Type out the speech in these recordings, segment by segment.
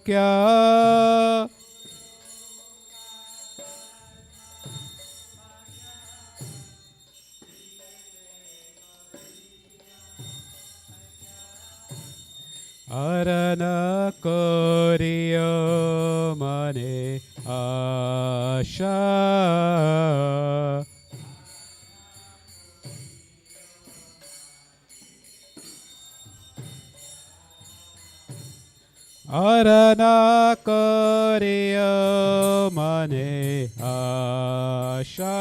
क्या अरन कोरियो मने आशा अरन कोरियो मने आशा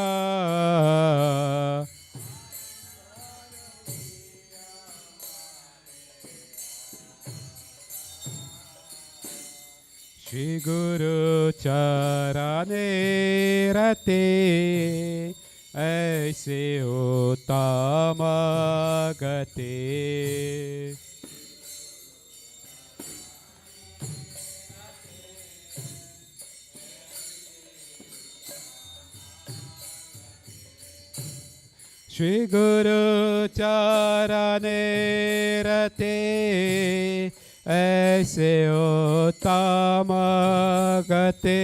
श्री गुरु चरणे रते ऐसे उत्तम गते श्री गुरु चरणे रते ऐसे उत्तम गते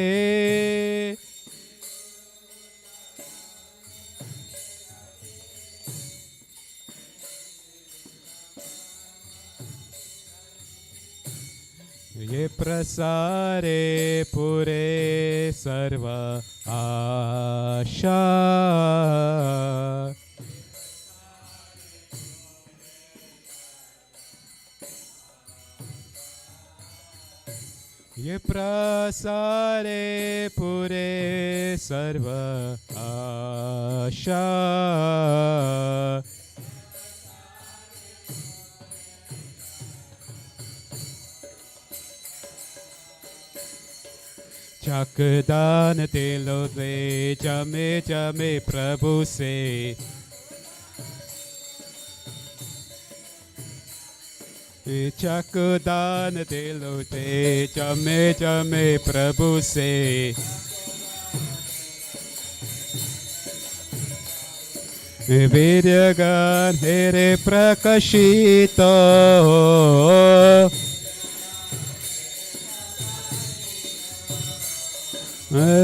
ये प्रसारे पुरे सर्व आशा ये प्रसारे पुरे सर्व आशा चकदान तिलो दे चमे चमे प्रभु से चकदान दिलो ते चमे चमे प्रभु से वीर्यगान हेरे प्रकाशित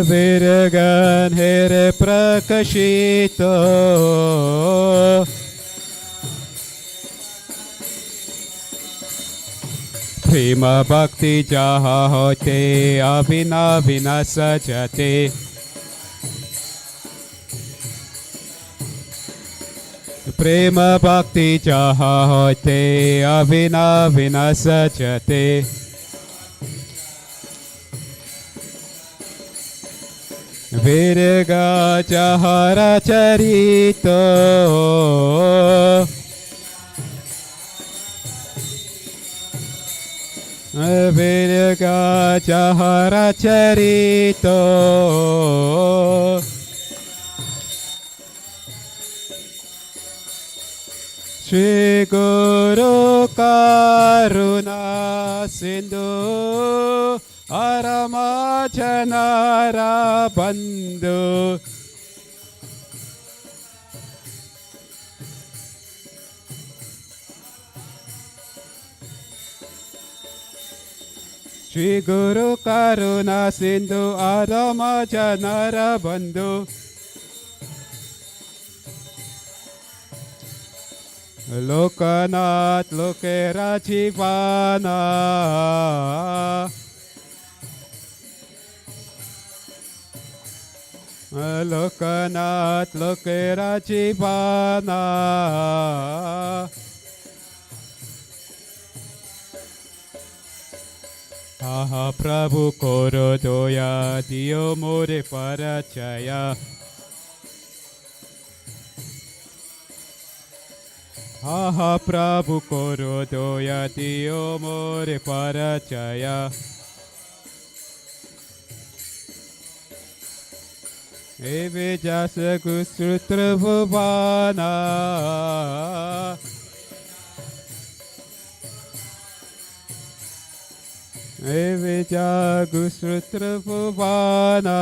वीर्यगान हेरे प्रकाशित प्रेम भक्ति जहाँ होते अविना विनाश जाते प्रेम भक्ति जहाँ होते अविना विनाश जाते वीरगा जहरा चरितो वीरगा जहरा चरितो श्री गुरु करुणा सिंधु अरमा जनरा बंधु श्री गुरु करुणा सिंधु अरमा जनरा बंधु लोकनाथ लोकेरा जीवाना लोकनाथ लोकेरा जीवाना आहा प्रभु कोरो दोया दियो मोरे परचया आहा प्रभु कोरो दोया दियो मोरे परचया एवे जस गुश्रुत्र भुवाना एवे जागुश्रुत्र भुवाना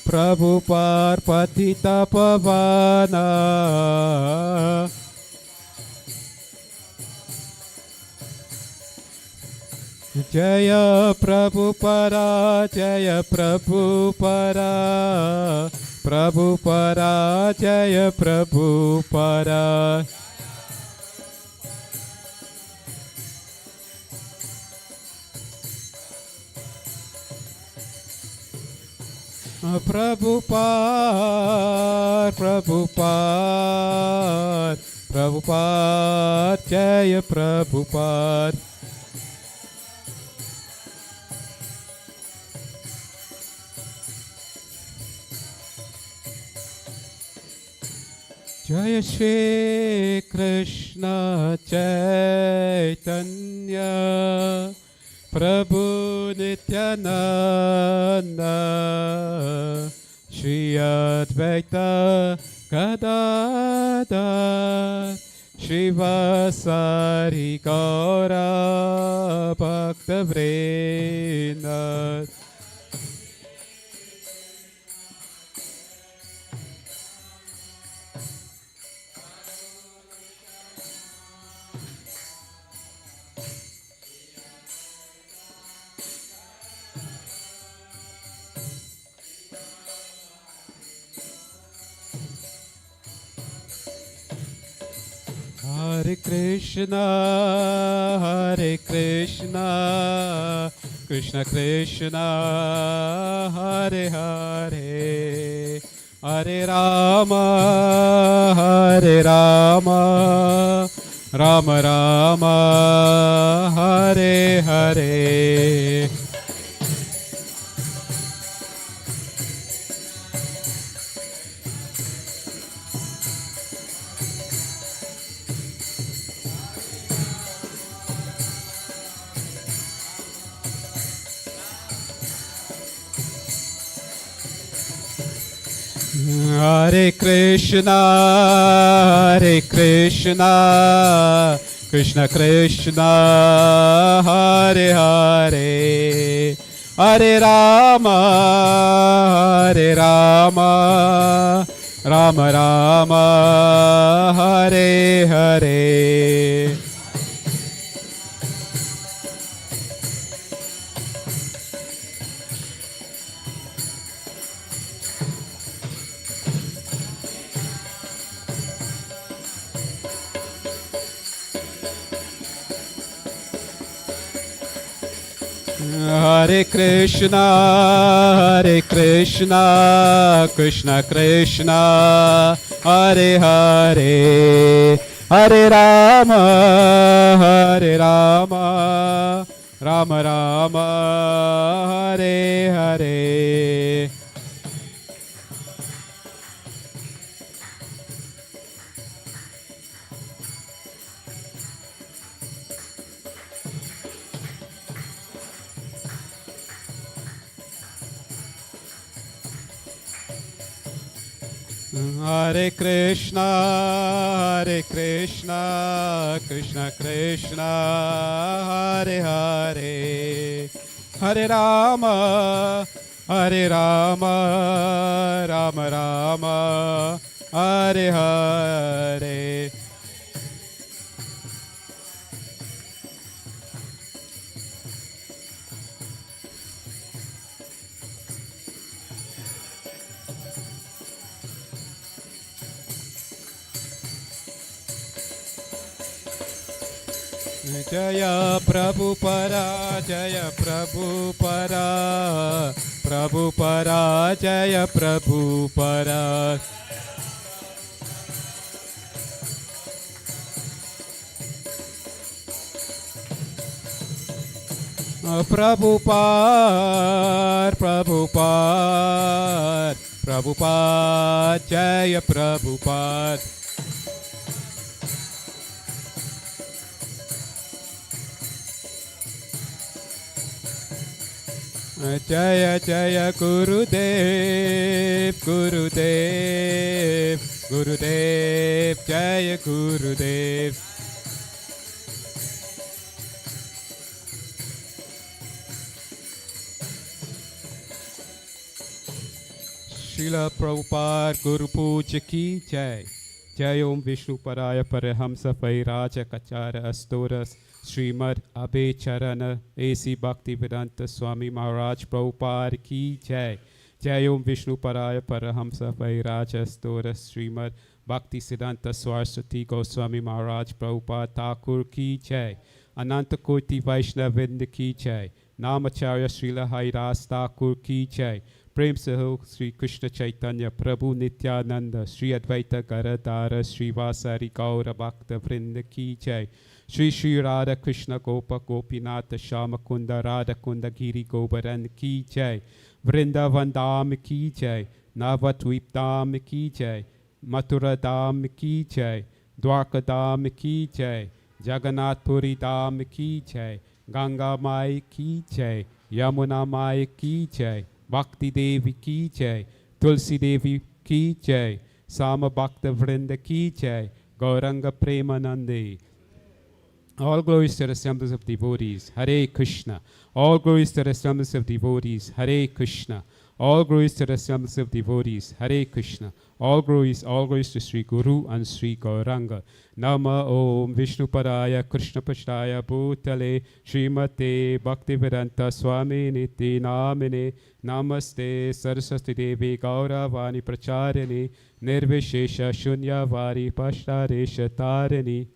प्रभु पार पतित पवाना Jaya Prabhupada, Jaya Prabhupada, Prabhupada, Jaya Prabhupada. Prabhupada, Prabhupada, Prabhupada, Jaya Prabhupada. Jaya Shri Krishna Chaitanya Prabhu Nityananda Shri Advaita Gadadhar Shivasari Gaura Bhaktavrinda. Hare Krishna, Hare Krishna, Krishna Krishna, Hare Hare, Hare Rama, Hare Rama, Rama Rama, Hare Hare. Hare Krishna, Hare Krishna, Krishna Krishna, Hare Hare, Hare Rama, Hare Rama, Rama Rama, Hare Hare. Hare Krishna, Hare Krishna, Krishna Krishna, Hare Hare, Hare Rama, Hare Rama, Rama Rama, Hare Hare. Hare Krishna, Hare Krishna, Krishna Krishna, Hare Hare, Hare Rama, Hare Rama, Rama Rama, Hare Hare. Jaya Prabhupada, Jaya Prabhupada, Prabhupada, Jaya Prabhupada. Prabhupada, Prabhupada, Prabhupada, Jaya Prabhupada. Jaya Jaya Gurudev, Gurudev, Gurudev, Jaya Gurudev. Srila Prabhupada Guru Puja Ki Jai. जय ओम विष्णु पराय परहंस paras कचार अस्तोरस श्रीमद अभय चरण AC भक्ति वेदांत स्वामी महाराज प्रभुपाद की जय। जय ओम विष्णु पराय परहंस paras अस्तोरस Shrimad भक्ति सिद्धांत सरस्वती गोस्वामी महाराज प्रभुपाद ठाकुर की जय। अनंत कोटि वैष्णव वृंद की जय। नामाचार्य श्रील हरिदास ठाकुर की जय। प्रेम से हो श्री कृष्ण चैतन्य प्रभु नित्यानंद श्री अद्वैत गदाधर श्रीवासादि गौर भक्त वृंद की जय। श्री श्री राधा कृष्ण गोप गोपीनाथ श्याम कुंद राधा कुंद गिरी गोवर्धन की जय। वृंदावन धाम की जय। नवद्वीप धाम की जय। मथुरा धाम की जय। द्वारका धाम की जय। जगन्नाथपुरी धाम की जय। गंगा माई की जय। यमुना माई की जय। भक्ति देवी की जय। तुलसी देवी की जय। साम भक्त वृंद की जय। गौरंग प्रेमानंदे। All glories to the assemblies of devotees. Hare Krishna. All glories to the assemblies of devotees. Hare Krishna. All glories to the assemblies of devotees. Hare Krishna. All glories to Sri Guru and Sri Gauranga. Nama Om Vishnu Paraya Krishna Pashtaya Bhutale Srimate Bhaktivedanta Swami Niti Namine Namaste Saraswati Devi Gauravani Pracharini Nirvishesha Shunyavadi Pashtaresha Tarini.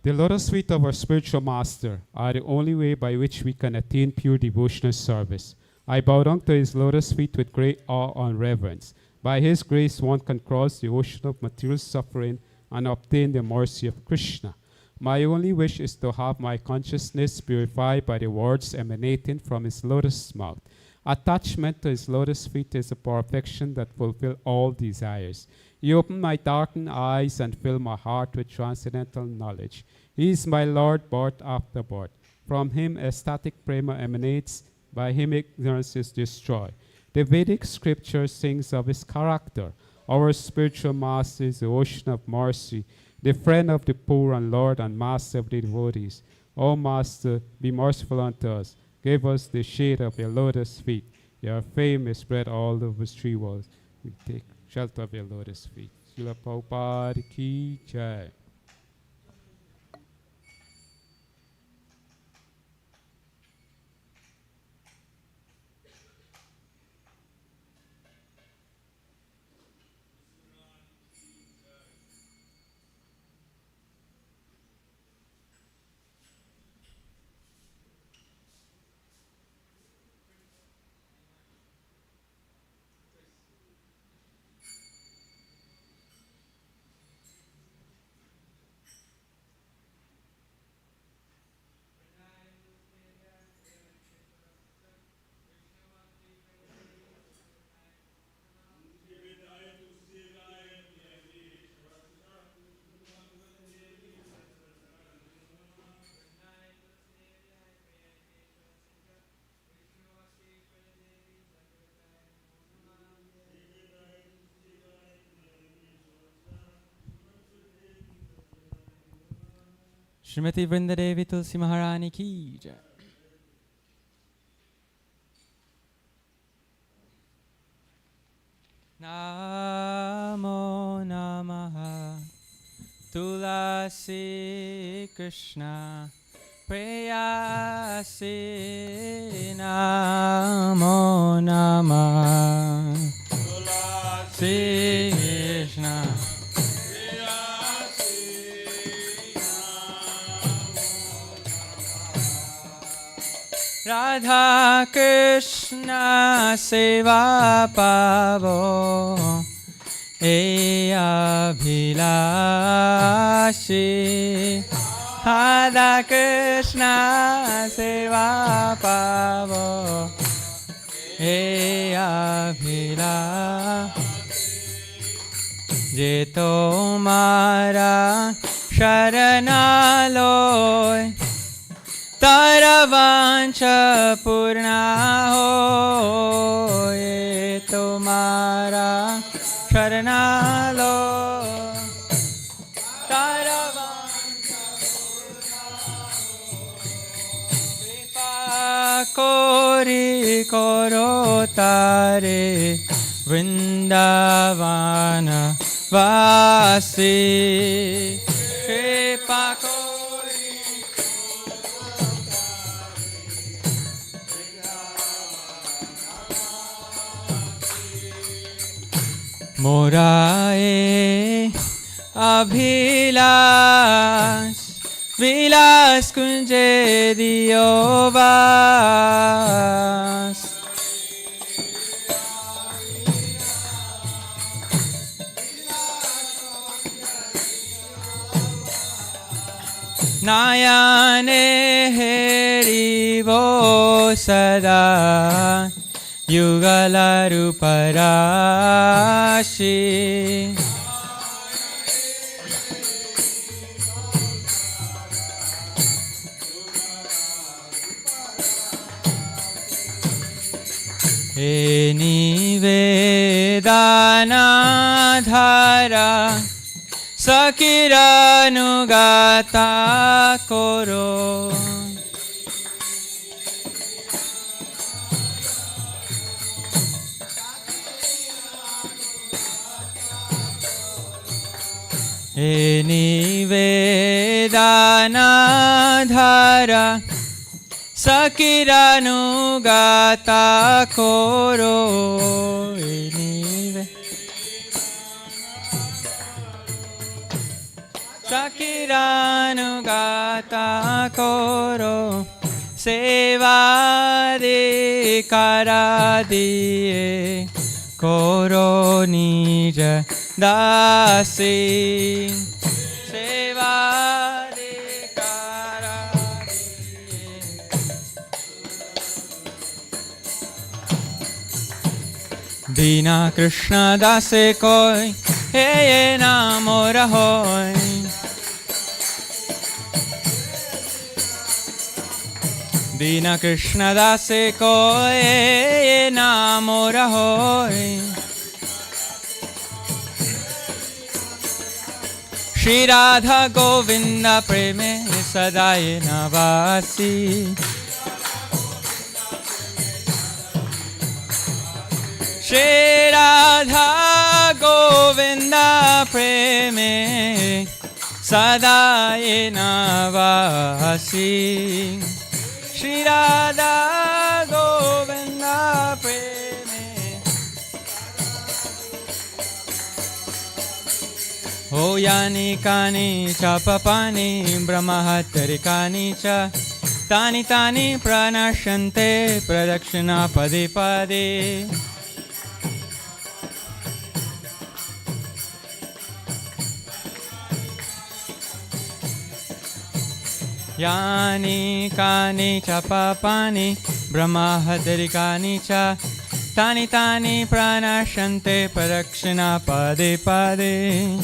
The lotus feet of our spiritual master are the only way by which we can attain pure devotional service. I bow down to his lotus feet with great awe and reverence. By his grace, one can cross the ocean of material suffering and obtain the mercy of Krishna. My only wish is to have my consciousness purified by the words emanating from his lotus mouth. Attachment to his lotus feet is a perfection that fulfills all desires. He opened my darkened eyes and filled my heart with transcendental knowledge. He is my Lord, birth after birth. From him ecstatic prema emanates, by him ignorance is destroyed. The Vedic scripture sings of his character. Our spiritual master is the ocean of mercy, the friend of the poor and Lord and master of the devotees. O Master, be merciful unto us. Give us the shade of your lotus feet. Your fame is spread all over three worlds. We take shelter of your lotus feet. Srila Prabhupada ki jai. Shrimati Vrindadevi Tulsi Maharani ki jai. Namo Namaha Tulasi Krishna Prayasi. Namo Namaha Tulasi Krishna Radha Krishna Seva Pavo E Abhilashi. Radha Krishna Seva Pavo E Abhilashi. Je tomara sharanaloy Tara vancha purna hoye. Tumhara sharanalo tara vancha purna hoye. Kripa kori koro tare Vrindavana Vasi Kripa Kori Morae Abhilash Vilas Kunje Diovas Nayane Herivo Sada Yugalaru Parashi Eni Vedana Dhara Sakiranugata Koro Eni Vedana Dhara Sakiranugata Koro Sakiranugata Koro Seva de Karadie Koro Nija Dasi Seva de Karadie Dina Krishna Dase Koi Hey Namora Hoy Dina Krishna Dase Koi Namora Hoy Shri Radha Govinda Preme Sadaye Navasi Shri Radha Govinda Preme Sadaye Navasi Shri Radha Govinda Preme Ho Yani Kani Chapapani Brahmahatari Kani Cha Tani Tani Pranashante Pradakshina Pade Pade Yani Kani Chapapani Brahmahatari Kani Cha Tani Tani Pranashante Pradakshina Pade Pade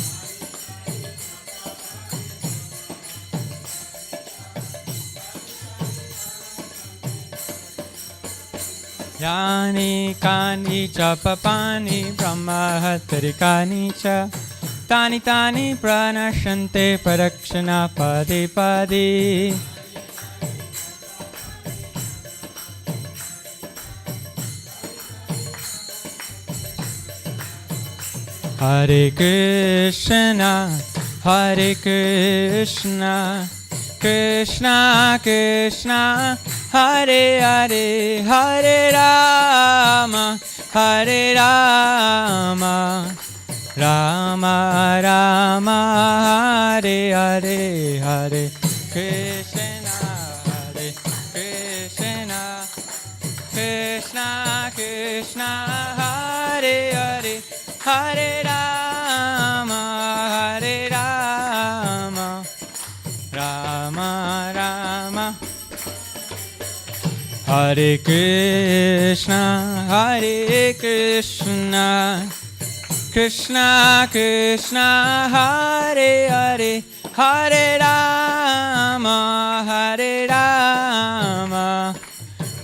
Yani Kani Chapapani Brahmahatari Kani Cha Tani Tani Pranashante Parakshana Pade Pade Hare Krishna Hare Krishna Krishna Krishna Hare Hare Hare Rama Hare Rama Rama Rama Hare Hare Hare Krishna Hare Krishna Krishna Krishna Hare Hare Hare Rama Hare Rama Rama Rama Hare Krishna Hare Krishna Krishna Krishna Hare Hare Hare Rama Hare Rama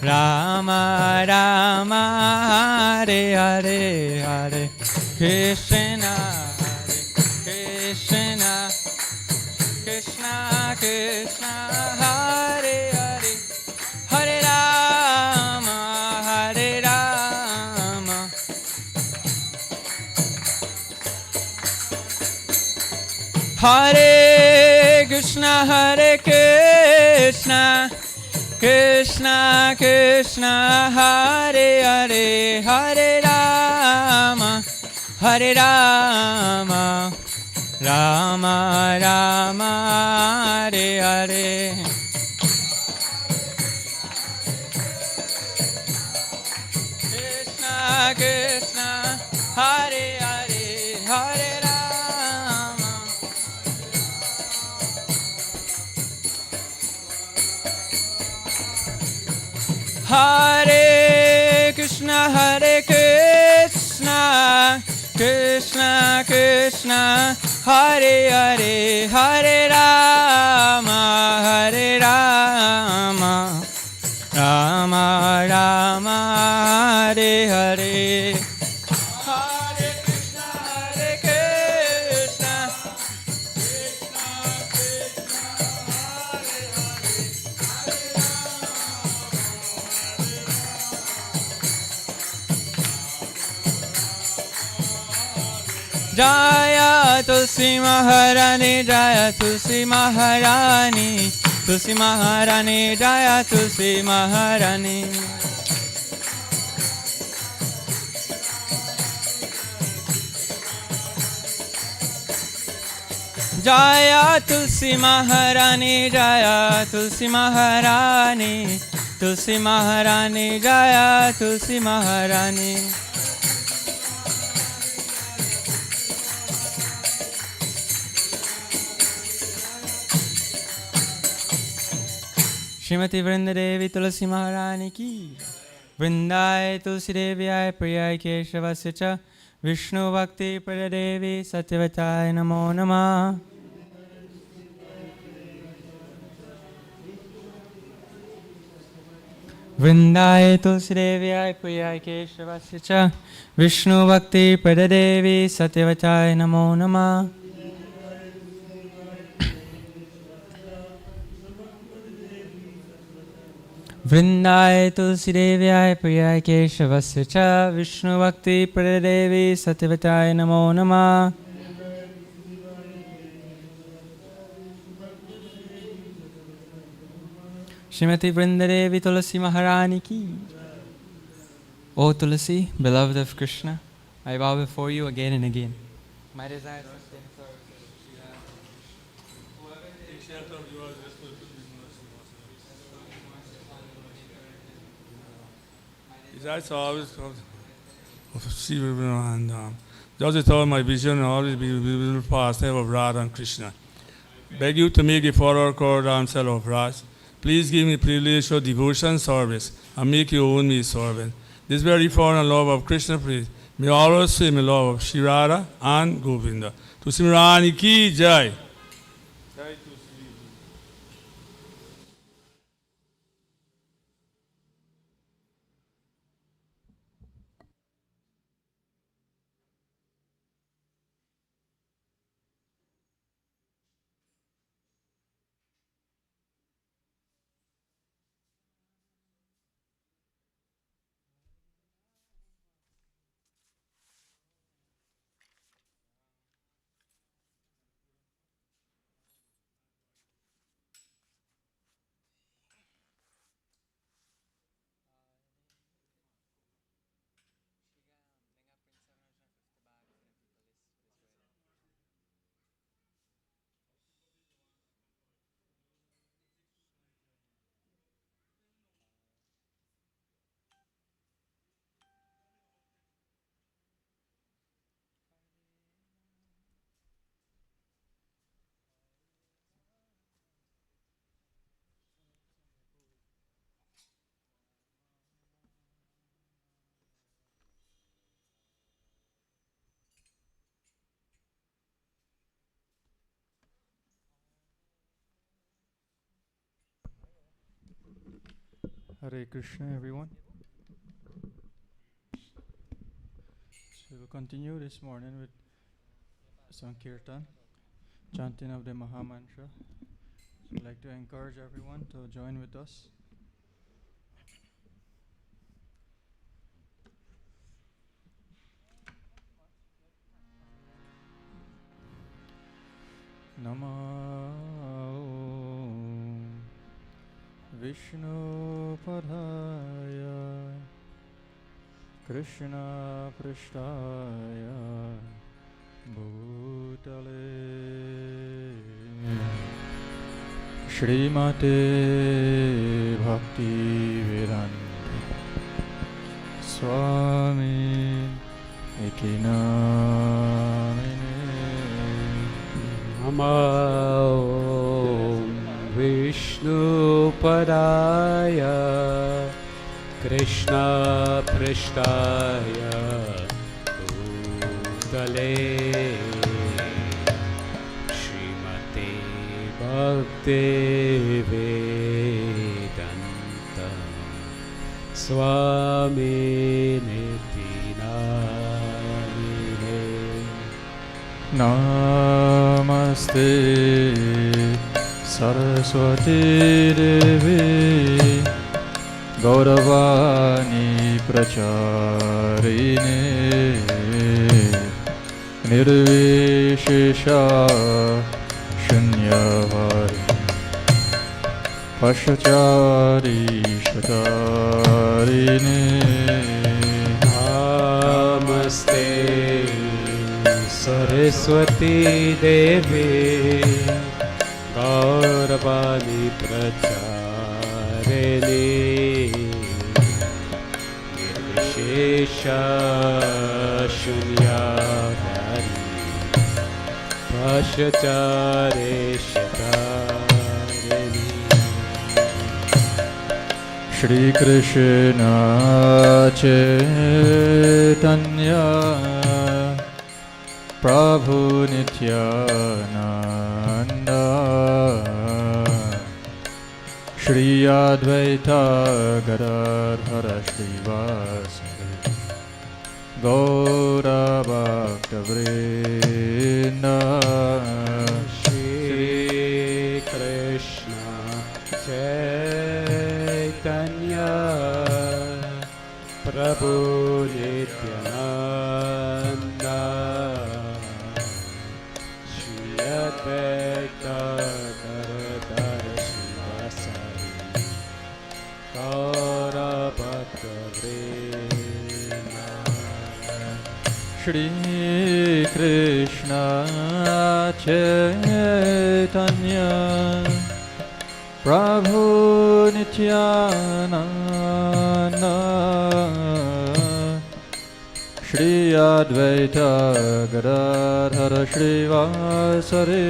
Rama Rama Hare Hare Hare Krishna Hare Krishna Krishna Krishna Hare Hare Hare Rama Hare Rama Hare Krishna, Krishna Krishna, Hare Hare, Hare Rama, Rama Rama, Hare Hare. Krishna Krishna, Hare Hare, Hare Rama. Hare Krishna, Krishna Krishna, Hare Hare, Hare Rama, Rama Rama, Hare Hare. Hare Krishna, Krishna Jaya Tulsi Maharani, Jaya Tulsi Maharani, Tulsi Maharani, Jaya Tulsi Maharani. Jaya Tulsi Maharani, Jaya Tulsi Maharani, Tulsi Maharani, Jaya Tulsi Maharani. Shrimati Vrindadevi Tulsi Maharani ki Vrindai Tulsi Devyai Priyai Keshavasya cha Vishnu Bhakti Pradadevi Satyavataya Namo Namah. Vrindai Tulsi Devyai Priyai Keshavasya cha Vishnu Bhakti Pradadevi Satyavataya Namo Namah. Vrindai Tulsi Devyai Priyai Keshavasya cha Vishnu Bhakti Pradadevi Satyavataya Namo Namah. Shrimati Vrindadevi Tulsi Maharani ki. O Tulsi, beloved of Krishna, I bow before you again and again. My desire is to stay in service. That's always and just at all my vision always be will pass of Radha and Krishna. Beg you to make the follower called himself of Raj. Please give me privilege of devotion service and make you own me servant. This very foreign love of Krishna, please. May always say my love of Shri Radha and Govinda. To Simrani ki jai. Hare Krishna, everyone. So we'll continue this morning with Sankirtan, chanting of the Maha Mantra. So I'd like to encourage everyone to join with us. Namo Vishnupadaya Krishna Prishtaya Bhutale Shrimate Bhaktivedanta Swami Iti Namine Namo Vishnupadaya Krishna Prishtaya Bhutale Shrimate Bhaktivedanta Swami Niti Namine Namaste Saraswati Devi Gauravani Pracharine Nirvishesha Shunyavadi Pashachari Shatarine Namaste Saraswati Devi Gauravani Pracharine Nirvishesha Shunyavadi Pashachare Shatarine Shri Krishna Chaitanya Prabhu Nityananda Shri Advaita Gadadhara Srivasari Gaura Bhakta Vrinda Shri Krishna Chaitanya Prabhu Nityananda Shri Advaita Gadadhara Srivasari Gaura Bhakta Vrinda Shri Krishna Chaitanya Prabhu Nityananda Shri Advaita Gadadhara Srivasari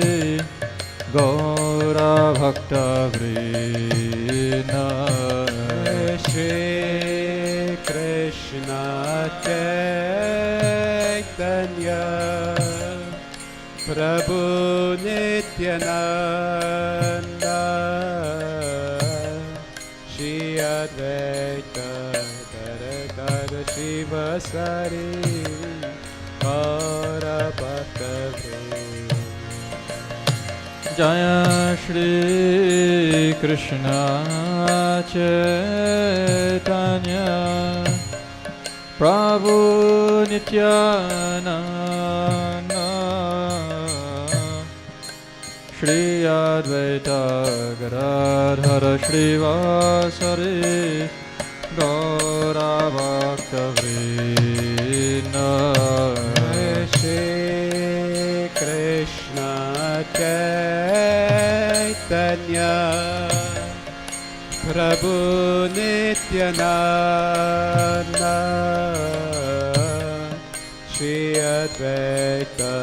Gaura Bhakta Vrinda Shri Krishna Chaitanya Prabhu Nityananda Shri Advaita Gadadhara Srivasari Gaura Bhakta Vrinda Jaya Shri Krishna Chaitanya Prabhu Nityananda Shri Advaita Gadadhara Srivasari Gaura Bhakta Vrinda Shri Krishna Chaitanya Prabhu Nityananda Shri Advaita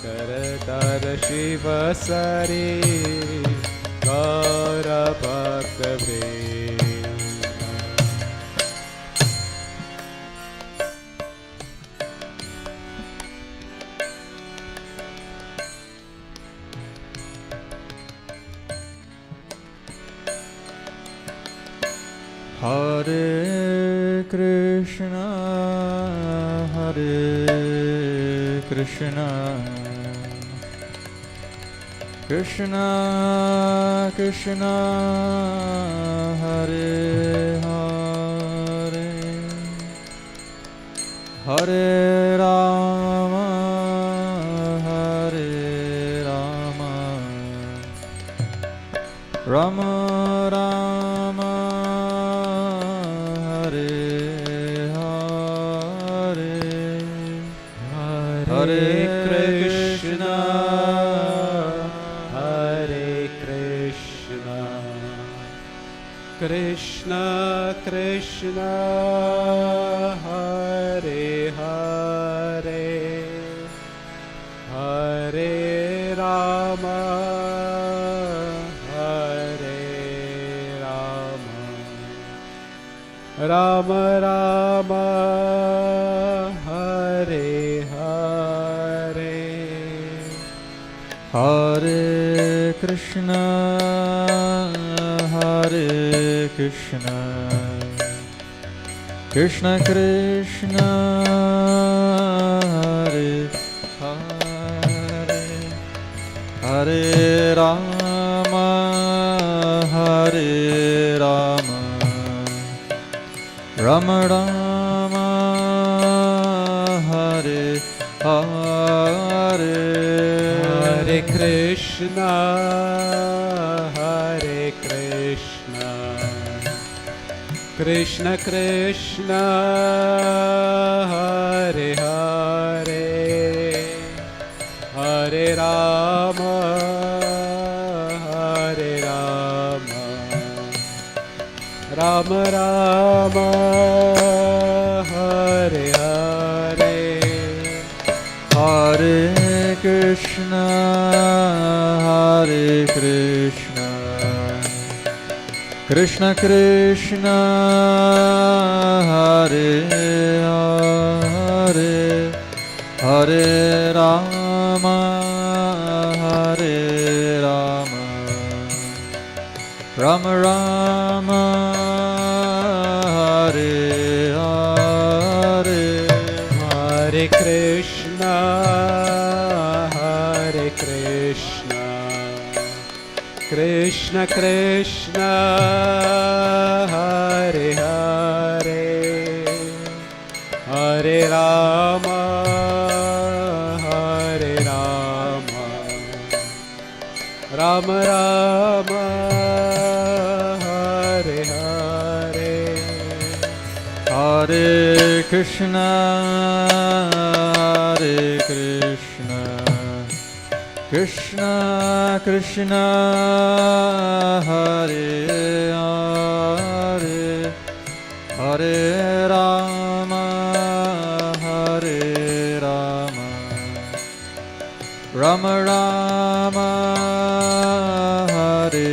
Gadadhara Srivasari Gaura Bhakta Vrinda Hare Krishna Krishna Krishna Krishna Hare Hare Hare Rama Hare Rama Rama Rama Hare Hare Hare Krishna Hare Krishna Krishna Krishna Hare Hare Hare Rama Rama Rama Hare Hare Hare Krishna Hare Krishna Krishna Krishna Hare Hare Hare Rama Hare Rama Rama Rama Hare Hare Hare Krishna Hare Krishna Krishna Krishna Hare Hare Hare Rama Hare Rama Rama Rama Hare Hare Hare Krishna Hare Krishna Krishna Krishna Hare Hare Hare Rama Hare Rama Rama Rama Hare Hare Hare Krishna Hare Krishna Krishna Krishna Hare Hare Hare Rama Hare Rama Rama Rama Hare Hare Hare Krishna Hare Krishna Krishna Krishna Hare Hare Hare Rama Hare Rama Rama Rama Hare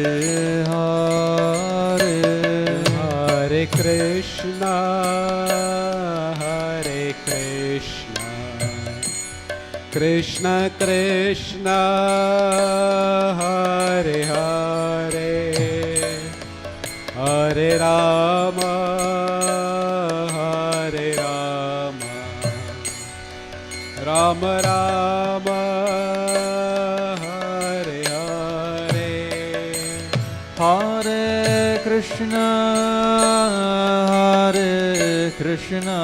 Hare Hare Krishna Hare Krishna Krishna Krishna Hare Hare Hare Rama Hare Rama Rama Rama Hare Hare Hare Krishna Hare Krishna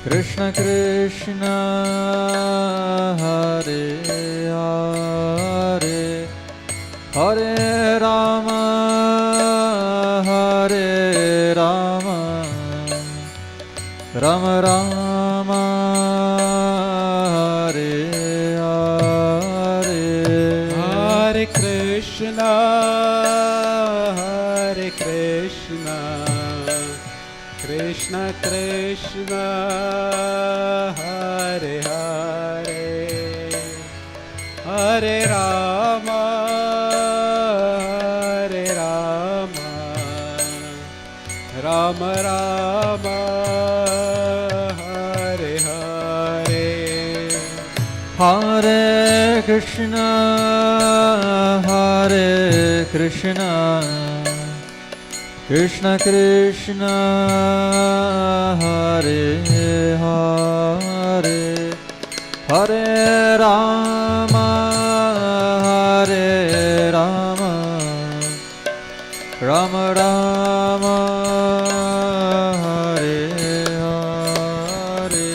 Krishna Krishna Hare Hare Hare Rama Hare Rama Rama Rama Hare Hare Hare Krishna Hare Krishna Krishna Krishna Hare Hare Hare Rama Hare Rama Rama Rama Hare Hare Hare Krishna Hare Krishna Krishna Krishna Hare Hare Hare Rama Hare Rama Rama Rama Hare Hare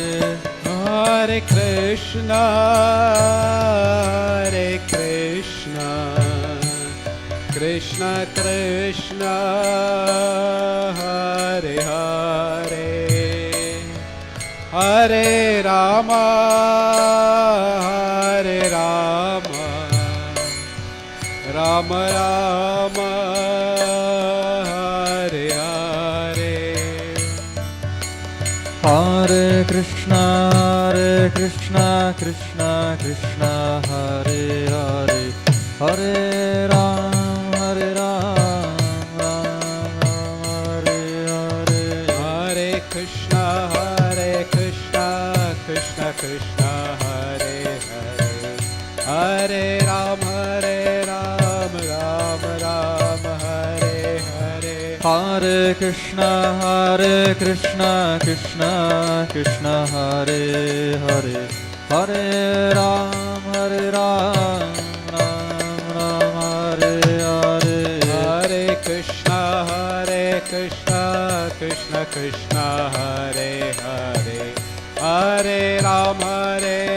Hare Krishna Hare Krishna Krishna Krishna Hare Hare Hare Rama Hare Rama Rama Rama Hare Hare Hare Krishna Krishna Krishna Hare Hare Hare Ram Hare Ram Ram Ram Hare Hare Hare Krishna Krishna Krishna Hare Hare Hare Ram Ram Ram Hare Hare Hare Krishna Krishna Krishna Hare Hare Hare Ram Ram Ram Hare Hare Hare Krishna Krishna Krishna Hare Hare Hare Ram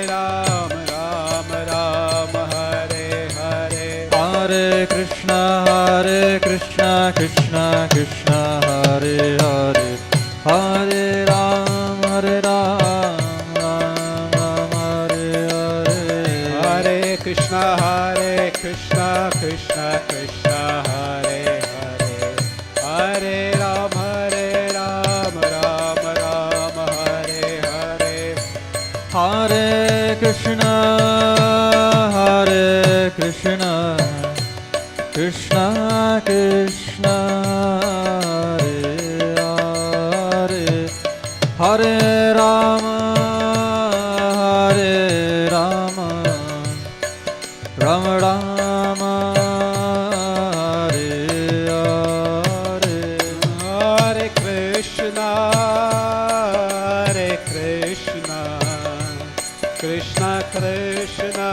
Ram Ram Hare Hare Hare Krishna Krishna Krishna Hare Hare Hare Ram Ram Ram Hare Hare Hare Krishna Krishna Krishna Hare Hare Hare Ram Ram Ram Hare Hare Hare Krishna Krishna Krishna Hare Hare Hare Rama Rama Rama Hare Hare Hare Krishna Krishna Krishna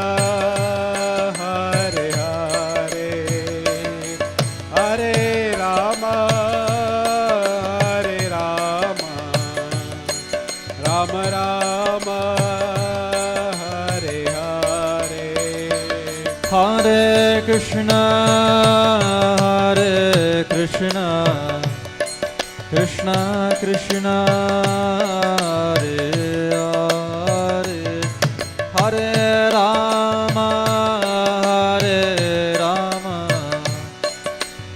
Hare Hare Hare Rama Rama Rama Hare Hare Hare Krishna Krishna Krishna Hare Hare Hare Rama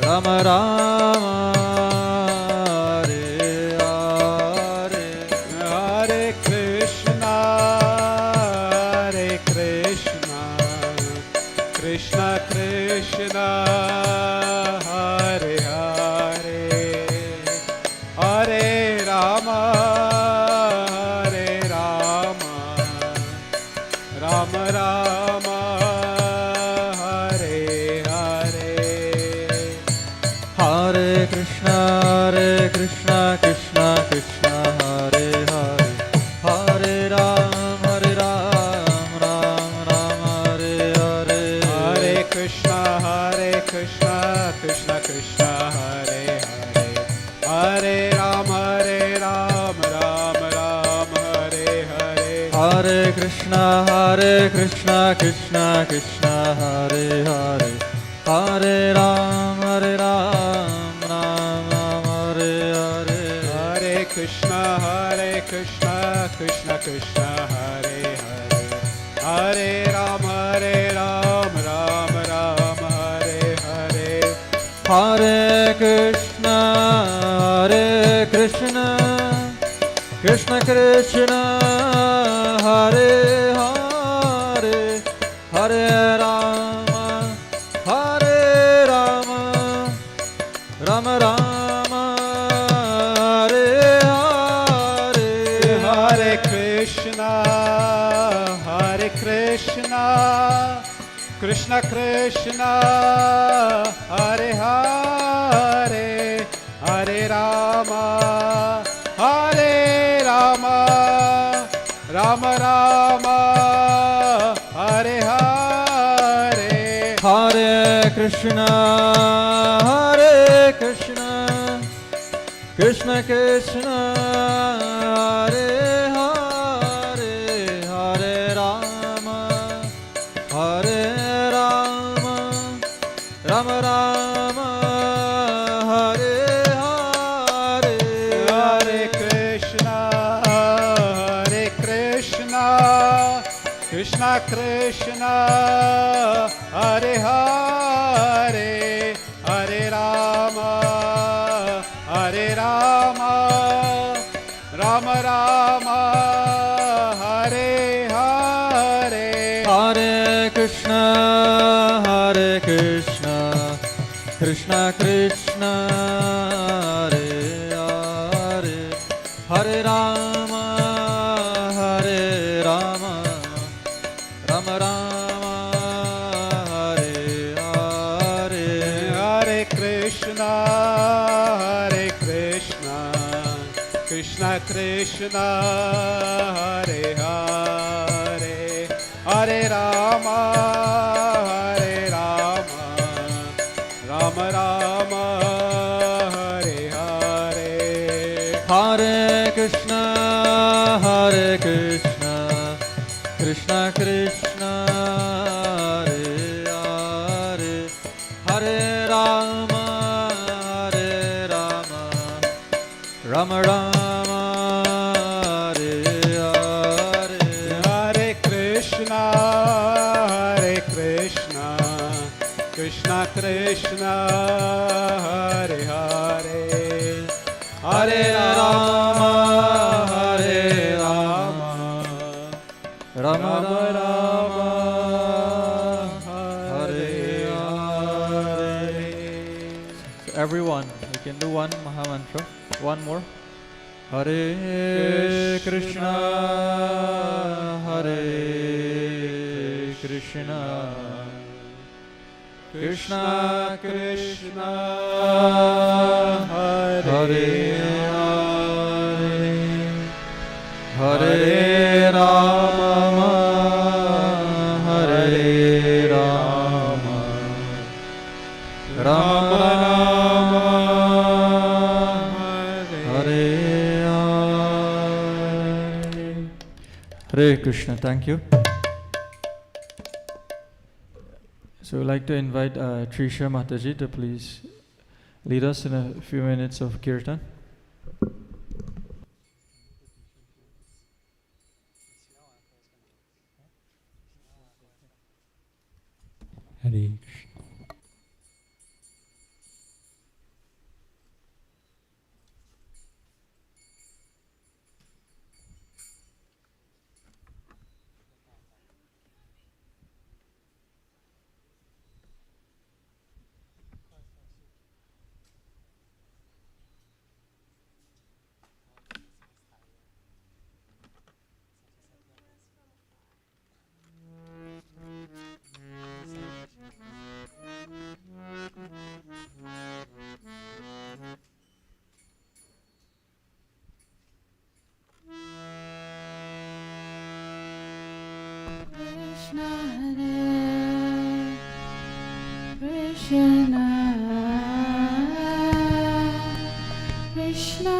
Rama Rama Hare Hare Hare Krishna Krishna Krishna Hare Hare Hare Rama Rama Rama Hare Hare Hare Krishna Krishna Krishna Hare Hare Hare Ram Ram Ram Hare Hare Hare Krishna Krishna Krishna Hare Hare Hare Ram Ram Ram Hare Hare Hare Krishna Krishna Krishna Hare Hare Hare Ram Ram Ram Hare Hare Hare Krishna Krishna Krishna Hare Hare Hare Ram Ram Hare Hare Hare Krishna Krishna Krishna Hare Hare Hare Rama Rama Rama Hare Hare Hare Krishna Krishna Krishna Hare Hare Hare Rama Rama Rama Hare Hare Hare Krishna Krishna Krishna Hare Hare Hare Rama Rama Rama Krishna, Hare Hare, Hare Rama, Hare Rama, Rama Rama, Hare Hare, Hare Krishna, Krishna Krishna, Hare Hare, Hare Rama, Rama Rama, Hare Hare, Hare Krishna, Krishna Krishna, Hare Hare, Hare Rama, Rama Rama, Hare Hare, Hare Krishna, Krishna Krishna, Hare Hare, Hare Rama, Rama Rama, Hare Hare, Hare Krishna, Krishna Krishna, Hare Hare, Hare Rama, Rama Rama Rama, Hare Hare. So everyone, we can do one Mahamantra, one more. Hare Krishna, Krishna Krishna, Hare Hare, Hare Rama, Rama Rama, Hare Hare. Hare Krishna, thank you. So we'd like to invite Trisha Mataji to please lead us in a few minutes of kirtan. Hare Krishna. Krishna Hare Krishna Krishna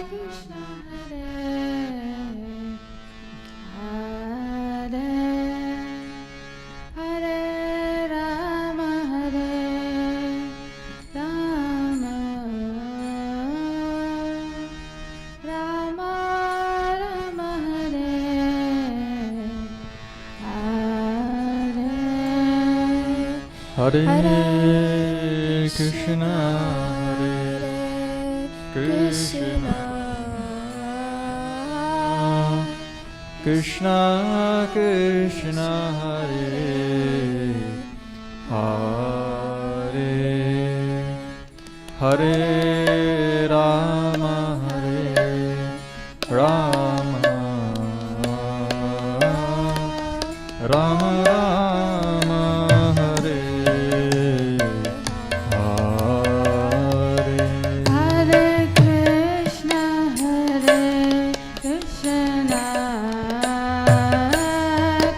Krishna Hare Hare Hare Rama Rama Rama Hare Hare Krishna, Krishna Krishna Krishna, Hare Hare, Hare Rama, Rama Rama Rama, Hare Hare. Hare Krishna,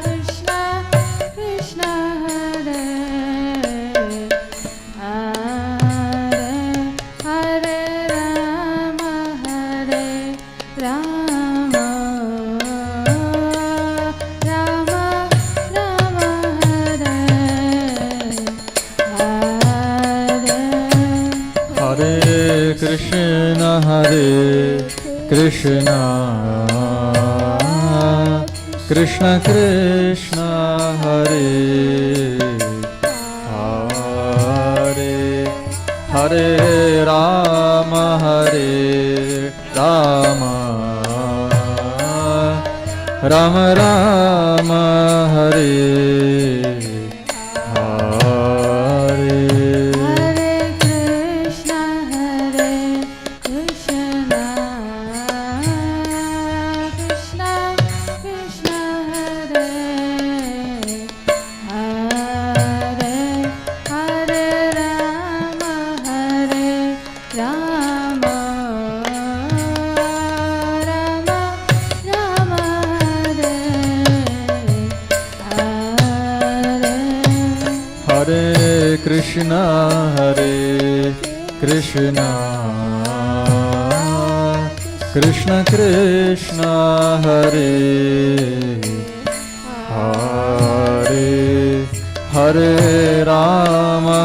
Krishna Krishna, Hare Hare, Hare Rama, Rama Rama Hare Krishna, Krishna Krishna Krishna Hare Hare Hare Rama Rama Rama Hare Hare Hare Krishna Krishna Krishna Hare Hare Hare Rama Rama Rama Hare Hare Hare Krishna Krishna Krishna Krishna Hare Hare Hare Rama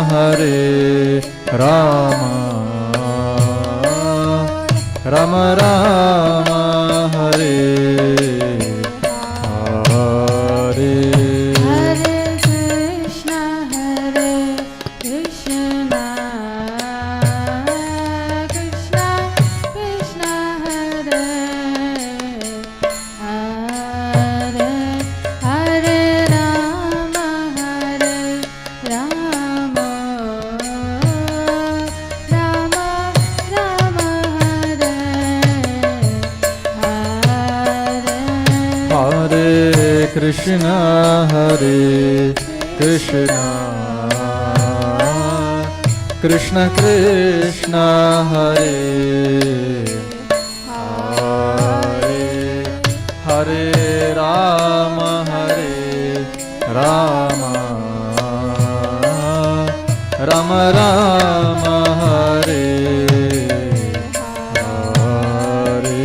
Rama Rama Hare Hare Hare Krishna Krishna Krishna Krishna Hare Hare Hare Rama Rama Rama Hare Hare Hare Krishna Krishna Krishna Krishna Hare Hare Hare Rama Rama Rama Hare Hare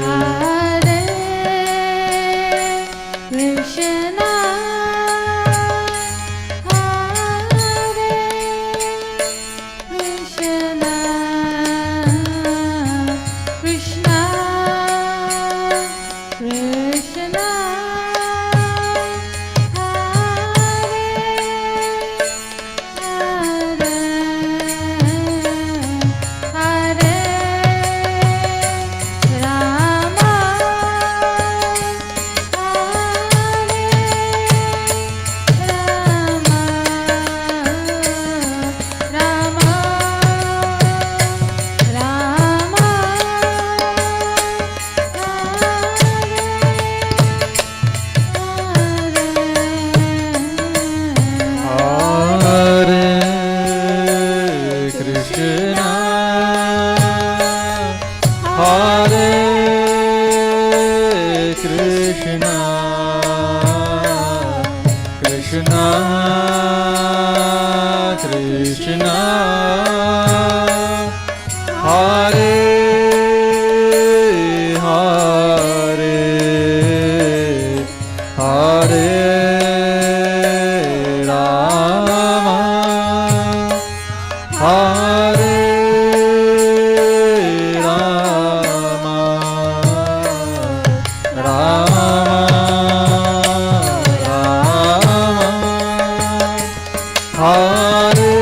Hare Krishna Hare Krishna Krishna Krishna Hare Rama Hare Krishna Hare Krishna Krishna Krishna Hare Hare Hare Rama Hare Rama Rama Rama Hare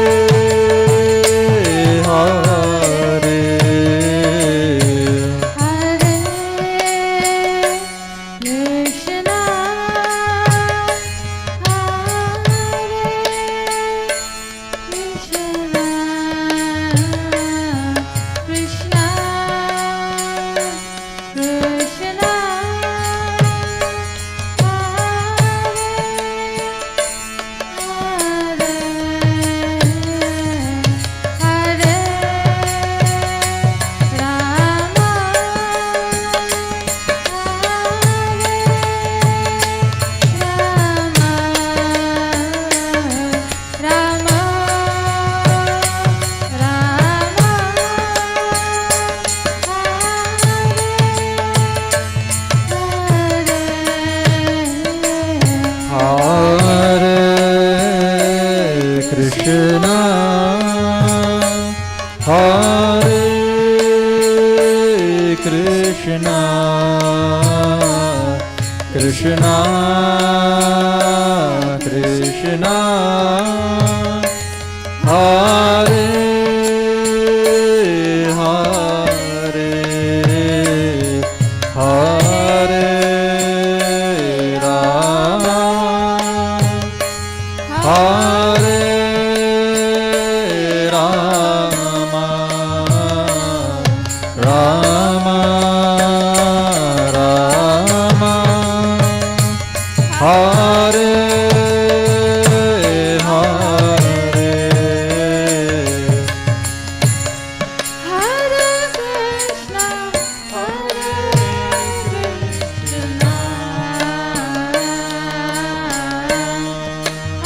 Hare Krishna Hare Krishna Krishna, Krishna,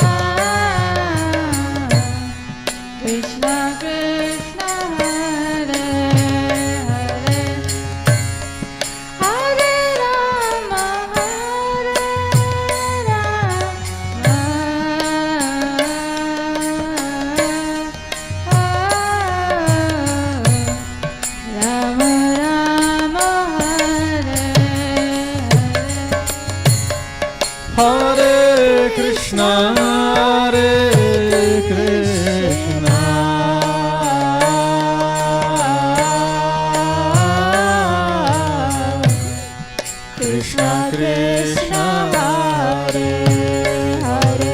Hare Hare, Hare Rama, Hare Rama,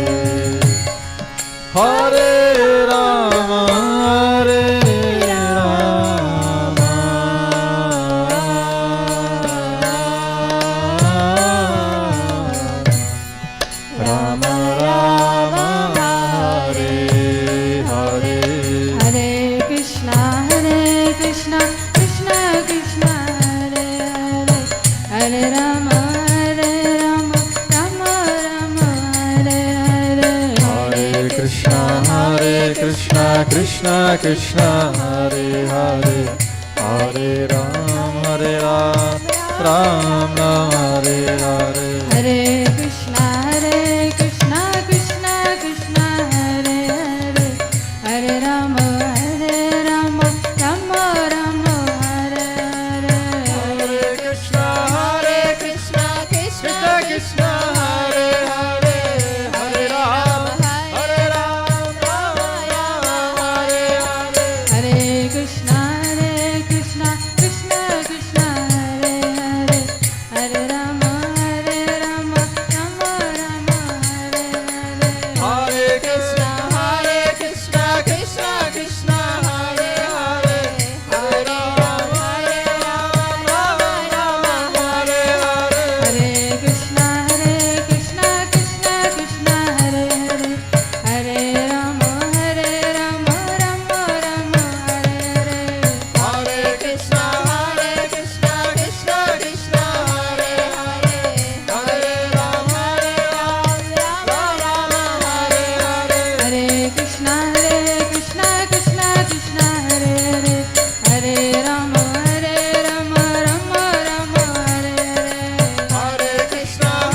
Rama Rama, Hare Hare, Hare Krishna, Hare Krishna, Krishna Krishna, Hare Hare, Hare Rama, Hare Rama, Rama Hare Hare. Hare Krishna, Hare Krishna, Krishna Krishna, Hare Hare, Hare Rama, Hare Rama, Rama Rama, Hare Hare. Hare Krishna, Krishna Krishna, Hare Hare, Hare Rama, Rama Rama, Hare Hare. Hare Krishna, Krishna Krishna, Hare Hare, Hare Ram, Ram Ram, Hare Hare. Hare Krishna, Krishna Krishna, Hare Hare, Hare Rama, Rama Rama, Hare Hare. Hare Krishna, Krishna Krishna, Hare Hare, Hare Ram, Ram Ram, Hare Hare. Hare Krishna, Krishna Krishna, Hare Hare, Hare Rama, Rama Rama, Hare Hare. Hare Krishna, Krishna Krishna, Hare Hare, Hare Ram, Ram Ram, Hare Hare. Hare Krishna, Krishna Krishna, Hare Hare, Hare Rama, Rama Rama, Hare Hare. Hare Krishna, Krishna Krishna, Hare Hare, Hare Ram, Ram Ram, Hare Hare. Hare Krishna, Krishna Krishna, Hare Hare, Hare Rama, Rama Rama, Hare Hare. Hare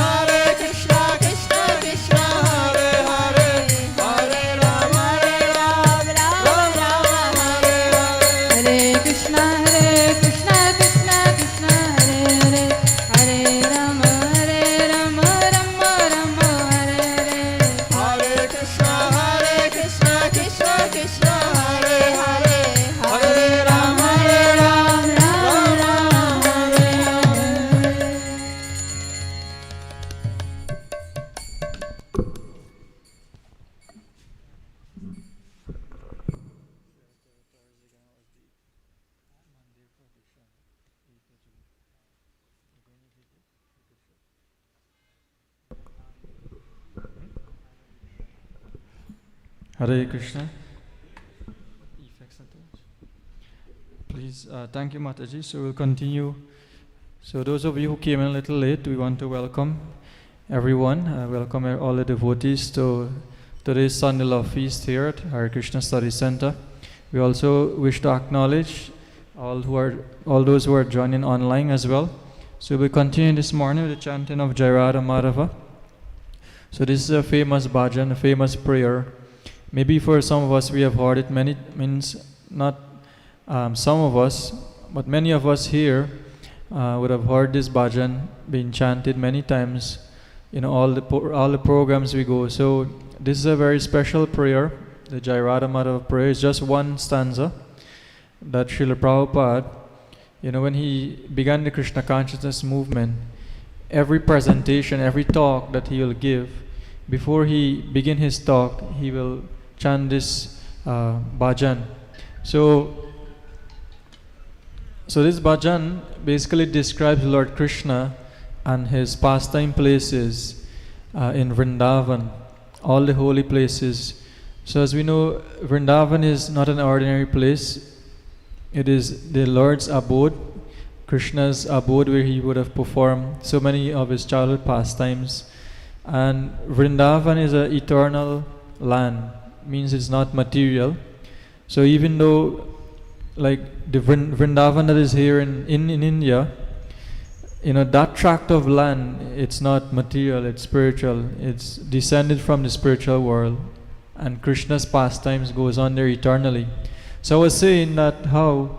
Krishna, Krishna Krishna, Hare Hare, Hare Ram, Ram Ram, Hare Hare. Hare Krishna, Krishna Krishna, Hare Hare, Hare Rama, Rama Rama, Hare Hare. Hare Krishna, Krishna Krishna, Hare Hare, Hare Ram, Ram Ram, Hare Hare. Hare Krishna. Please, thank you, Mataji. So we'll continue. So those of you who came in a little late, we want to welcome everyone. Welcome all the devotees to today's Sunday Love Feast here at Hare Krishna Study Center. We also wish to acknowledge all those who are joining online as well. So we continue this morning with the chanting of Jairada Madhava. So this is a famous bhajan, a famous prayer. Maybe for some of us we have heard it means not some of us, but many of us here would have heard this bhajan being chanted many times in all the programs we go. So this is a very special prayer. The Jai Radha Madhava prayer is just one stanza that Srila Prabhupada, when he began the Krishna consciousness movement, every presentation, every talk that he will give, before he begin his talk, he will chant this bhajan. So this bhajan basically describes Lord Krishna and his pastime places in Vrindavan, all the holy places. So as we know, Vrindavan is not an ordinary place. It is the Lord's abode, Krishna's abode, where he would have performed so many of his childhood pastimes. And Vrindavan is an eternal land, means it's not material. So even though like the Vrindavan that is here in India, that tract of land, it's not material, it's spiritual. It's descended from the spiritual world, and Krishna's pastimes goes on there eternally. So I was saying that how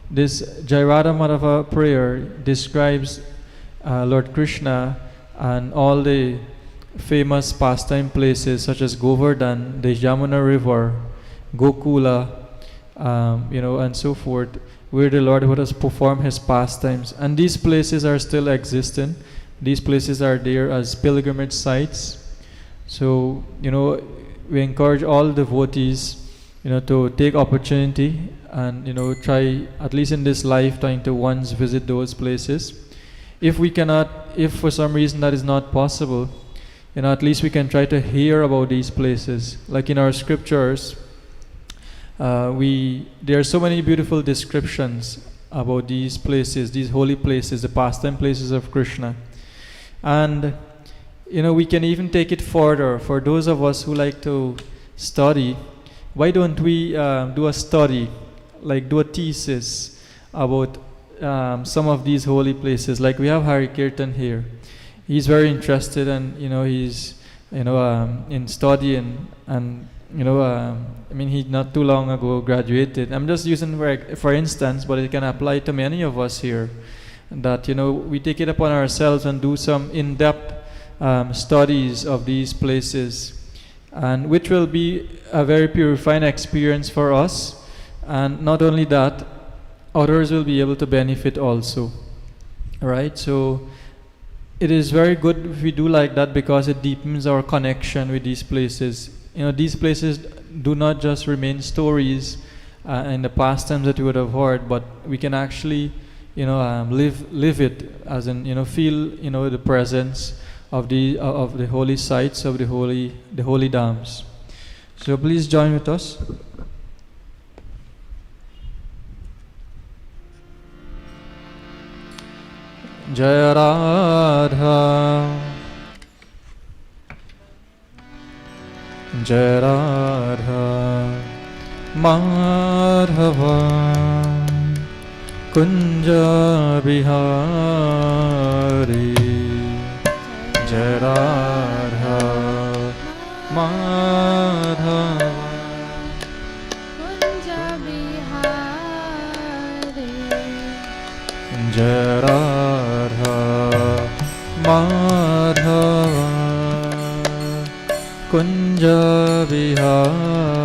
this Jai Radha Madhava prayer describes Lord Krishna and all the famous pastime places such as Govardhan, the Yamuna River, Gokula, and so forth, where the Lord would have performed his pastimes. And these places are still existing. These places are there as pilgrimage sites. So, we encourage all devotees, to take opportunity and, try, at least in this lifetime, to once visit those places. If for some reason that is not possible, at least we can try to hear about these places. Like in our scriptures, there are so many beautiful descriptions about these places, these holy places, the pastime places of Krishna. And, we can even take it further. For those of us who like to study, why don't we do a study, like do a thesis about some of these holy places? Like we have Hari Kirtan here. He's very interested and, he's, in studying and, he not too long ago graduated. I'm just using for instance, but it can apply to many of us here, that, we take it upon ourselves and do some in-depth studies of these places, and which will be a very purifying experience for us. And not only that, others will be able to benefit also. Right? So it is very good if we do like that, because it deepens our connection with these places. These places do not just remain stories in the past times that we would have heard, but we can actually, live it, as in, feel, the presence of the holy sites, of the holy dhams. So please join with us. Jaya Radha, Jaya Radha, Madhava, Kunja Bihari, Jaya Radha, Madhava, Kunja Bihari, Jaya Radha, Madhava, Kunja Bihari. Jaya Radha Madhava, Kunja Bihari.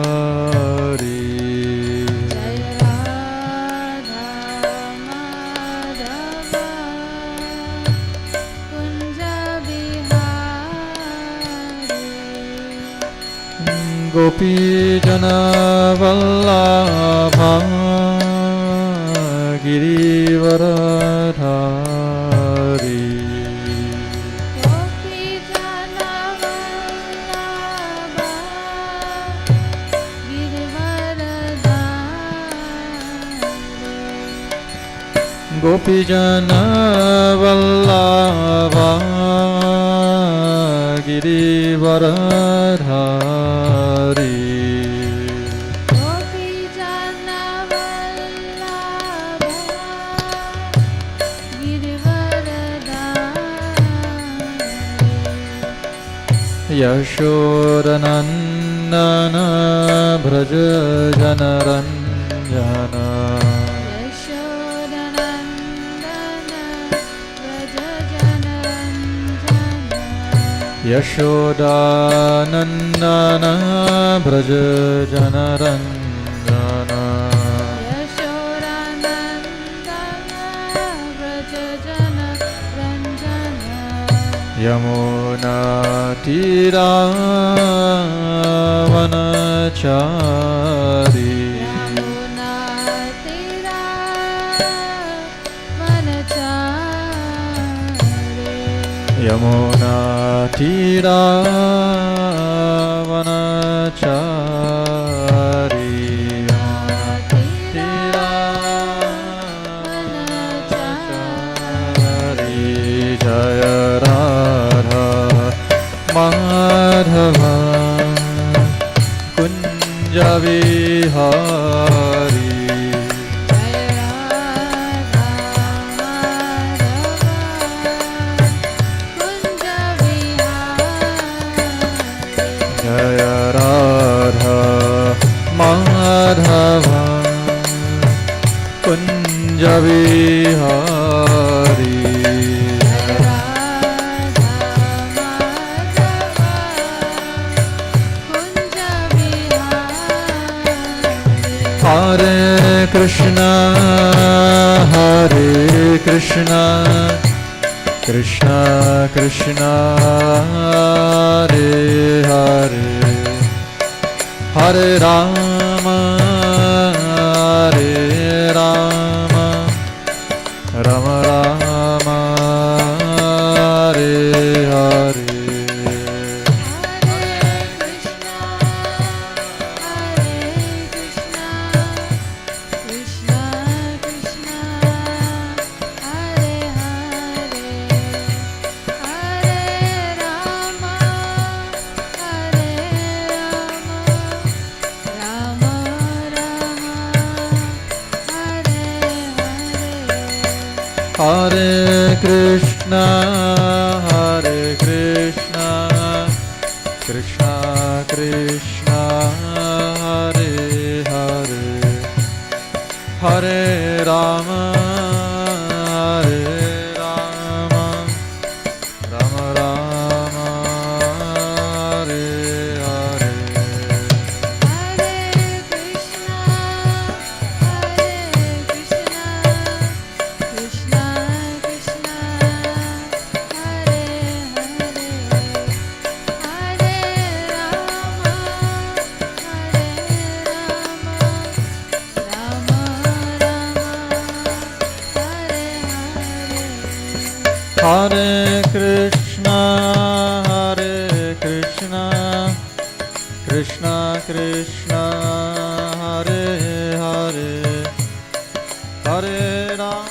Gopi Jana Vallabha, Girivaradhari. Gopi Jana Vallabha, Girivaradhari. Gopi Jana Vallabha, Girivaradhari. Gopi Jana Vallabha, Girivaradhari. Yashodanandana Braja Janaranjana. Yashodanandana Yashodanandan Vraj जनरञ्जन यमुनातीरावनचारी यमुनातीरावनचारी जय राधा माधव कुंज विहारी जय राधा माधव कुंज विहारी हरे Krishna Krishna Krishna Hare Hare Hare Ram Ram Ram Hare Hare Hare Krishna, Krishna Krishna, Hare Hare, Hare Rama, Rama Rama, Hare Hare. Hare Krishna, Krishna Krishna, Hare Hare, Hare Rama,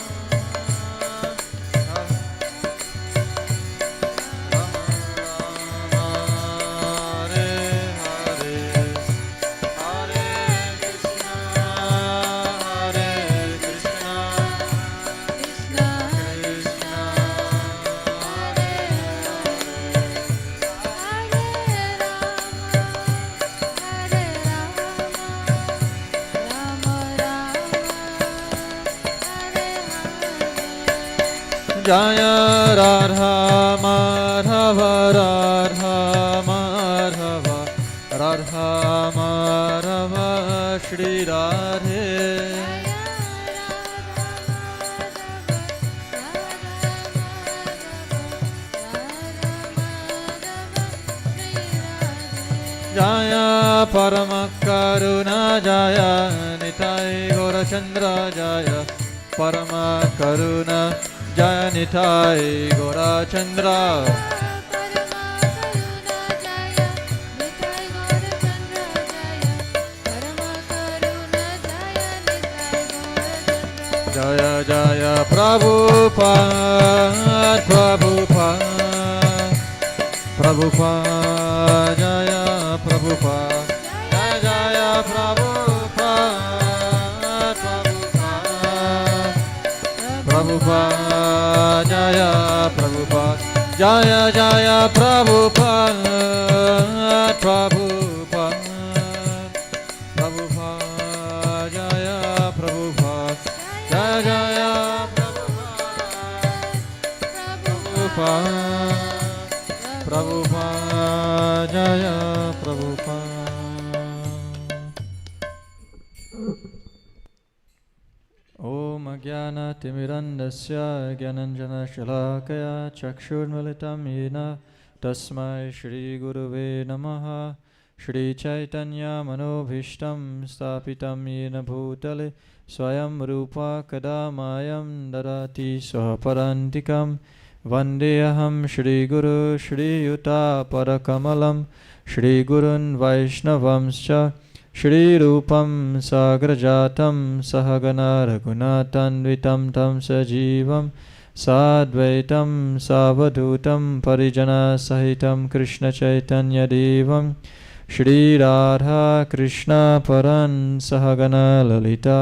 Hare Hare, Hare Krishna, Jaya Radha Madhava, Radha Madhava, Radha Madhava, Shri Radhe. Jaya Paramakaruna, Jaya Nitai Gaurachandra, Jaya Paramakaruna, Jaya Nitai Gaurachandra. Jaya Jaya Prabhupada, Prabhupada, Prabhupada, Jaya Prabhupada, Jaya Jaya Prabhupada, Prabhupada, Prabhupada, Jaya Prabhupada, Jaya Jaya Prabhupada, Prabhupada, Prabhupada, Jaya Prabhupada, Jaya Jaya Prabhupada, Prabhupada, Prabhupada. ज्ञानतिमिरन्दस्य ज्ञानञ्जनशलाकया चक्षुर्मिलितं येन तस्मै श्रीगुरुवे नमः श्रीचैतन्यमनोभीष्टं स्थापितं येन भूतले स्वयं रूपा कदा मायं ददाति स्वपदान्तिकं वन्देऽहं श्रीगुरु श्रीयुतापरकमलं श्रीगुरुन् वैष्णवंश्च श्रीरूपं साग्रजातं सहगना रघुनाथान्वितं तं सजीवं साद्वैतं सावधूतं परिजनसहितं कृष्णचैतन्यदेवं श्रीराधा कृष्णपरं सहगना ललिता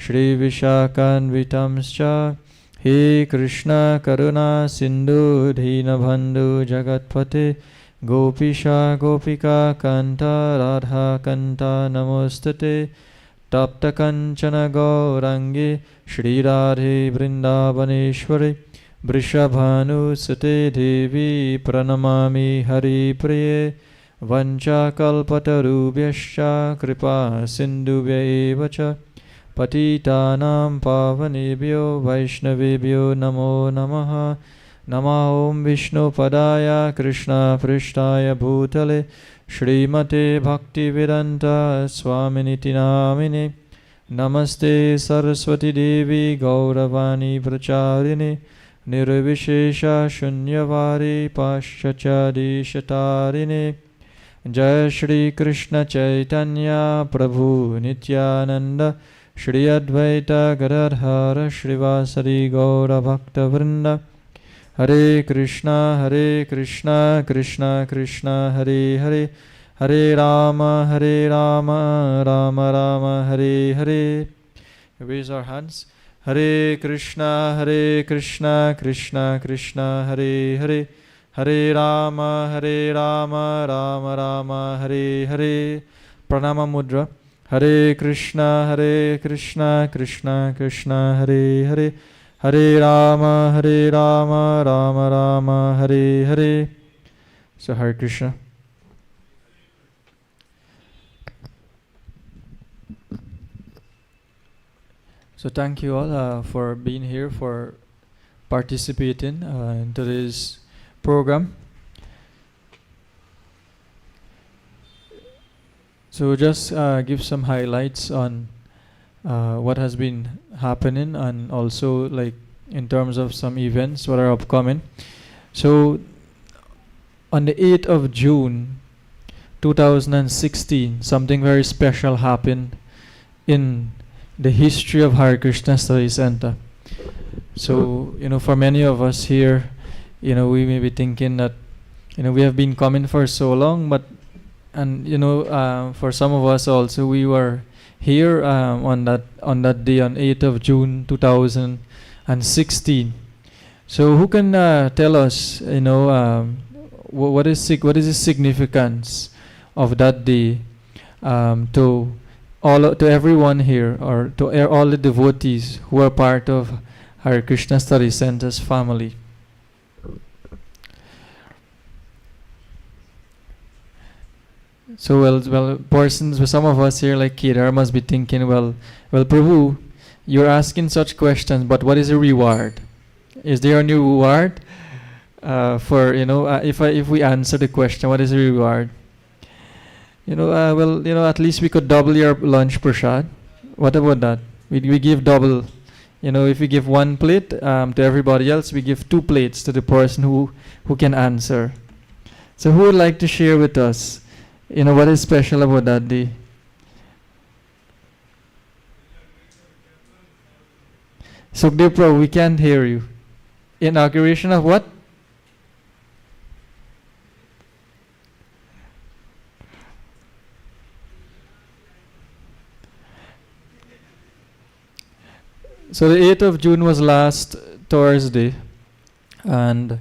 श्रीविशाखान्वितंश्च हे कृष्ण करुणा सिन्धु दीनबन्धु जगत्पते गोपीशा गोपिका कान्त राधा कान्त नमोस्तुते तप्तकञ्चन गौराङ्गे श्रीराधे वृन्दावनेश्वरि वृषभानुसुते देवी प्रणमामि हरिप्रिये वञ्चाकल्पतरुभ्यश्च कृपा सिन्धुभ्य एव च पतितानां पावनेभ्यो वैष्णवेभ्यो नमो नमः नमः ॐ विष्णुपदाय कृष्णपृष्ठाय भूतले श्रीमते भक्तिवेदान्त स्वामिनिति नामिने नमस्ते सरस्वती देवी गौरवाणी प्रचारिणे निर्विशेष शून्यवारी पाश्चात्यदेशतारिणे जय श्री कृष्ण चैतन्य प्रभु नित्यानंद श्री अद्वैत गदाधर श्रीवासदि गौरभक्तवृंद हरे Krishna Krishna Krishna Hare Hare Hare Ram Ram Ram Hare Hare. Raise our hands. Hare Krishna Krishna Krishna Hare Hare Hare Ram Ram Ram Hare Hare. Pranama mudra. Hare Krishna Krishna Krishna Hare Hare Hare Ram Ram Ram Hare Hare. So Hare Krishna. So thank you all for being here, for participating in today's program. So just give some highlights on what has been happening, and also like in terms of some events what are upcoming. So on the 8th of June 2016, something very special happened in the history of Hare Krishna Study Center. So, for many of us here, we may be thinking that, we have been coming for so long, but, for some of us also, we were here on that day, on 8th of June 2016. So, who can tell us, what is the significance of that day to everyone here, or to all the devotees who are part of Hare Krishna Study Center's family? So some of us here like Kedar must be thinking, well Prabhu, you're asking such questions, but what is the reward? Is there any reward for if we answer the question, what is the reward? At least we could double your lunch prasad. What about that? We give double. If we give one plate to everybody else, we give 2 plates to the person who can answer. So who would like to share with us, what is special about that day? Sukhdev Prabhu, we can't hear you. Inauguration of what? So the 8th of June was last Thursday, and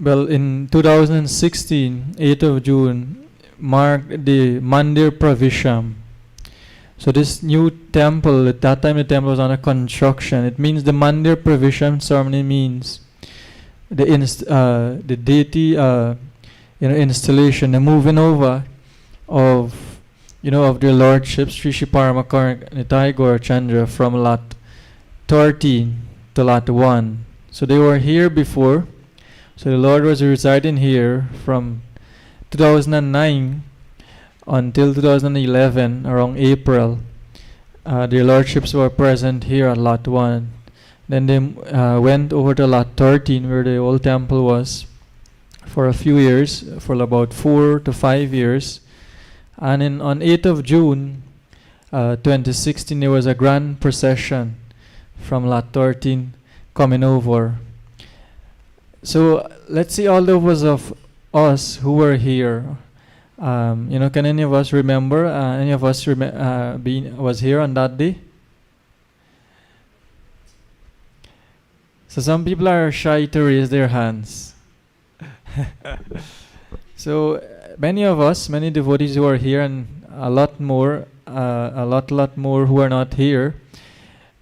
in 2016, 8th of June marked the Mandir Pravisham. So this new temple, at that time the temple was under construction. It means the Mandir Pravisham ceremony means the deity installation, the moving over of their lordships, Sri Paramakarma Nitai Gaurachandra from Lat 13 to lot 1. So they were here before. So the Lord was residing here from 2009 until 2011, around April. Their lordships were present here at lot 1. Then they went over to lot 13 where the old temple was for a few years, for about 4 to 5 years. And on 8th of June 2016, there was a grand procession from lot 13 coming over. So let's see all those of us who were here. Can any of us remember? Any of us was here on that day? So some people are shy to raise their hands. So many of us, many devotees who are here, and a lot more who are not here,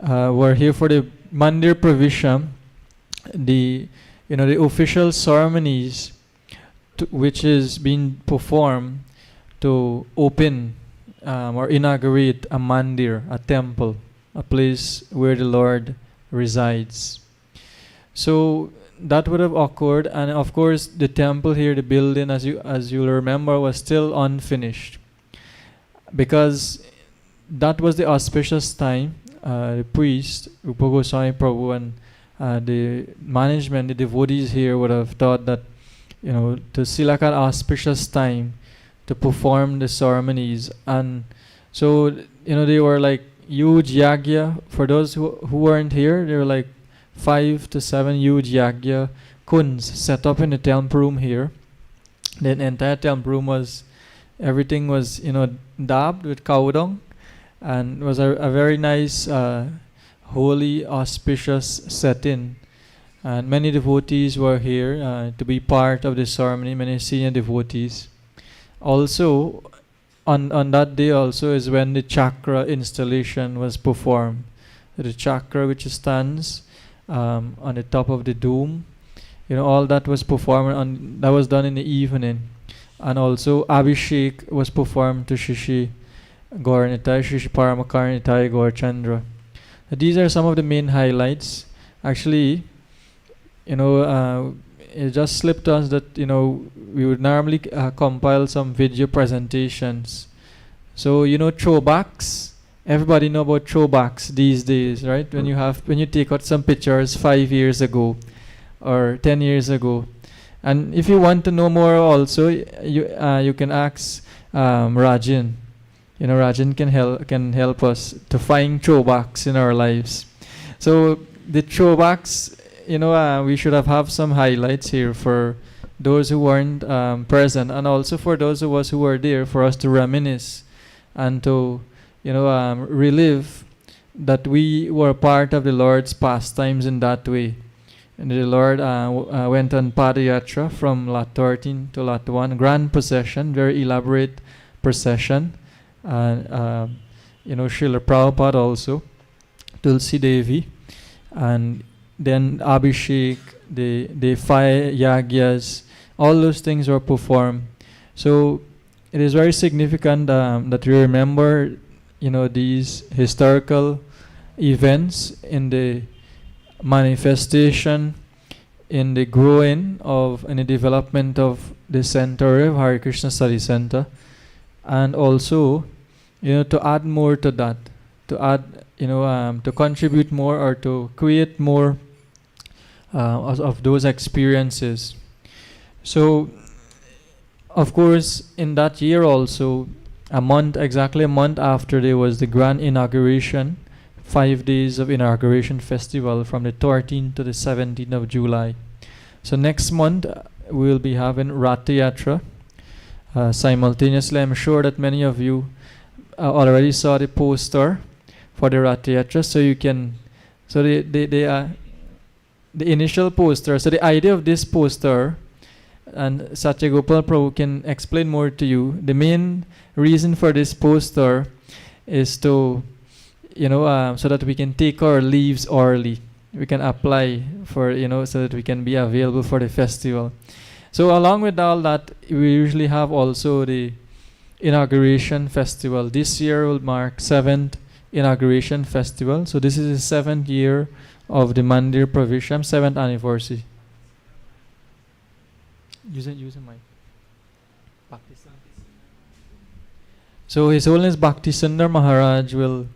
were here for the Mandir Pravisha, the official ceremonies which is being performed to open or inaugurate a mandir, a temple, a place where the Lord resides. So that would have occurred, and of course the temple here, the building, as you'll remember, was still unfinished, because that was the auspicious time. The priest, Rupa Goswami Prabhu, and the management, the devotees here would have thought that, to select an auspicious time to perform the ceremonies. And so, they were like huge yagya. For those who weren't here, there were like 5 to 7 huge yagya kunds set up in the temple room here. The entire temple room everything was, dabbed with cow dung, and it was a very nice, holy, auspicious setting. And many devotees were here to be part of the ceremony, many senior devotees. Also, on that day also is when the chakra installation was performed. The chakra which stands on the top of the dome, all that was performed, that was done in the evening. And also Abhishek was performed to Shishi Gauranitai, Shishi Paramakar Gaurchandra. These are some of the main highlights. Actually, it just slipped us that, we would normally compile some video presentations. So, throwbacks. Everybody know about throwbacks these days, right? When you take out some pictures 5 years ago or 10 years ago. And if you want to know more also, you can ask Rajan. Rajan can help us to find throwbacks in our lives. So the throwbacks, we should have some highlights here for those who weren't present, and also for those of us who were there, for us to reminisce and to relive that we were part of the Lord's pastimes in that way. And the Lord went on Padayatra from lot 13 to lot 1, grand procession, very elaborate procession. And Srila Prabhupada also, Tulsi Devi, and then Abhishek, the 5 yagyas, all those things were performed. So it is very significant that we remember, these historical events in the manifestation, in the growing of, in the development of the center of Hare Krishna Study Center, and also, to add more to that, to add, to contribute more or to create more of those experiences. So, of course, in that year also, exactly a month after, there was the grand inauguration, 5 days of inauguration festival from the 13th to the 17th of July. So next month, we will be having Ratha Yatra. Simultaneously, I'm sure that many of you already saw the poster for the Ratha Yatra, so you can, so the initial poster, so the idea of this poster, and Satyagopal Prabhu can explain more to you. The main reason for this poster is to, so that we can take our leaves early. We can apply for, so that we can be available for the festival. So along with all that, we usually have also the inauguration festival. This year will mark 7th inauguration festival. So this is the 7th year of the Mandir Pravesham, 7th anniversary. Use mic. So His Holiness Bhakti Sundar Maharaj will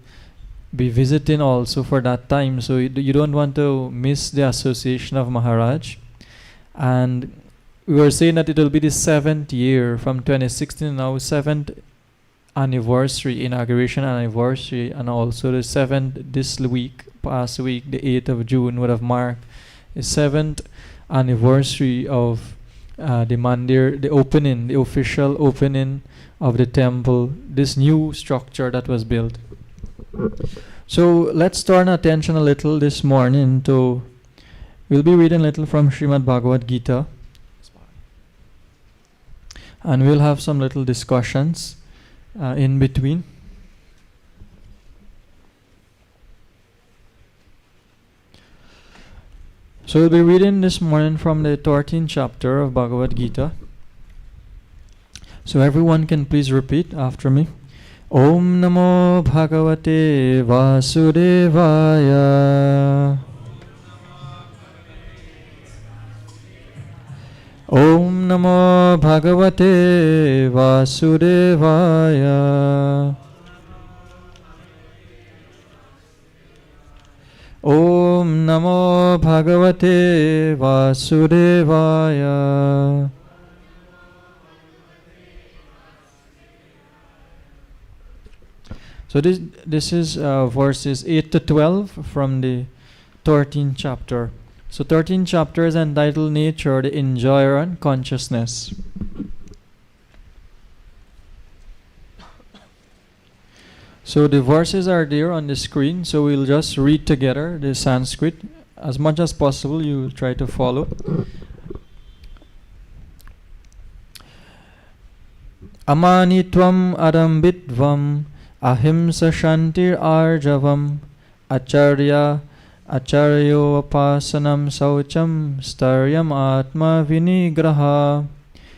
be visiting also for that time. So you don't want to miss the association of Maharaj. And we were saying that it will be the 7th year from 2016 now, 7th anniversary, inauguration anniversary, and also the 7th this week, past week, the 8th of June would have marked the 7th anniversary of the Mandir, the opening, the official opening of the temple, this new structure that was built. So let's turn attention a little this morning to, we'll be reading a little from Srimad Bhagavad Gita, and we'll have some little discussions in between. So we'll be reading this morning from the 13th chapter of Bhagavad Gita. So everyone can please repeat after me. Om Namo Bhagavate Vasudevaya. Om Namo Bhagavate Vasudevaya. Om Namo Bhagavate Vasudevaya. So this is verses 8 to 12 from the 13th chapter. So 13th chapter is entitled Nature, the Enjoyer and Consciousness. So the verses are there on the screen, so we'll just read together the Sanskrit. As much as possible, you try to follow. Amanitvam adambitvam ahimsa shantir arjavam acharya acharyo apasanam saucham staryam atma vinigraha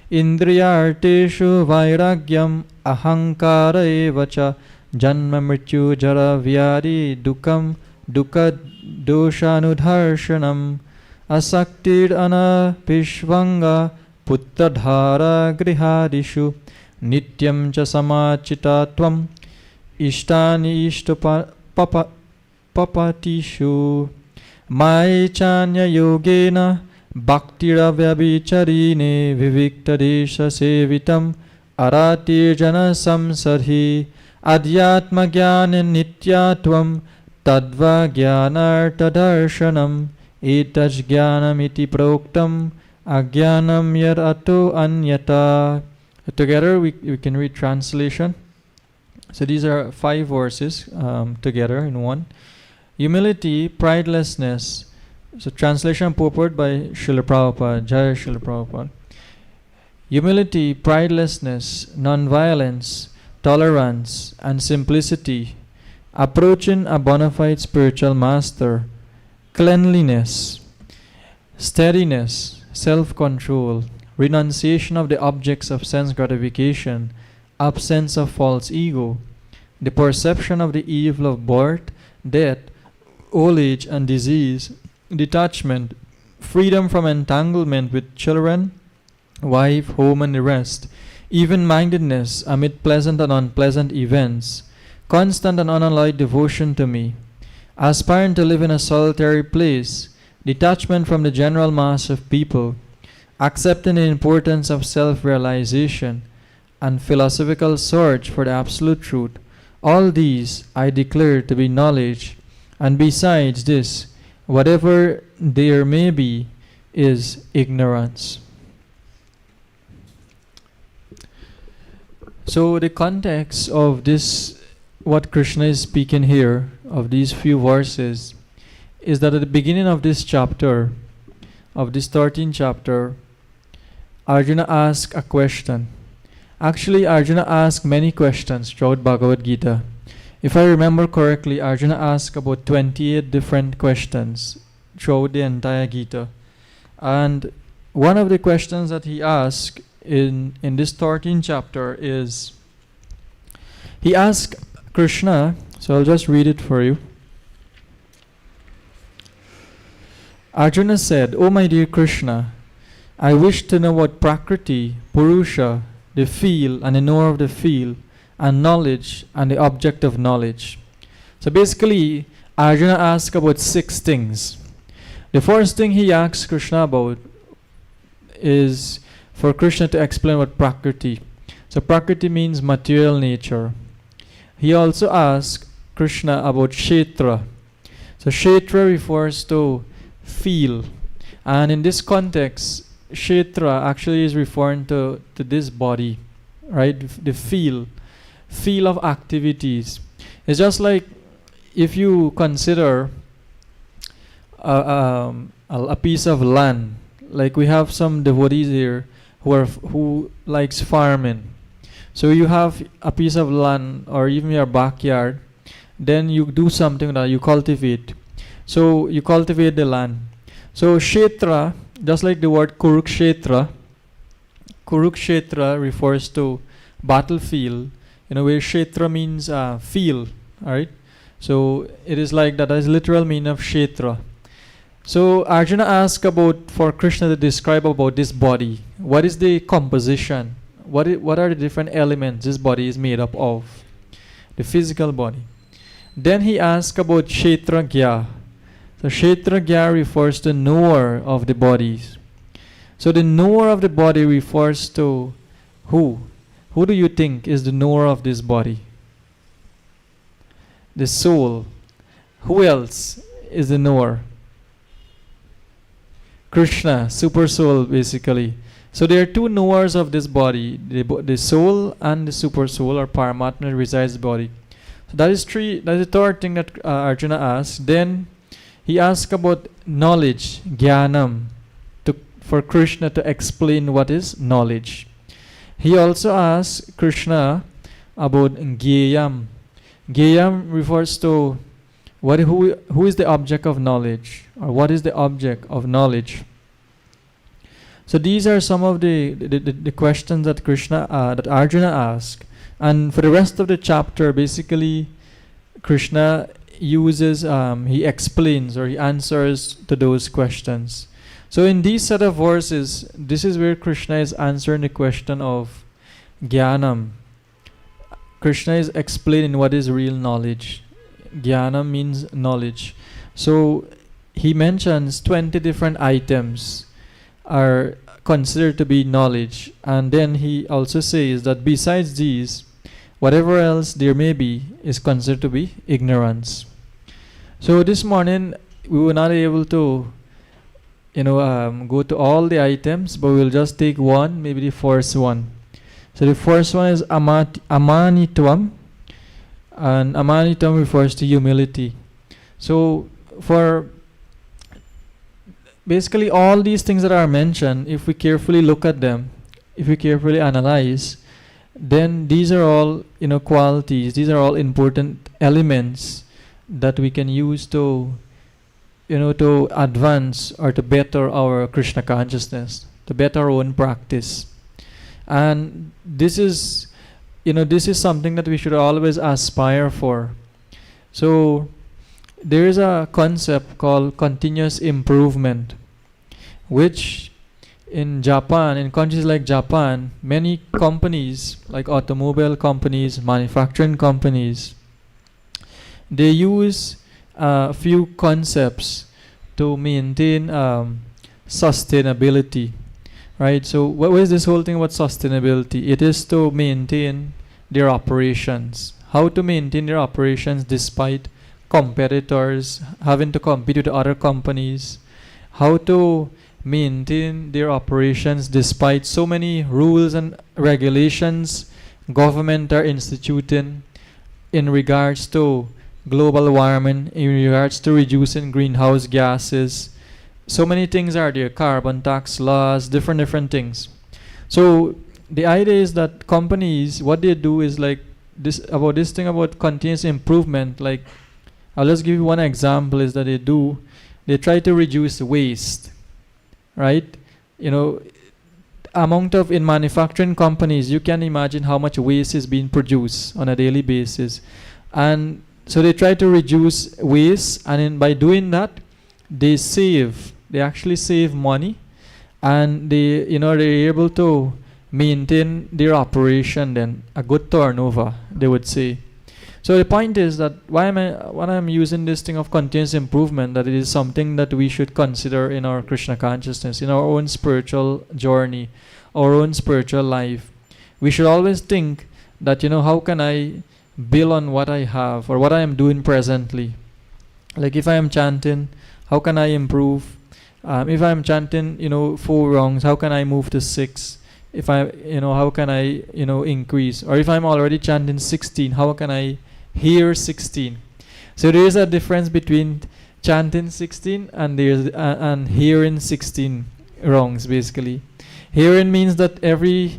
indriyarteshu vairagyam ahankara evacha janma mrityu jara vyadi dukam dukkha doshanudharshanam asaktir anapishvanga puttadhara grihadishu nityam cha samachitatvam ishtani papatishu maichanya yogena bhaktiravyavicarine viviktadesha sevitam arati jana samsarhi adhyatma jnana nityatvam tadva jnanartadarshanam etaj jnanamiti proktam ajnanam yad ato anyata. Together we can read translation. So these are 5 verses together in one. Humility, pridelessness. So translation purport by Srila Prabhupada, Jai Srila Prabhupada. Humility, pridelessness, non-violence, tolerance, and simplicity. Approaching a bona fide spiritual master. Cleanliness, steadiness, self-control, renunciation of the objects of sense gratification, absence of false ego, the perception of the evil of birth, death, old age and disease, detachment, freedom from entanglement with children, wife, home and the rest, even-mindedness amid pleasant and unpleasant events, constant and unalloyed devotion to me, aspiring to live in a solitary place, detachment from the general mass of people, accepting the importance of self-realization, and philosophical search for the absolute truth. All these I declare to be knowledge, and besides this, whatever there may be is ignorance. So the context of this, what Krishna is speaking here, of these few verses, is that at the beginning of this chapter, of this 13th chapter, Arjuna asked a question. Actually, Arjuna asked many questions throughout Bhagavad Gita. If I remember correctly, Arjuna asked about 28 different questions throughout the entire Gita. And one of the questions that he asked in this 13th chapter is, he asked Krishna, So I'll just read it for you. Arjuna said, "O my dear Krishna, I wish to know what Prakriti, Purusha, the field and the knower of the field, and knowledge and the object of knowledge." So basically, Arjuna asked about 6 things. The first thing he asked Krishna about is for Krishna to explain what Prakriti. So Prakriti means material nature. He also asked Krishna about Kshetra. So Kshetra refers to field. And in this context, Kshetra actually is referring to this body, right? The field of activities. It's just like if you consider a piece of land. Like we have some devotees here who likes farming. So you have a piece of land or even your backyard, then you do something that you cultivate. So you cultivate the land. So Kshetra, just like the word Kurukshetra, Kurukshetra refers to battlefield, where Kshetra means field, alright? So it is like that is literal meaning of Kshetra. So Arjuna asked for Krishna to describe about this body. What is the composition? What are the different elements this body is made up of? The physical body. Then he asked about Kshetragya. So Kshetragya refers to knower of the bodies. So the knower of the body refers to who? Who do you think is the knower of this body? The soul. Who else is the knower? Krishna, super soul basically. So there are 2 knowers of this body, the soul and the super soul or Paramatma resides in the body. So that is the third thing that Arjuna asked. Then he asked about knowledge, jnanam, for Krishna to explain what is knowledge. He also asked Krishna about Gyeyam. Gyeyam refers to who is the object of knowledge, or what is the object of knowledge. So these are some of the questions that that Arjuna asked. And for the rest of the chapter, basically, Krishna uses, he explains or he answers to those questions. So in these set of verses, this is where Krishna is answering the question of Jnanam. Krishna is explaining what is real knowledge. Jnana means knowledge. So he mentions 20 different items are considered to be knowledge. And then he also says that besides these, whatever else there may be is considered to be ignorance. So this morning we were not able to go to all the items, but we'll just take one, maybe the first one. So the first one is amanitvam, and amanitvam refers to humility. So for basically all these things that are mentioned, if we carefully look at them, if we carefully analyze, then these are all qualities, these are all important elements that we can use to to advance or to better our Krishna consciousness, to better our own practice. And this is something that we should always aspire for. So there is a concept called continuous improvement, which in Japan, in countries like Japan, many companies like automobile companies, manufacturing companies, they use a few concepts to maintain sustainability, right? So what is this whole thing about sustainability? It is to maintain their operations. How to maintain their operations despite competitors having to compete with other companies. How to maintain their operations despite so many rules and regulations government are instituting in regards to global warming, in regards to reducing greenhouse gases. So many things are there, carbon tax laws, different things. So the idea is that companies, what they do is like this thing about continuous improvement. Like I'll just give you one example is that they try to reduce waste, right? Amount of in manufacturing companies, you can imagine how much waste is being produced on a daily basis. And so they try to reduce waste, and by doing that, they save. They actually save money, and they're able to maintain their operation. Then a good turnover, they would say. So the point is that when I'm using this thing of continuous improvement, that it is something that we should consider in our Krishna consciousness, in our own spiritual journey, our own spiritual life. We should always think that, how can I build on what I have or what I am doing presently? Like if I am chanting, how can I improve? If I am chanting, 4 wrongs, how can I move to 6? If how can I, increase? Or if I'm already chanting 16, how can I hear 16? So there is a difference between chanting 16 and and hearing 16 wrongs. Basically, hearing means that every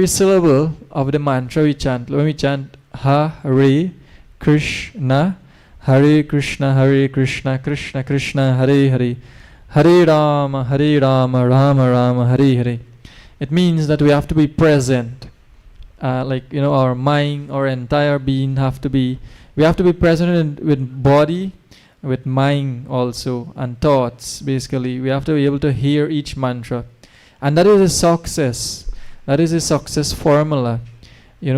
syllable of the mantra we chant. When we chant Hare Krishna, Hare Krishna, Hare Krishna, Krishna Krishna, Hare Hare, Hare Rama, Rama Rama, Hare Hare. It means that we have to be present. Our mind, our entire being we have to be present with body, with mind also, and thoughts. Basically, we have to be able to hear each mantra, and that is a success. That is a success formula,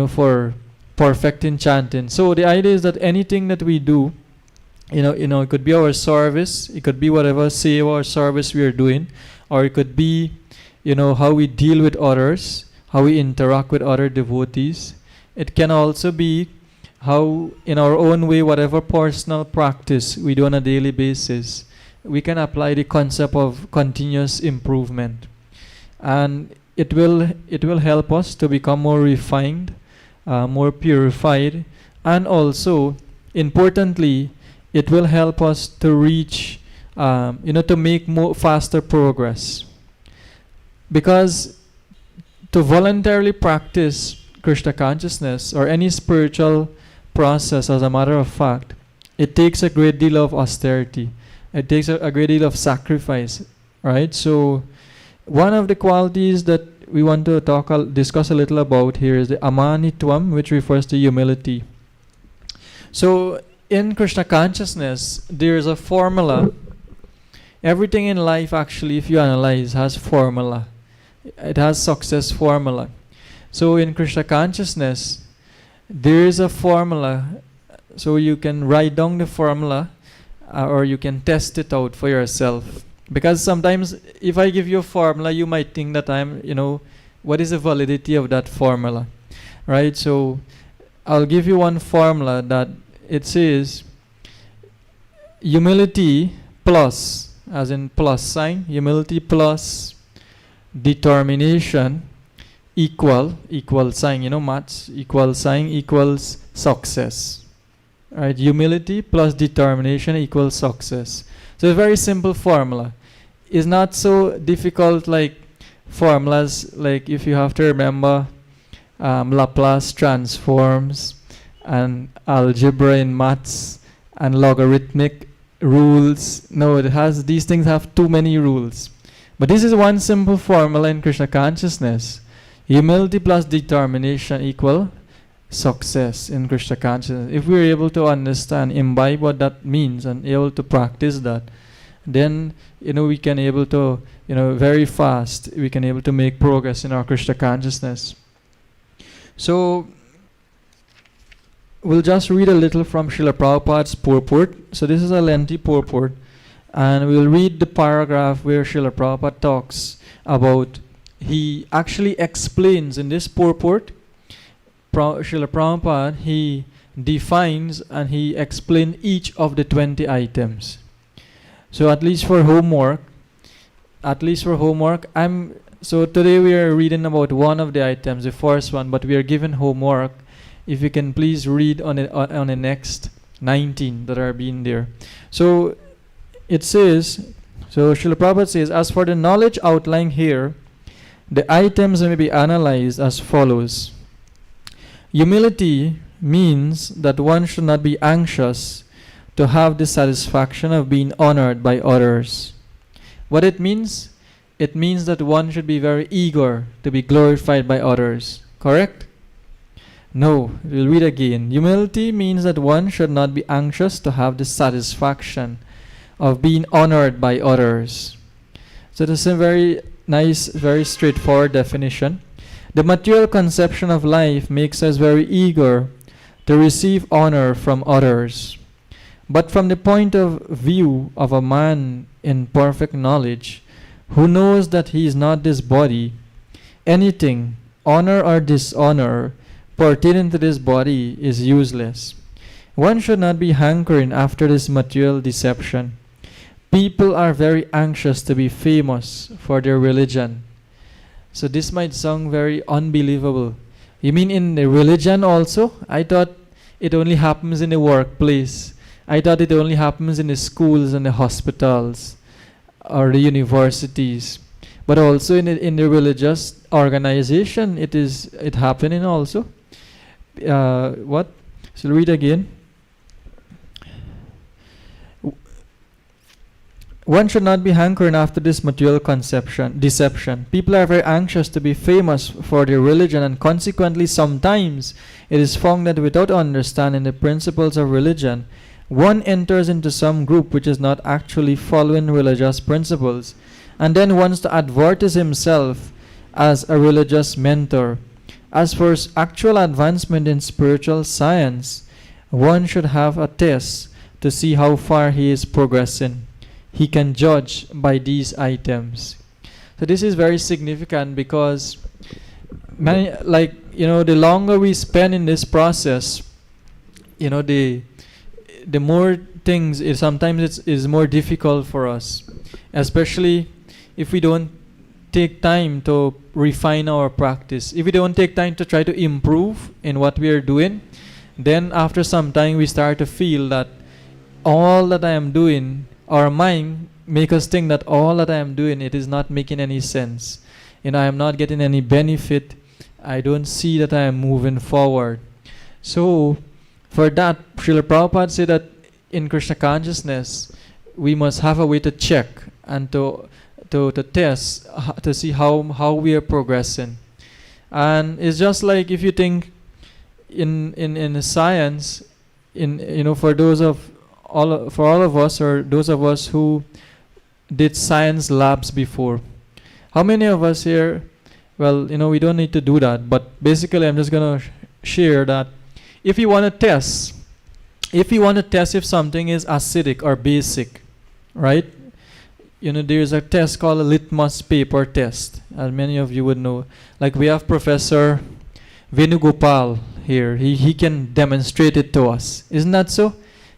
for perfecting chanting. So the idea is that anything that we do, it could be our service, it could be whatever save or service we are doing, or it could be, how we deal with others, how we interact with other devotees. It can also be how, in our own way, whatever personal practice we do on a daily basis, we can apply the concept of continuous improvement, and it will help us to become more refined, more purified, and also, importantly, it will help us to reach, to make more faster progress. Because to voluntarily practice Krishna consciousness or any spiritual process, as a matter of fact, it takes a great deal of austerity. It takes a great deal of sacrifice, right? So one of the qualities that we want to discuss a little about here is the amanitvam, which refers to humility. So in Krishna consciousness, there is a formula. Everything in life, actually, if you analyze, has formula. It has success formula. So in Krishna consciousness, there is a formula. So you can write down the formula, or you can test it out for yourself. Because sometimes if I give you a formula, you might think that what is the validity of that formula, right? So I'll give you one formula that it says humility plus, as in plus sign, humility plus determination equal sign, maths, equal sign equals success, right? Humility plus determination equals success. So a very simple formula. It's not so difficult like formulas, like if you have to remember Laplace transforms and algebra in maths and logarithmic rules. No, these things have too many rules. But this is one simple formula in Krishna consciousness. Humility plus determination equal success in Krishna consciousness. If we're able to understand, imbibe what that means and able to practice that, then we can able to very fast we can able to make progress in our Krishna consciousness. So we'll just read a little from Srila Prabhupada's purport. So this is a lengthy purport, and we'll read the paragraph where Srila Prabhupada talks about, he actually explains in this purport, Srila Prabhupada, he defines and he explains each of the 20 items. So at least for homework, so today we are reading about one of the items, the first one, but we are given homework. If you can please read on the next 19 that are being there. So it says, so Srila Prabhupada says, as for the knowledge outlined here, the items may be analyzed as follows. Humility means that one should not be anxious to have the satisfaction of being honored by others. What it means? It means that one should be very eager to be glorified by others. Correct? No, we'll read again. Humility means that one should not be anxious to have the satisfaction of being honored by others. So this is a very nice, very straightforward definition. The material conception of life makes us very eager to receive honor from others. But from the point of view of a man in perfect knowledge, who knows that he is not this body, anything, honor or dishonor, pertaining to this body is useless. One should not be hankering after this material deception. People are very anxious to be famous for their religion. So this might sound very unbelievable. You mean in the religion also? I thought it only happens in the workplace. I thought it only happens in the schools and the hospitals or the universities. But also in the religious organization, it happening also. What? So read again. One should not be hankering after this material deception. People are very anxious to be famous for their religion, and consequently sometimes it is found that without understanding the principles of religion, one enters into some group which is not actually following religious principles, and then wants to advertise himself as a religious mentor. As for actual advancement in spiritual science, one should have a test to see how far he is progressing. He can judge by these items. So this is very significant because the longer we spend in this process, the more things, sometimes it's more difficult for us, especially if we don't take time to refine our practice. If we don't take time to try to improve in what we are doing, then after some time we start to feel that all that I am doing, our mind make us think that all that I am doing, it is not making any sense. I am not getting any benefit. I don't see that I am moving forward. So for that, Srila Prabhupada said that in Krishna consciousness, we must have a way to check and to test, to see how we are progressing. And it's just like if you think in science, for all of us, or those of us who did science labs before, how many of us here, we don't need to do that, but basically I'm just going to share that if you want to test if something is acidic or basic, right? There's a test called a litmus paper test, as many of you would know. Like we have Professor Venugopal here. He can demonstrate it to us. Isn't that so?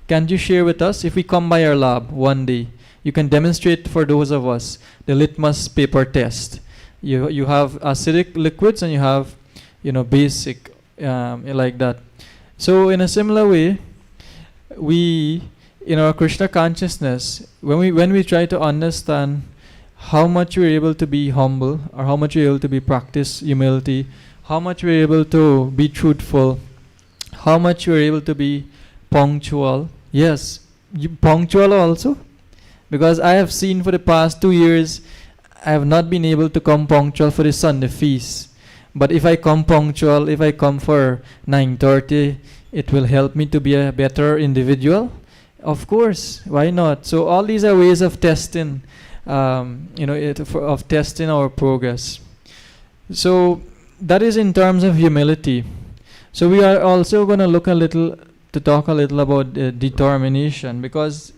Can you share with us? If we come by our lab one day, you can demonstrate for those of us the litmus paper test. You have acidic liquids and you have, basic, like that. So in a similar way, we, in our Krishna consciousness, when we try to understand how much we're able to be humble, or how much we're able to be practice humility, how much we're able to be truthful, how much we're able to be punctual. Yes, punctual also, because I have seen for the past 2 years I have not been able to come punctual for the Sunday feast. But if I come punctual, if I come for 9:30, it will help me to be a better individual. Of course, why not? So all these are ways of testing, of testing our progress. So that is in terms of humility. So we are also going to talk a little about determination, because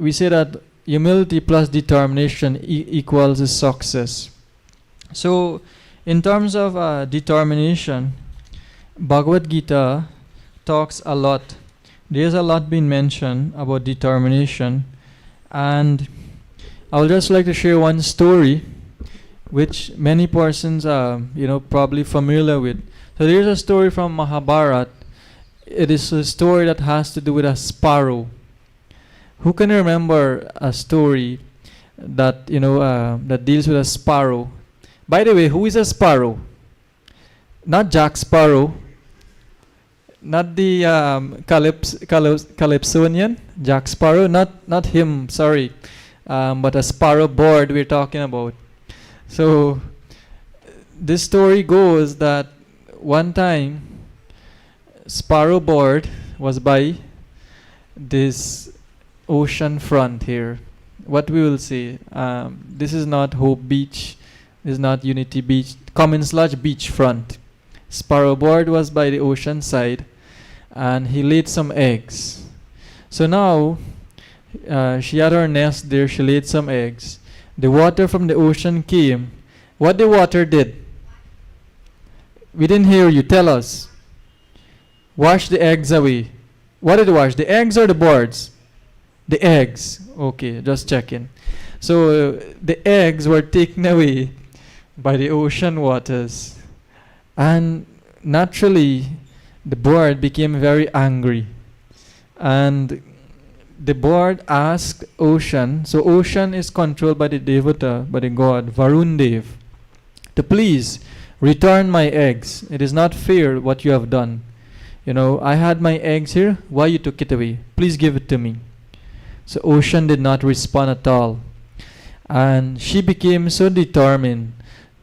we say that humility plus determination equals a success. So in terms of determination, Bhagavad Gita talks a lot. There's a lot being mentioned about determination, and I would just like to share one story which many persons are probably familiar with. So there's a story from Mahabharata. It is a story that has to do with a sparrow. Who can remember a story that that deals with a sparrow? By the way, who is a sparrow? Not Jack Sparrow, not the Calypsonian Jack Sparrow, not him, sorry, but a sparrow bird we're talking about. So this story goes that one time Sparrow board was by this ocean front here. What we will see, this is not Hope Beach, this is not Unity Beach, Commons Lodge beach front. Sparrow board was by the ocean side, and he laid some eggs. So now she had her nest there, she laid some eggs. The water from the ocean came. What the water did? We didn't hear you, tell us. Wash the eggs away. What did it wash? The eggs or the boards? The eggs. Okay, just checking. So the eggs were taken away by the ocean waters. And naturally, the board became very angry. And the board asked Ocean, so Ocean is controlled by the Devata, by the god Varun Dev, to please return my eggs. It is not fair what you have done. You know, I had my eggs here. Why you took it away? Please give it to me. So Ocean did not respond at all. And she became so determined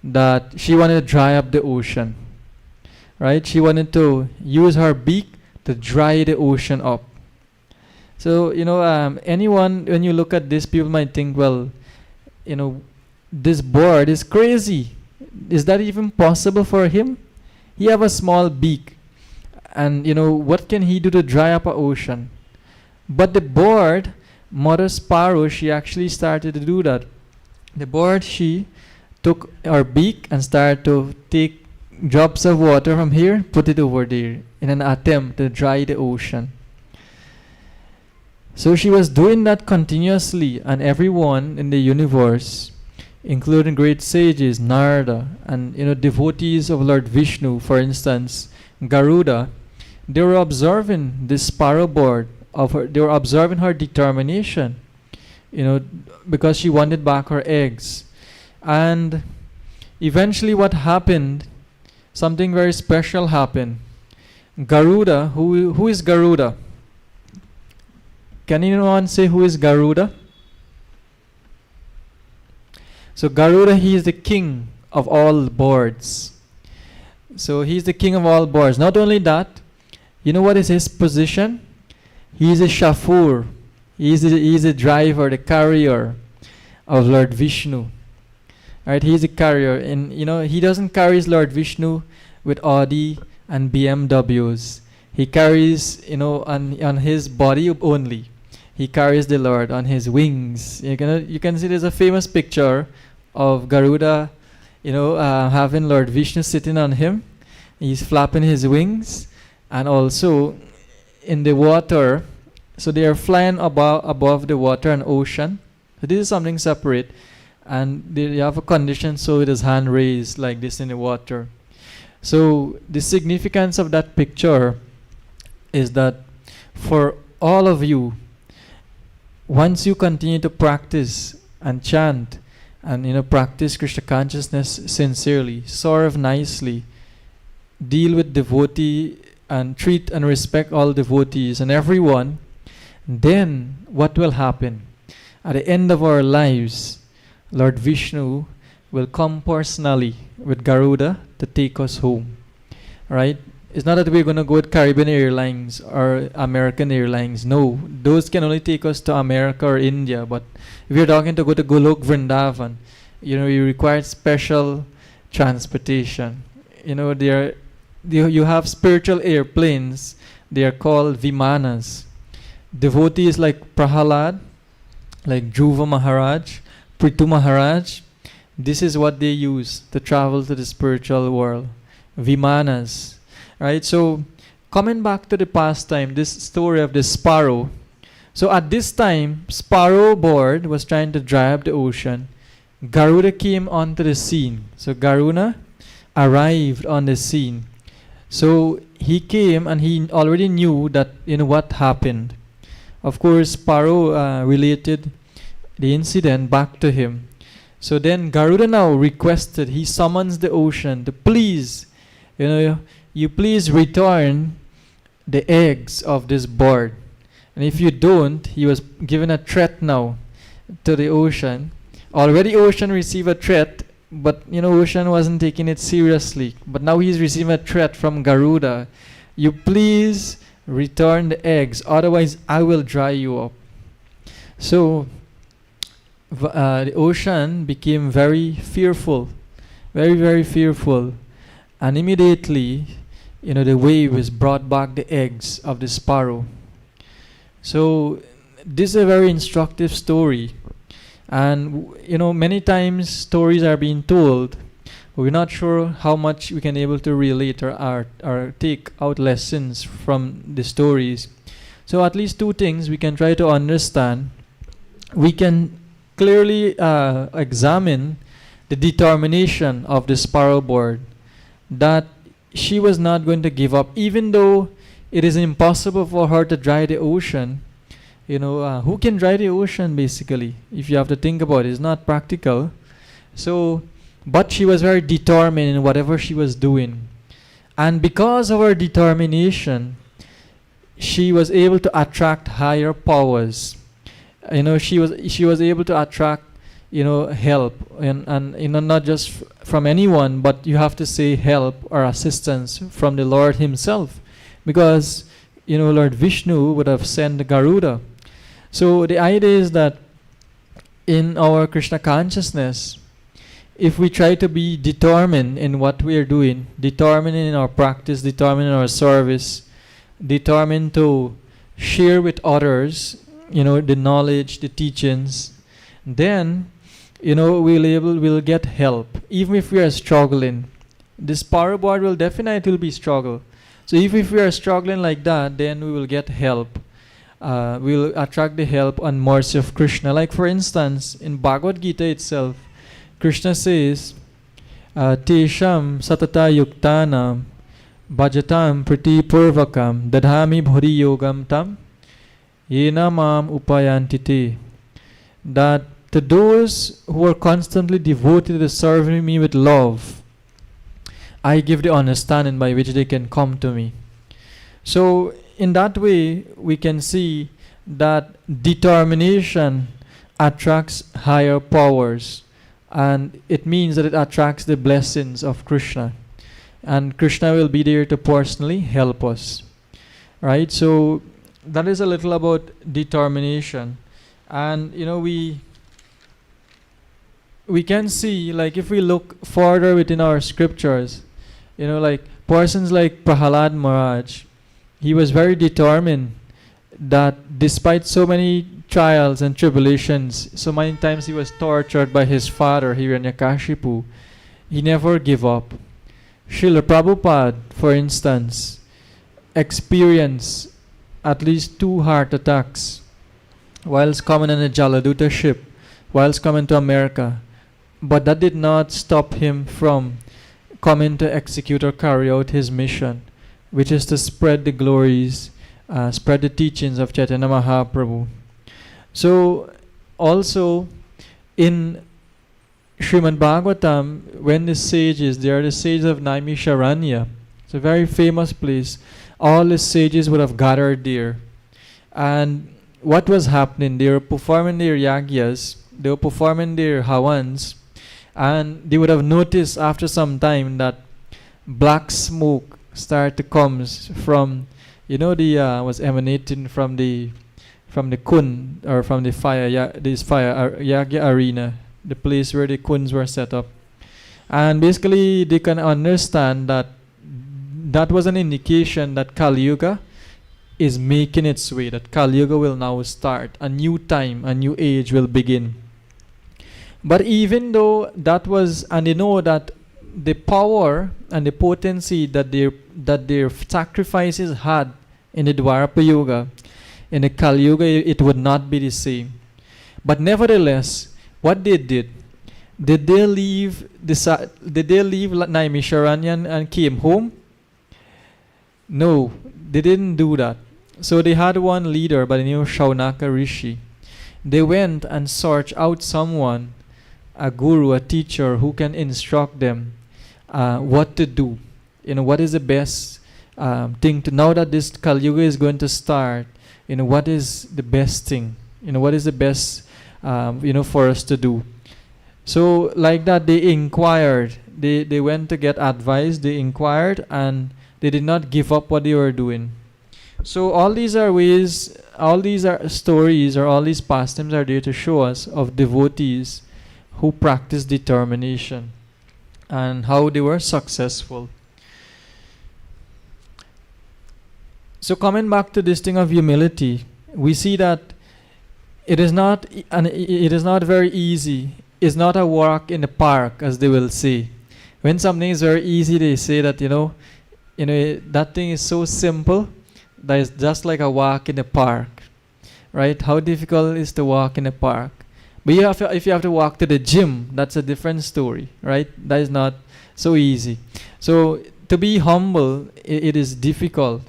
that she wanted to dry up the ocean. Right? She wanted to use her beak to dry the ocean up. So, you know, anyone, when you look at this, people might think, well, you know, this bird is crazy. Is that even possible for him? He have a small beak. And, you know, what can he do to dry up an ocean? But the bird, Mother Sparrow, she actually started to do that. The bird, she took her beak and started to take drops of water from here, put it over there in an attempt to dry the ocean. So she was doing that continuously, and everyone in the universe, including great sages, Narada, and you know, devotees of Lord Vishnu, for instance, Garuda, they were observing this sparrow bird of her. They were observing her determination, you know, because she wanted back her eggs. And eventually, what happened? Something very special happened. Garuda, who is Garuda? Can anyone say who is Garuda? So Garuda, he is the king of all birds. So he is the king of all birds. Not only that, you know what is his position? He is a chauffeur. He is the driver, the carrier of Lord Vishnu. Right? He is a carrier, and you know he doesn't carry Lord Vishnu with Audi and BMWs. He carries, you know, on his body only. He carries the Lord on his wings. You can see there's a famous picture of Garuda, you know, having Lord Vishnu sitting on him. He's flapping his wings, and also in the water. So they are flying above the water and ocean. So this is something separate, and they have a condition so with his hand raised like this in the water. So the significance of that picture is that for all of you, once you continue to practice and chant and you know practice Krishna consciousness sincerely, serve nicely, deal with devotee and treat and respect all devotees and everyone, then what will happen? At the end of our lives, Lord Vishnu will come personally with Garuda to take us home. Right? It's not that we're going to go with Caribbean Airlines or American Airlines. No, those can only take us to America or India. But if you're talking to go to Golok Vrindavan, you know, you require special transportation. You know, you have spiritual airplanes. They are called Vimanas. Devotees like Prahalad, like Dhruva Maharaj, Prithu Maharaj, this is what they use to travel to the spiritual world. Vimanas. Right? So, coming back to the past time, this story of the sparrow. So, at this time, sparrow board was trying to dry up the ocean. Garuda came onto the scene. So, Garuda arrived on the scene. So, he came and he already knew that, you know, what happened. Of course, Sparrow related the incident back to him. So then Garuda now requested, he summons the ocean to please, you know, you please return the eggs of this bird. And if you don't, he was given a threat now to the ocean. Already ocean received a threat, but you know, ocean wasn't taking it seriously. But now he's receiving a threat from Garuda. you please return the eggs, otherwise I will dry you up. So the ocean became very fearful, very, very fearful. And immediately, the waves brought back the eggs of the sparrow. So this is a very instructive story. And, many times stories are being told, but we're not sure how much we can able to relate or take out lessons from the stories. So at least two things we can try to understand. We can clearly examine the determination of the sparrow bird, that she was not going to give up, even though it is impossible for her to dry the ocean. Who can dry the ocean, basically? If you have to think about it, it's not practical. So, but she was very determined in whatever she was doing. And because of her determination, she was able to attract higher powers. She was able to attract, help, and not just from anyone, but you have to say help or assistance from the Lord himself, because Lord Vishnu would have sent the Garuda. So the idea is that in our Krishna consciousness, if we try to be determined in what we are doing, determined in our practice, determined in our service, determined to share with others, the knowledge, the teachings, then, we'll get help. Even if we are struggling, this sparrow bird will definitely be struggle. So if we are struggling like that, then we will get help. We'll attract the help and mercy of Krishna. Like for instance, in Bhagavad Gita itself, Krishna says, Tesham satata yuktanam bhajatam priti purvakam dadhami bhuri yogam tam yena mam upayantite. That to those who are constantly devoted to serving me with love, I give the understanding by which they can come to me. So in that way, we can see that determination attracts higher powers, and it means that it attracts the blessings of Krishna, and Krishna will be there to personally help us, right? So that is a little about determination. And we can see, like if we look further within our scriptures, like persons like Prahalad Maharaj, he was very determined that despite so many trials and tribulations, so many times he was tortured by his father Hiranyakashipu, he never gave up. Srila Prabhupada, for instance, experienced at least 2 heart attacks whilst coming on a Jaladuta ship, whilst coming to America. But that did not stop him from coming to execute or carry out his mission, which is to spread the glories, spread the teachings of Chaitanya Mahaprabhu. So also in Srimad Bhagavatam, when the sages, they are the sages of Naimisharanya, it's a very famous place, all the sages would have gathered there. And what was happening? They were performing their yagyas, they were performing their havans, and they would have noticed after some time that black smoke started to come from, was emanating from the kun, or from the fire, yagya arena, the place where the kuns were set up. And basically they can understand that that was an indication that Kali Yuga is making its way, that Kali Yuga will now start, a new time, a new age will begin. But even though that was, and they know that the power and the potency that their sacrifices had in the Dwarapa Yuga, in the Kali Yuga, it would not be the same. But nevertheless, what they did they leave Naimisharanya and came home? No, they didn't do that. So they had one leader by the name of Shaunaka Rishi. They went and searched out someone, a guru, a teacher who can instruct them what to do. What is the best thing to, now that this Kali Yuga is going to start, what is the best thing? What is the best for us to do? So like that, they inquired. They went to get advice. They inquired, and They did not give up what they were doing. So all these are ways, all these are stories, or all these pastimes are there to show us of devotees who practice determination and how they were successful. So coming back to this thing of humility, we see that it is not very easy. It's not a walk in the park, as they will say. When something is very easy, they say that that thing is so simple that it's just like a walk in the park, right? How difficult is to walk in the park? But if you have to walk to the gym, that's a different story, right? That is not so easy. So to be humble, it is difficult.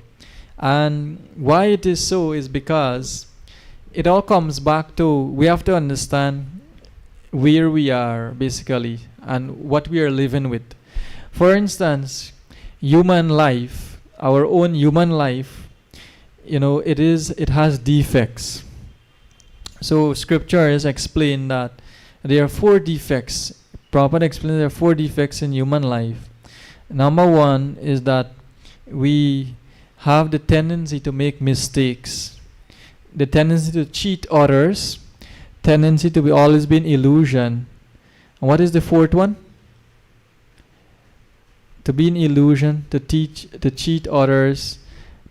And why it is so is because it all comes back to, we have to understand where we are basically and what we are living with. For instance, human life, our own human life, it has defects. So scripture has explained that there are 4 defects. Prabhupada explained there are 4 defects in human life. Number 1 is that we have the tendency to make mistakes, the tendency to cheat others, tendency to be always be in illusion. And what is the 4th one? To be in illusion, to cheat others,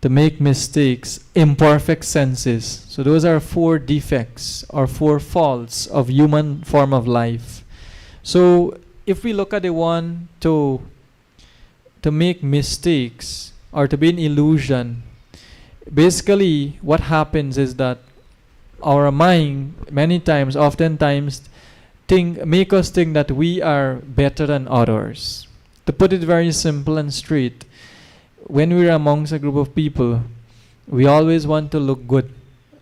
to make mistakes, imperfect senses. So those are 4 defects or 4 faults of human form of life. So if we look at the one to make mistakes or to be in illusion, basically what happens is that our mind oftentimes make us think that we are better than others. To put it very simple and straight, when we're amongst a group of people, we always want to look good,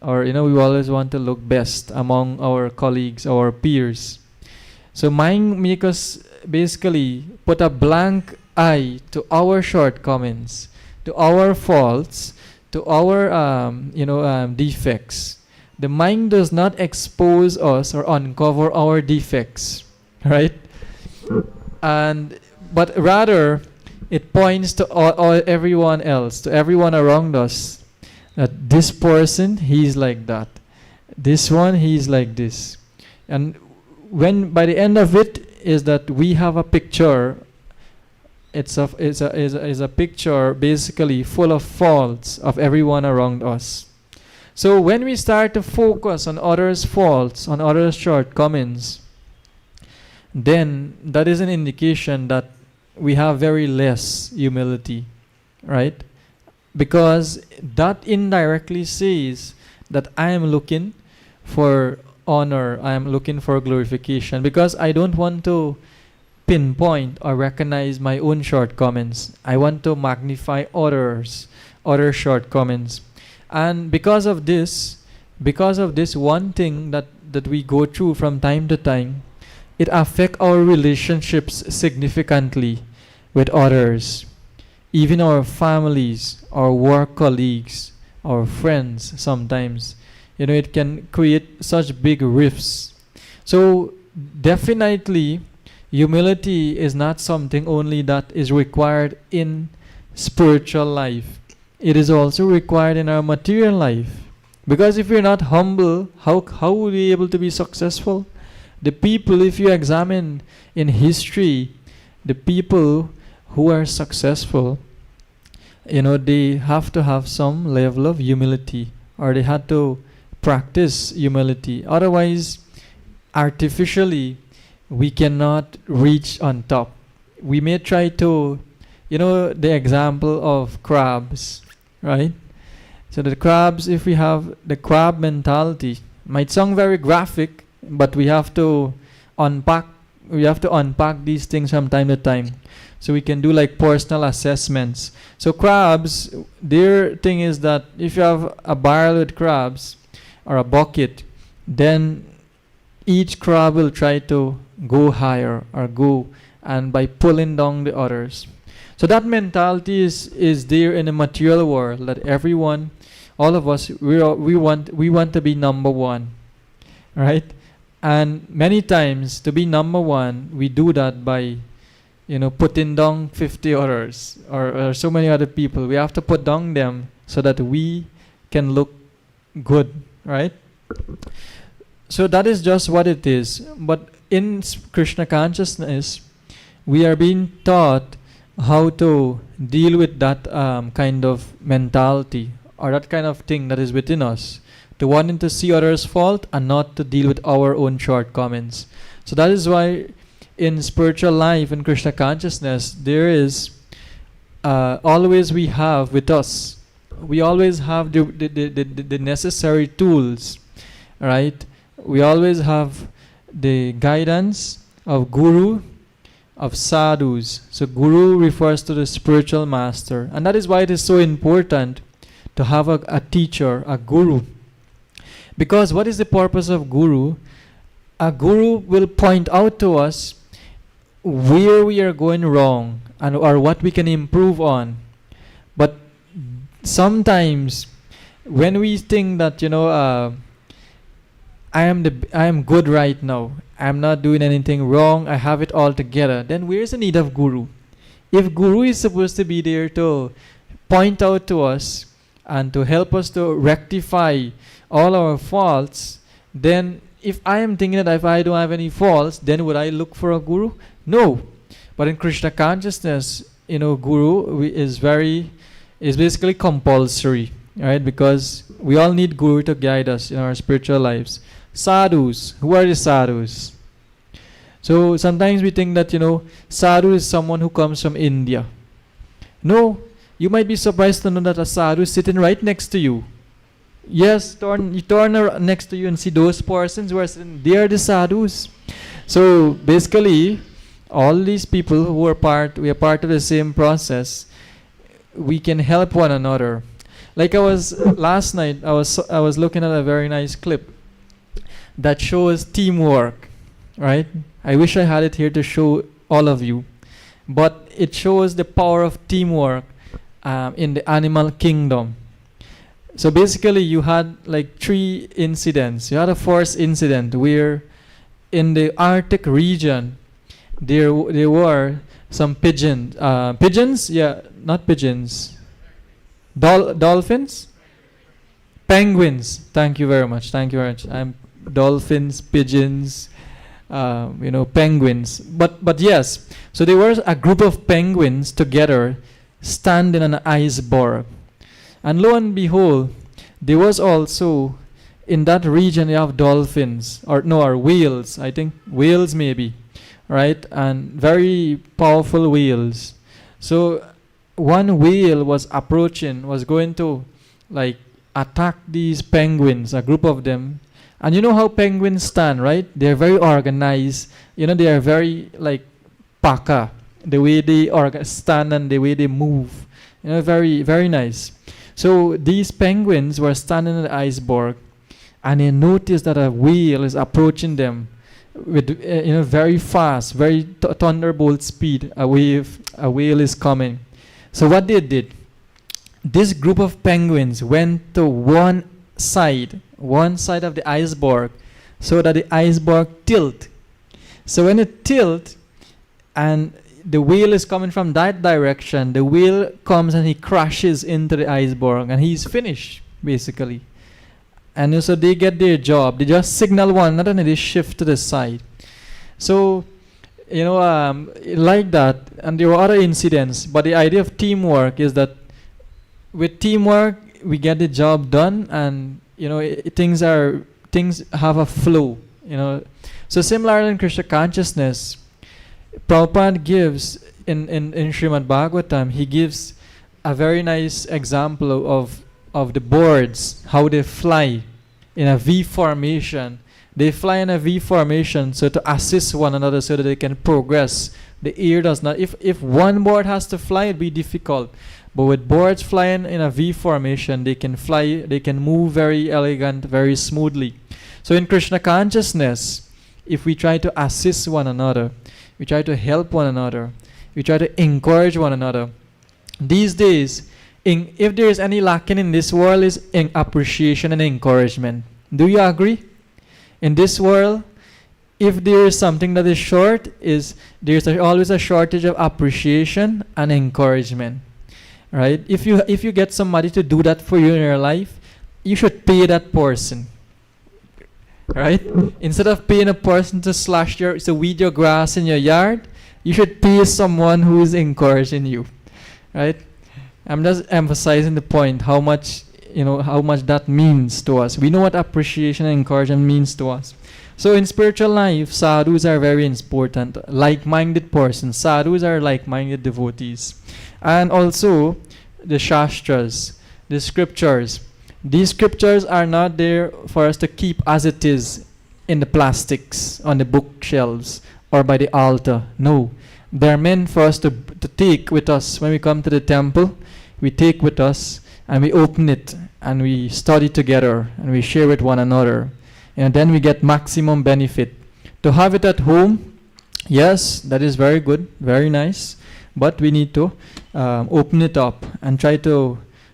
or we always want to look best among our colleagues, our peers. So mind make us basically put a blank eye to our shortcomings, to our faults, to our defects. The mind does not expose us or uncover our defects, right? But rather it points to everyone else, to everyone around us, that this person, he's like that. This one, he's like this. And when by the end of it is that we have a picture, it's a picture basically full of faults of everyone around us. So when we start to focus on others' faults, on others' shortcomings, then that is an indication that we have very less humility, right? Because that indirectly says that I am looking for honor, I am looking for glorification, because I don't want to pinpoint or recognize my own shortcomings. I want to magnify other shortcomings. And because of this one thing that we go through from time to time, it affects our relationships significantly with others, even our families, our work colleagues, our friends. Sometimes it can create such big rifts. So definitely humility is not something only that is required in spiritual life. It is also required in our material life. Because if we're not humble, how will we be able to be successful? The people, if you examine in history, the people who are successful, they have to have some level of humility, or they had to practice humility. Otherwise, artificially, we cannot reach on top. We may try to, the example of crabs, right? So the crabs, if we have the crab mentality, might sound very graphic, but we have to unpack these things from time to time, so we can do like personal assessments. So crabs, their thing is that if you have a barrel with crabs or a bucket, then each crab will try to go higher or go, and by pulling down the others. So that mentality is there in the material world, that everyone, all of us, we want to be number one, right? And many times to be number one, we do that by putting down 50 others or so many other people. We have to put down them so that we can look good, right? So that is just what it is. But in Krishna consciousness, we are being taught how to deal with that kind of mentality or that kind of thing that is within us, to wanting to see others' fault and not to deal with our own shortcomings. So that is why in spiritual life, in Krishna consciousness, there is always we have with us, we always have the necessary tools, right? We always have the guidance of Guru, of sadhus. So Guru refers to the spiritual master, and that is why it is so important to have a teacher, a Guru. Because what is the purpose of Guru? A Guru will point out to us where we are going wrong and or what we can improve on. But sometimes when we think that I am good right now, I'm not doing anything wrong, I have it all together, then where is the need of Guru? If Guru is supposed to be there to point out to us and to help us to rectify all our faults, then if I am thinking that if I don't have any faults, then would I look for a Guru? No. But in Krishna consciousness, Guru is basically compulsory, right? Because we all need Guru to guide us in our spiritual lives. Sadhus. Who are the sadhus? So sometimes we think that, sadhu is someone who comes from India. No. You might be surprised to know that a sadhu is sitting right next to you. Yes, you turn next to you and see those persons who are sitting, they are the sadhus. So basically, all these people who are we are part of the same process. We can help one another. Like last night, I was looking at a very nice clip that shows teamwork, right? I wish I had it here to show all of you, but it shows the power of teamwork in the animal kingdom. So basically, you had like 3 incidents. You had a first incident where in the Arctic region, there were some pigeons? Yeah, not pigeons. Dolphins? Penguins. Thank you very much. I'm dolphins, pigeons, penguins. But yes, so there was a group of penguins together standing on an iceberg. And lo and behold, there was also in that region you have dolphins or whales. I think whales maybe, right? And very powerful whales. So one whale was going to like attack these penguins, a group of them. And you know how penguins stand, right? They're very organized. They are very like paka, the way they stand and the way they move. Very, very nice. So these penguins were standing on the iceberg, and they noticed that a whale is approaching them with very fast, very thunderbolt speed. A whale is coming. So what they did, this group of penguins went to one side of the iceberg, so that the iceberg tilt. So when it tilt, and the whale is coming from that direction, the whale comes and he crashes into the iceberg, and he's finished basically. And so they get their job. They just signal one another and they shift to the side. So like that. And there were other incidents, but the idea of teamwork is that with teamwork we get the job done, and things have a flow. So similarly in Krishna consciousness, Prabhupada gives in Srimad Bhagavatam, he gives a very nice example of the birds, how they fly in a V formation. They fly in a V formation so to assist one another so that they can progress. The air does not, if one bird has to fly, it'd be difficult. But with birds flying in a V formation, they can fly, they can move very elegant, very smoothly. So in Krishna consciousness, if we try to assist one another, we try to help one another, we try to encourage one another. These days, if there is any lacking in this world, is in appreciation and encouragement. Do you agree? In this world, if there is something that is short, is there's always a shortage of appreciation and encouragement, right? If you get somebody to do that for you in your life, you should pay that person, right? Instead of paying a person to weed your grass in your yard, you should pay someone who is encouraging you, right? I'm just emphasizing the point, how much that means to us. We know what appreciation and encouragement means to us. So in spiritual life, sadhus are very important. Like-minded persons. Sadhus are like-minded devotees. And also the shastras, the scriptures. These scriptures are not there for us to keep as it is in the plastics on the bookshelves or by the altar. No. They're meant for us to take with us when we come to the temple. We take with us and we open it and we study together and we share with one another. And then we get maximum benefit. To have it at home, yes, that is very good, very nice. But we need to open it up and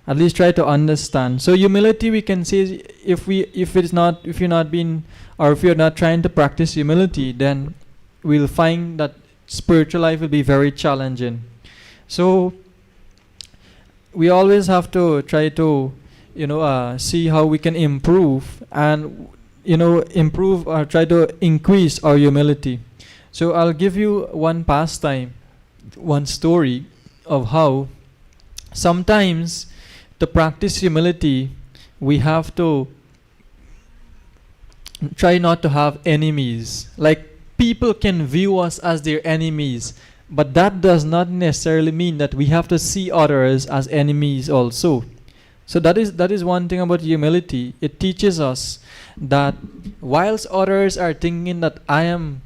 at least try to understand. So humility, we can say, if you're not trying to practice humility, then we'll find that spiritual life will be very challenging. So we always have to try to see how we can improve and improve or try to increase our humility. So I'll give you one pastime, one story of how sometimes to practice humility we have to try not to have enemies. Like, people can view us as their enemies, but that does not necessarily mean that we have to see others as enemies also. So that is one thing about humility. It teaches us that whilst others are thinking that I am,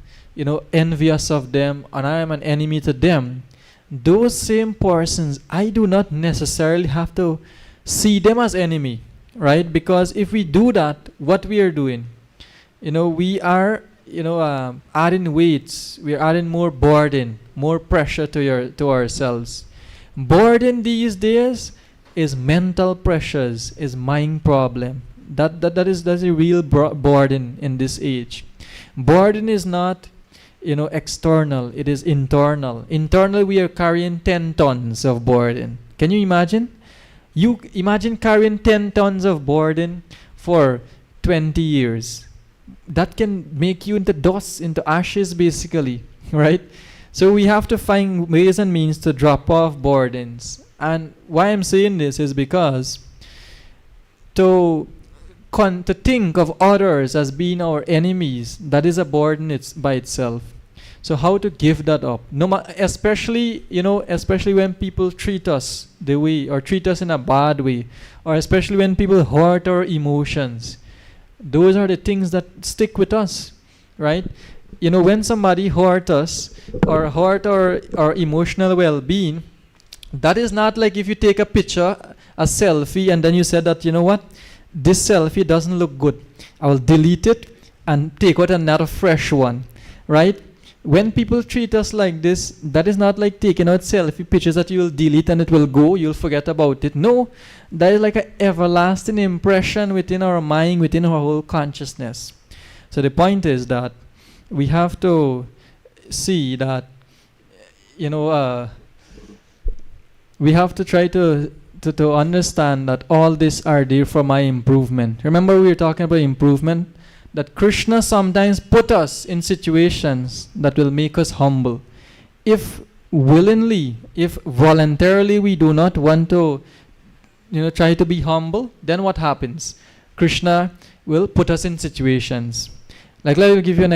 envious of them and I am an enemy to them, those same persons, I do not necessarily have to see them as enemy, right? Because if we do that, what we are doing, we are, adding weights. We are adding more burden, more pressure to ourselves. Burden these days is mental pressures, is mind problem. That's a real burden in this age. Burden is not, external. It is internal. Internal, we are carrying 10 tons of burden. Can you imagine? You imagine carrying 10 tons of burden for 20 years. That can make you into dust, into ashes, basically, right? So we have to find ways and means to drop off burdens. And why I'm saying this is because to think of others as being our enemies, that is a burden by itself. So how to give that up? Especially when people treat us the way, or treat us in a bad way, or especially when people hurt our emotions. Those are the things that stick with us, right? When somebody hurt us or hurt our emotional well-being, that is not like if you take a picture, a selfie, and then you said that, this selfie doesn't look good. I will delete it and take out another fresh one, right? When people treat us like this, that is not like taking out selfie pictures that you will delete and it will go, you'll forget about it. No, that is like an everlasting impression within our mind, within our whole consciousness. So the point is that we have to see that, we have to try to understand that all these are there for my improvement. Remember, we were talking about improvement, that Krishna sometimes put us in situations that will make us humble. If willingly, if voluntarily we do not want to, try to be humble, then what happens? Krishna will put us in situations. Like, I'll give you an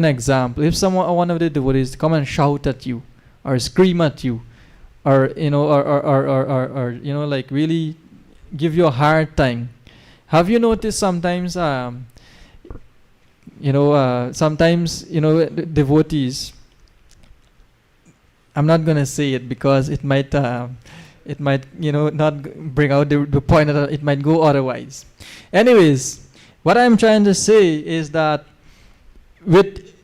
example. If one of the devotees come and shout at you, or scream at you, or like really give you a hard time. Have you noticed sometimes, devotees, I'm not gonna say it because it might not bring out the point that it might go otherwise. Anyways, what I'm trying to say is that with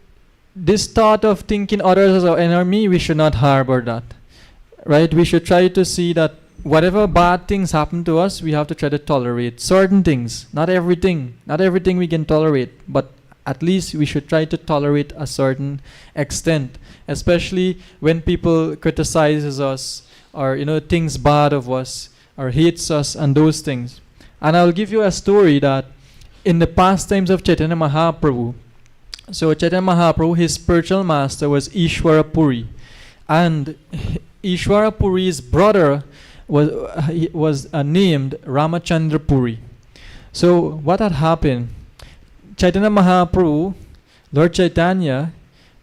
this thought of thinking others as our enemy, we should not harbor that. Right? We should try to see that whatever bad things happen to us, we have to try to tolerate certain things. Not everything we can tolerate, but at least we should try to tolerate a certain extent, especially when people criticizes us or things bad of us or hates us and those things. And I'll give you a story that in the past times of Chaitanya Mahaprabhu, so Chaitanya Mahaprabhu, his spiritual master was Ishwara Puri, and Ishwara Puri's brother was named Ramachandra Puri. So what had happened? Chaitanya Mahaprabhu, Lord Chaitanya,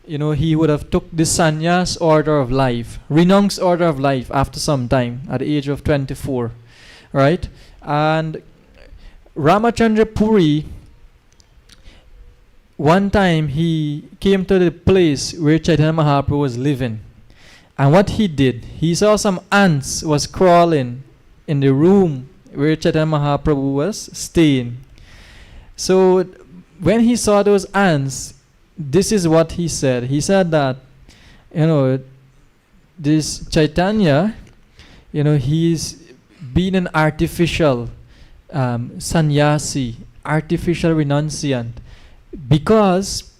he would have took the sannyas order of life, renounced order of life after some time at the age of 24, right? And Ramachandra Puri, one time he came to the place where Chaitanya Mahaprabhu was living. And what he did, he saw some ants was crawling in the room where Chaitanya Mahaprabhu was staying. So when he saw those ants, this is what he said. He said that, this Chaitanya, he's been an artificial sannyasi, artificial renunciant, because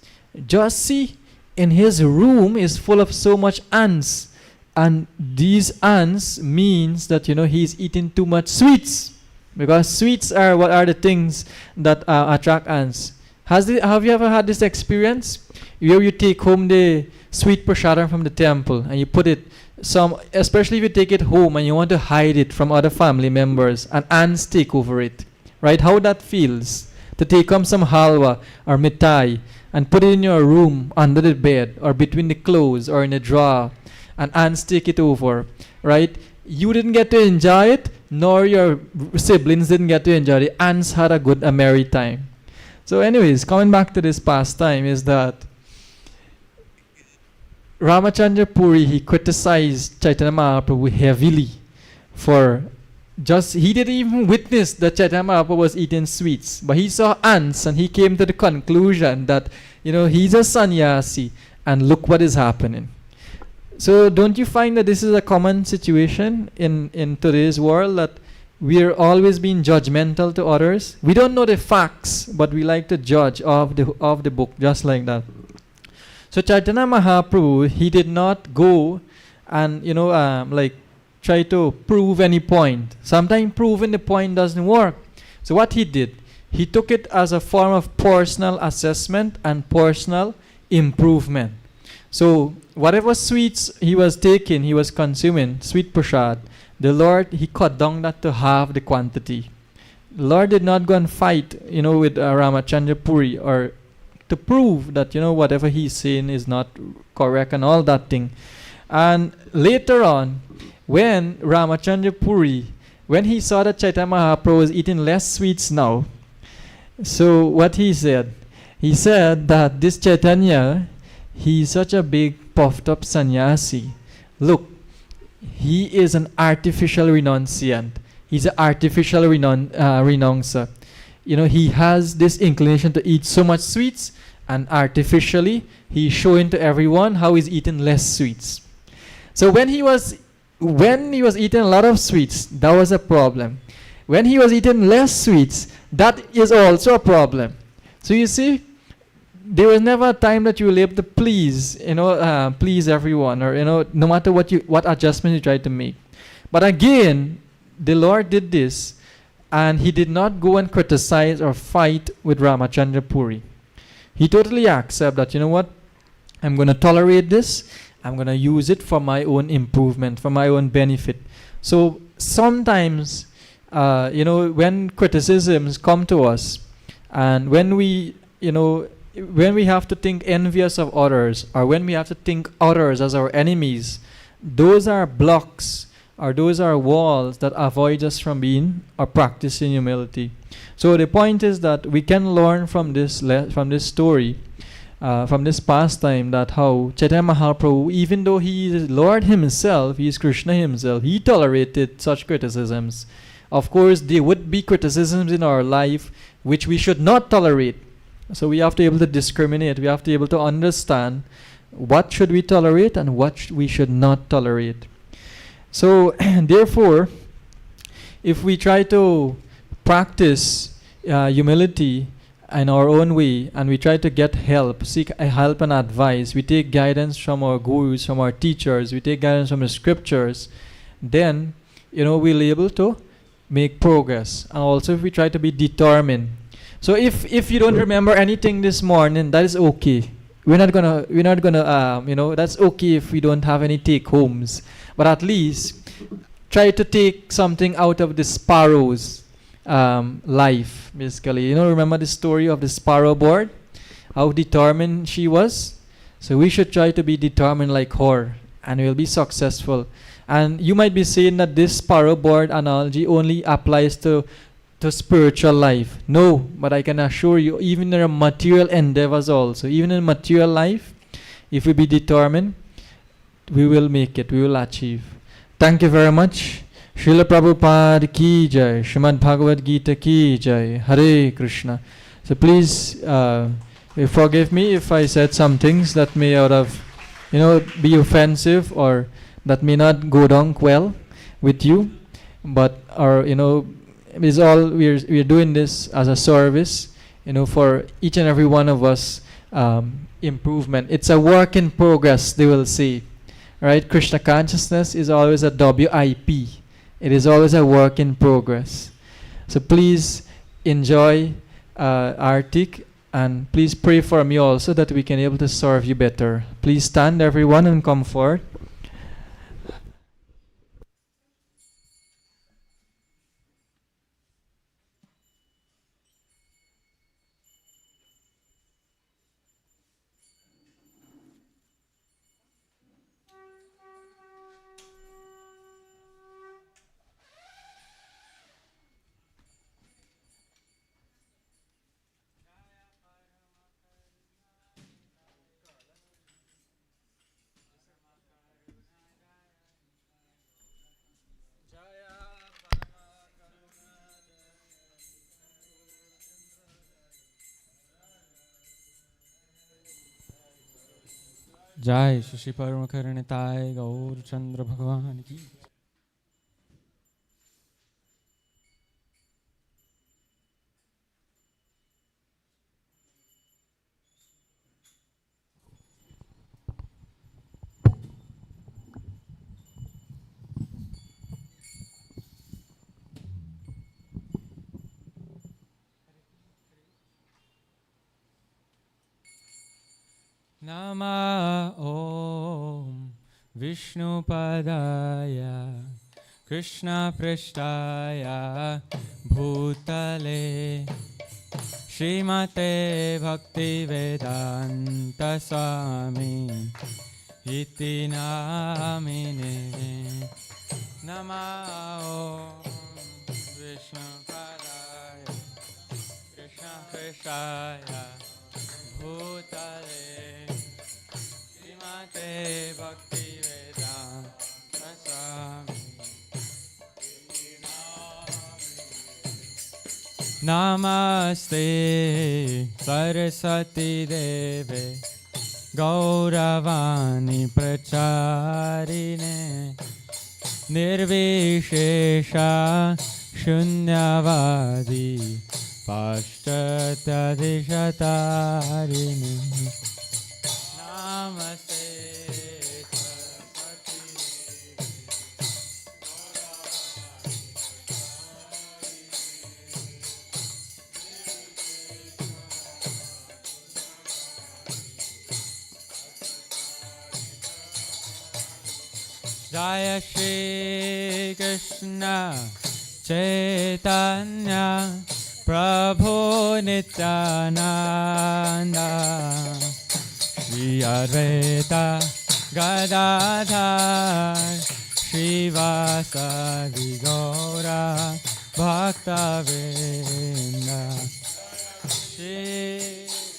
just see, in his room is full of so much ants, and these ants means that he's eating too much sweets, because sweets are what are the things that attract ants. Have you ever had this experience where you take home the sweet prasadam from the temple and you put it especially if you take it home and you want to hide it from other family members and ants take over it, right? How that feels to take home some halwa or mithai and put it in your room under the bed or between the clothes or in a drawer, and ants take it over, right? You didn't get to enjoy it, nor your siblings didn't get to enjoy it. The ants had a merry time. So anyways, coming back to this pastime is that Ramachandra Puri, he criticized Chaitanya Mahaprabhu heavily for he didn't even witness that Chaitanya Mahaprabhu was eating sweets, but he saw ants and he came to the conclusion that, he's a sannyasi and look what is happening. So don't you find that this is a common situation in today's world, that we are always being judgmental to others? We don't know the facts, but we like to judge of the book, just like that. So Chaitanya Mahaprabhu, he did not go and try to prove any point. Sometimes proving the point doesn't work. So what he did, he took it as a form of personal assessment and personal improvement. So whatever sweets he was taking, he was consuming, sweet prasad, the Lord, he cut down that to half the quantity. The Lord did not go and fight, with Ramachandra Puri or to prove that, whatever he's saying is not correct and all that thing. And later on, when Ramachandra Puri, when he saw that Chaitanya Mahaprabhu was eating less sweets now, so what he said that this Chaitanya, he's such a big puffed up sannyasi. Look, he is an artificial renunciant. He's an artificial renouncer. He has this inclination to eat so much sweets, and artificially he's showing to everyone how he's eating less sweets. So when he was eating a lot of sweets, that was a problem. When he was eating less sweets, that is also a problem. So you see, there was never a time that you were able to please everyone, or no matter what adjustment you tried to make. But again, the Lord did this, and he did not go and criticize or fight with Ramachandra Puri. He totally accepted that, I'm going to tolerate this. I'm going to use it for my own improvement, for my own benefit. So sometimes, when criticisms come to us, and when we have to think envious of others, or when we have to think others as our enemies, those are blocks, or those are walls that avoid us from being or practicing humility. So the point is that we can learn from this story, from this pastime, that how Chaitanya Mahaprabhu, even though he is Lord himself, he is Krishna himself, he tolerated such criticisms. Of course, there would be criticisms in our life which we should not tolerate. So we have to be able to discriminate. We have to be able to understand what should we tolerate and what we should not tolerate. So therefore, if we try to practice humility in our own way and we try to get help, seek help and advice, we take guidance from our gurus, from our teachers, we take guidance from the scriptures, then we'll be able to make progress. And also if we try to be determined. So if you don't remember anything this morning, that is okay. We're not gonna that's okay if we don't have any take homes. But at least try to take something out of the sparrow's life, basically. Remember the story of the sparrow bird? How determined she was? So we should try to be determined like her, and we'll be successful. And you might be saying that this sparrow bird analogy only applies to spiritual life. No, but I can assure you, even in our material endeavors also, even in material life, if we be determined, we will make it, we will achieve. Thank you very much. Srila Prabhupada ki jai, Srimad Bhagavad Gita ki jai, Hare Krishna. So please forgive me if I said some things that may be offensive or that may not go down well with you, but is all we're doing this as a service, for each and every one of us improvement. It's a work in progress, they will say, right? Krishna consciousness is always a WIP. It is always a work in progress. So please enjoy Artik, and please pray for me also that we can able to serve you better. Please stand everyone and come forward. जय श्री परम करुणिताय गौर चंद्र भगवान की। नमः ॐ विष्णुपदाय कृष्णपृष्ठाय भूतले श्रीमते भक्तिवेदान्त स्वामी इति नामिने। नमः ॐ विष्णुपदाय कृष्णपृष्ठाय भूतले श्रीमते भक्तिवेदान्त स्वामी। नमस्ते सरस्वती देवे गौरवाणी प्रचारिणे निर्विशेषा शून्यवादी पाश्चात्यधिशतारिणे। नमस्ते जय श्री कृष्ण चैतन्य प्रभु नित्यानंद श्री अद्वैत गदाधर श्रीवासदि गौर भक्तवृंद। श्री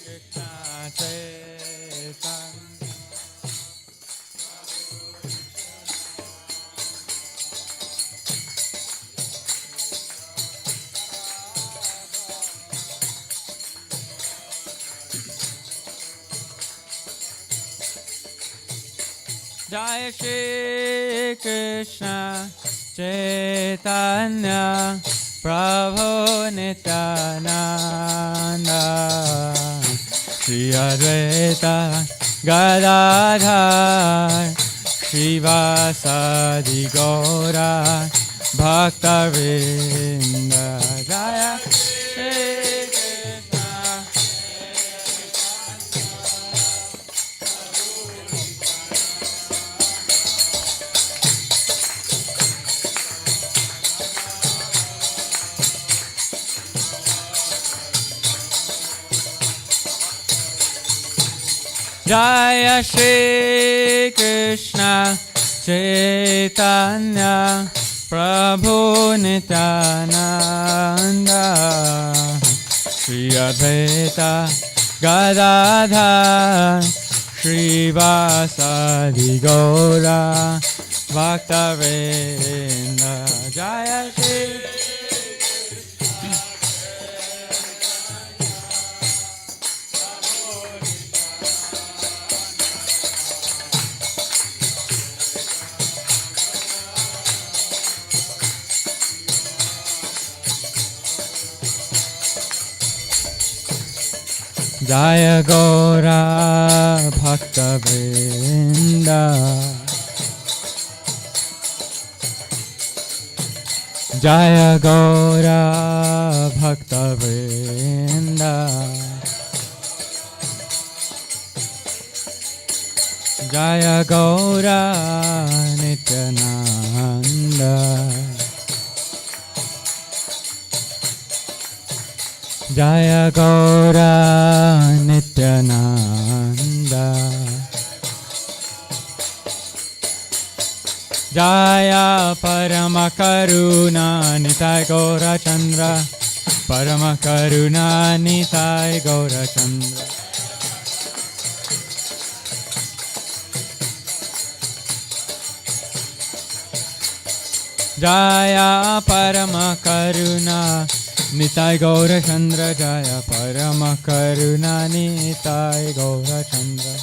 कृष्ण चैतन्य जय श्री कृष्ण चैतन्य प्रभु Nityananda Shri Advaita Gadadhar Shivasadi Gaura Bhaktavinda Jaya Shri Krishna Jaya Shri Krishna Chaitanya Prabhu Nityananda Shri Advaita Gadadhar Srivasadi Gaura Bhaktavinda Jaya Shri Jaya Gaura Bhakta Vrinda Jaya Gaura Bhakta Vrinda Jaya Gaura Nityananda Jaya Gaura Nityananda Jaya Paramakaruna Nitai Gaura Chandra Paramakaruna Nitai Gaura Chandra Jaya Paramakaruna Nitai Gaura Chandra Jaya Parama Karuna Nitai Gaura Chandra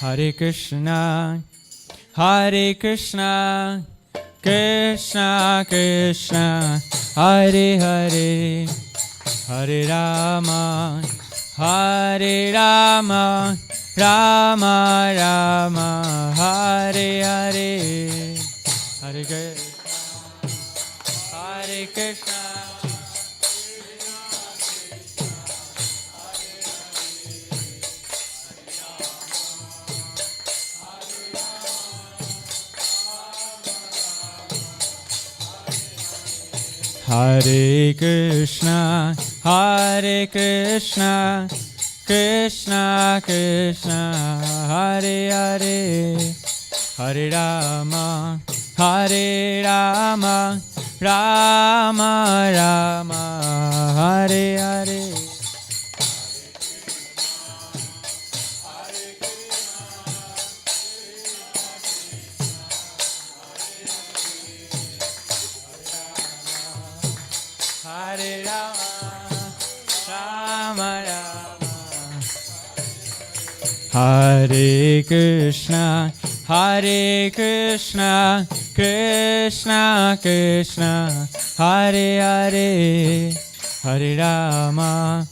Hare Krishna Hare Krishna Krishna Krishna Hare Hare Hare Rama Hare Rama Rama Rama Hare Hare Hare Krishna Hare Krishna Hare Krishna Hare Krishna Krishna Krishna Hare Hare Hare Rama Hare Rama Rama Rama Hare Hare Hare Rama Rama Hare Krishna Hare Krishna Krishna Krishna Hare Hare Hare Rama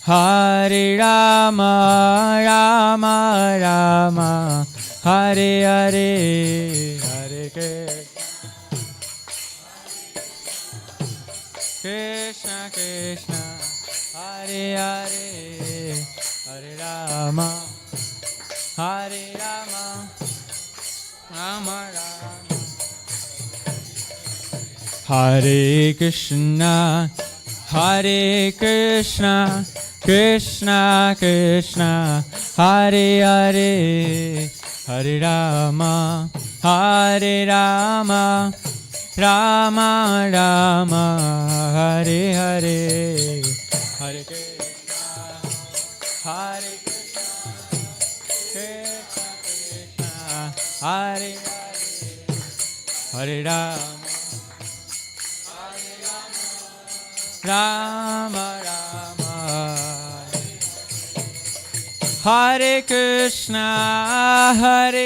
Hare Rama Rama Rama Hare Hare Hare Krishna Krishna Hare Hare Hare Rama Hare Rama Rama Rama Hare Krishna Hare Krishna Krishna Krishna Hare Hare Hare Rama Hare Rama Rama Rama Hare Hare Hare Krishna Hare Krishna Krishna Hare Hare Hare Rama Rama Rama Hare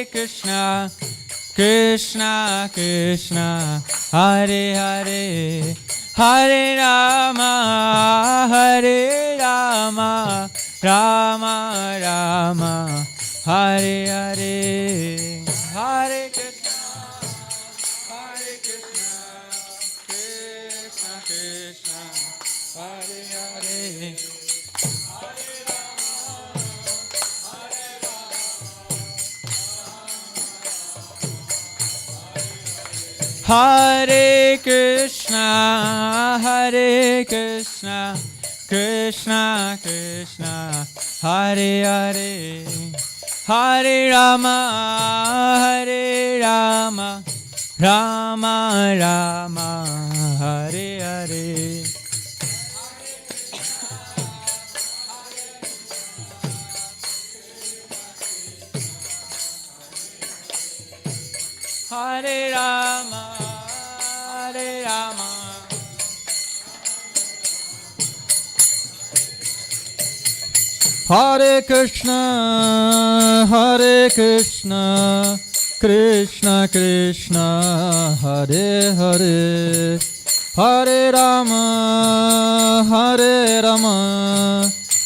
Krishna, Krishna Krishna, Hare Hare, Hare Rama, Rama Rama, Hare Hare, Hare Krishna, Krishna Krishna, Hare Hare. Hare Krishna, Krishna Krishna, Hare Hare, Hare Rama, Rama Rama, Hare Hare. Hare Rama, Hare Rama. Hare Krishna, Krishna Krishna, Hare Hare, Hare Rama,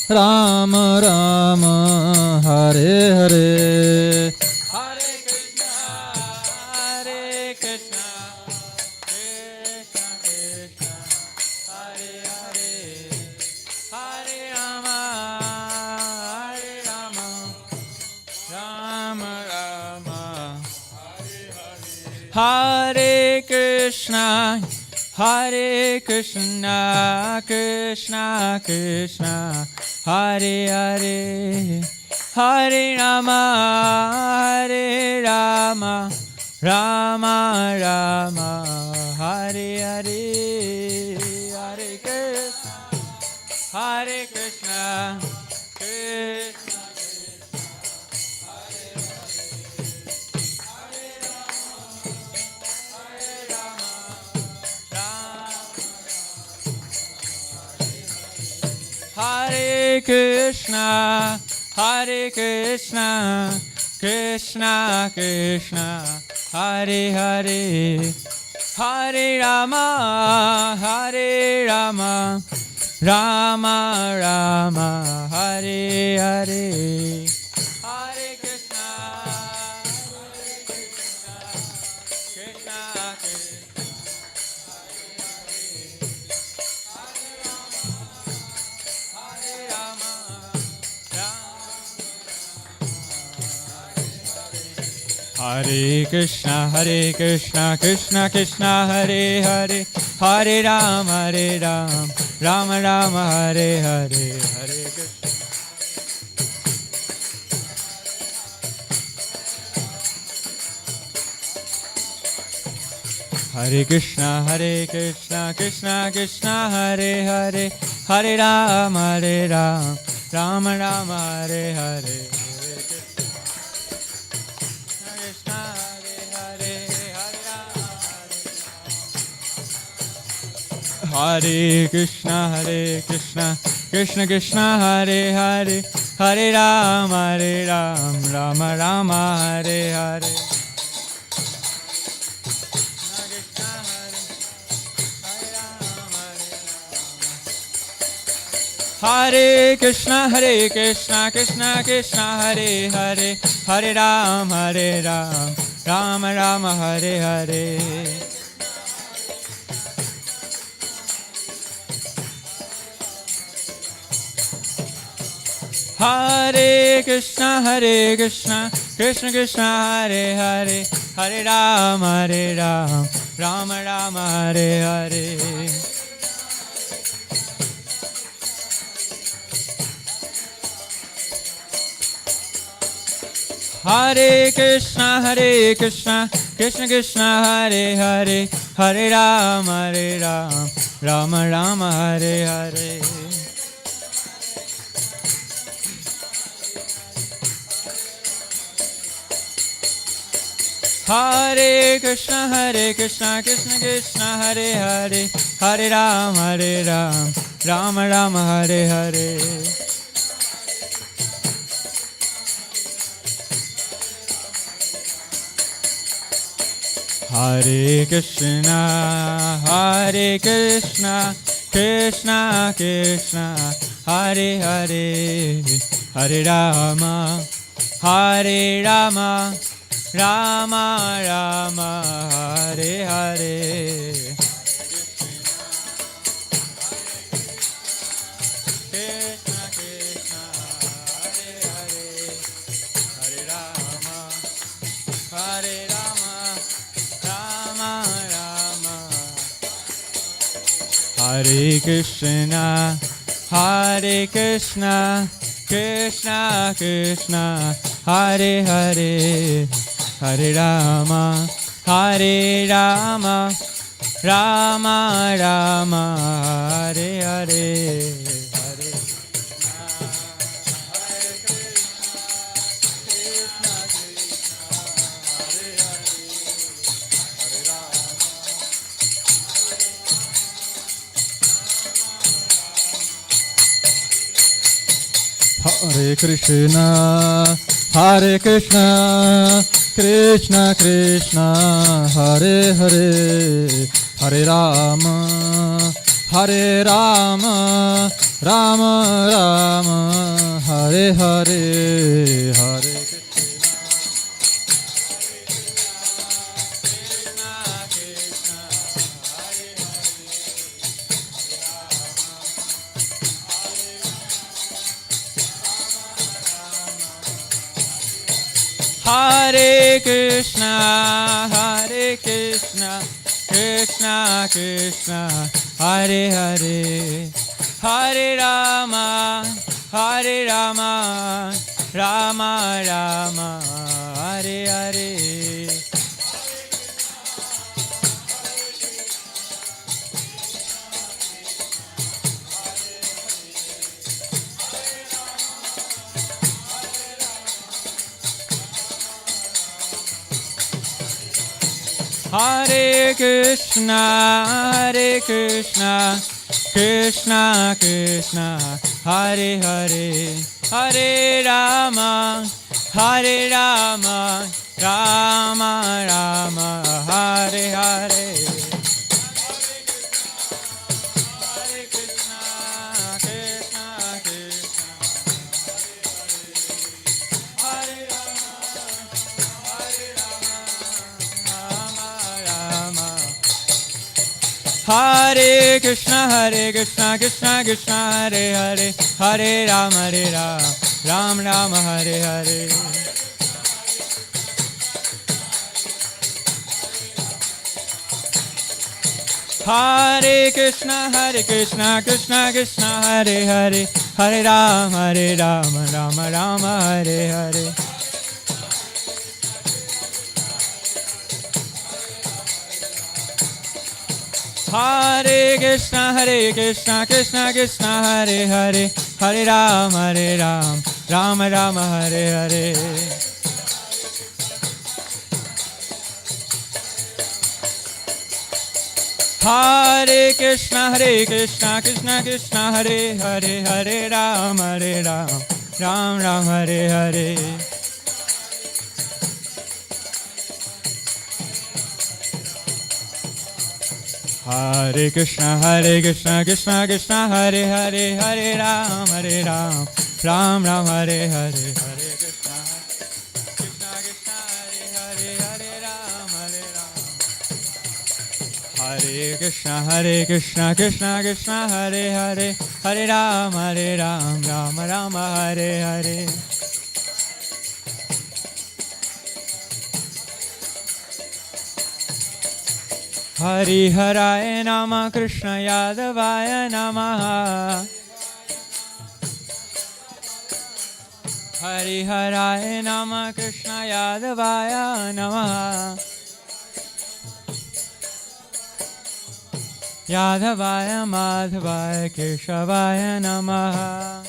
Rama Rama, Hare Hare. Hare Krishna, Krishna Krishna, Hare Hare, Hare Rama, Rama Rama, Hare Hare, Hare Krishna, Krishna. Hare Krishna, Krishna Krishna, Hare Hare, Hare Rama, Rama Rama, Hare Hare. Hare Krishna, Krishna Krishna. Hare Krishna, Krishna Krishna, Hare Hare, Hare Rama, Rama Rama, Hare Hare, Hare Krishna. Hare Krishna, Krishna Krishna, Hare Hare, Hare Rama, Rama Rama, Hare Hare. Hare Krishna, Krishna Krishna, Hare Hare, Hare Rama, Rama Rama, Hare Hare. Hare Krishna, Krishna Krishna, Hare Hare, Hare Rama, Rama Rama, Hare Hare. Hare Krishna, Krishna Krishna, Hare Hare, Hare Rama, Rama Rama, Hare Hare. Hare Krishna, Krishna Krishna, Hare Hare, Hare Rama, Rama Rama, Hare Hare. Hare Krishna, Krishna Krishna, Hare Hare, Hare Rama, Rama Rama, Hare Hare. Hare Krishna, Hare Krishna, Krishna Krishna, Hare Hare, Hare Rama, Hare Rama, Rama Rama, Hare Hare. Krishna Krishna, Hare Hare, Hare Rama, Hare Rama, Rama Rama. Hare Krishna, Hare Krishna, Krishna Krishna, Hare Hare, Hare Rama, Hare Rama, Rama Rama, Hare Hare. Hare Hare Krishna, Hare Krishna, Krishna Krishna, Hare Hare, Hare Rama, Hare Rama, Rama Rama, Hare Hare, Hare Hare Krishna, Hare Krishna, Krishna Krishna, Hare Hare, Hare Rama, Hare Rama, Rama Rama, Hare Hare. Hare Krishna, Hare Krishna, Krishna Krishna, Hare Hare, Hare Rama, Hare Rama, Rama Rama, Hare Hare. Hare Krishna, Krishna Krishna, Hare Hare Krishna, Krishna Krishna, Hare Hare, Hare Rama, Ram Rama, Hare Hare. Hare Krishna, Krishna Krishna, Hare Hare, Hare Rama, Rama Rama, Hare Hare. Hare Krishna, Krishna Krishna, Hare Hare, Hare Rama, Rama Rama, Hare Hare. Hare Krishna, Krishna Krishna, Hare Hare, Hare Rama, Ram Ram, Hare Hare. Hare Krishna, Krishna Krishna, Hare Hare, Hare Ram, Ram Ram, Hare Hare. Hare Krishna, Krishna Hare Hare, Hare Ram, Hare Krishna, Krishna Krishna, Hare Hare, Hare Ram, Ram Ram, Hare Hare. Hari Haraya Nama, Krishna Yadavaya Namaha. Hari Haraya Nama, Krishna Yadavaya Namaha. Yadavaya Madhavaya Keshavaya Namaha.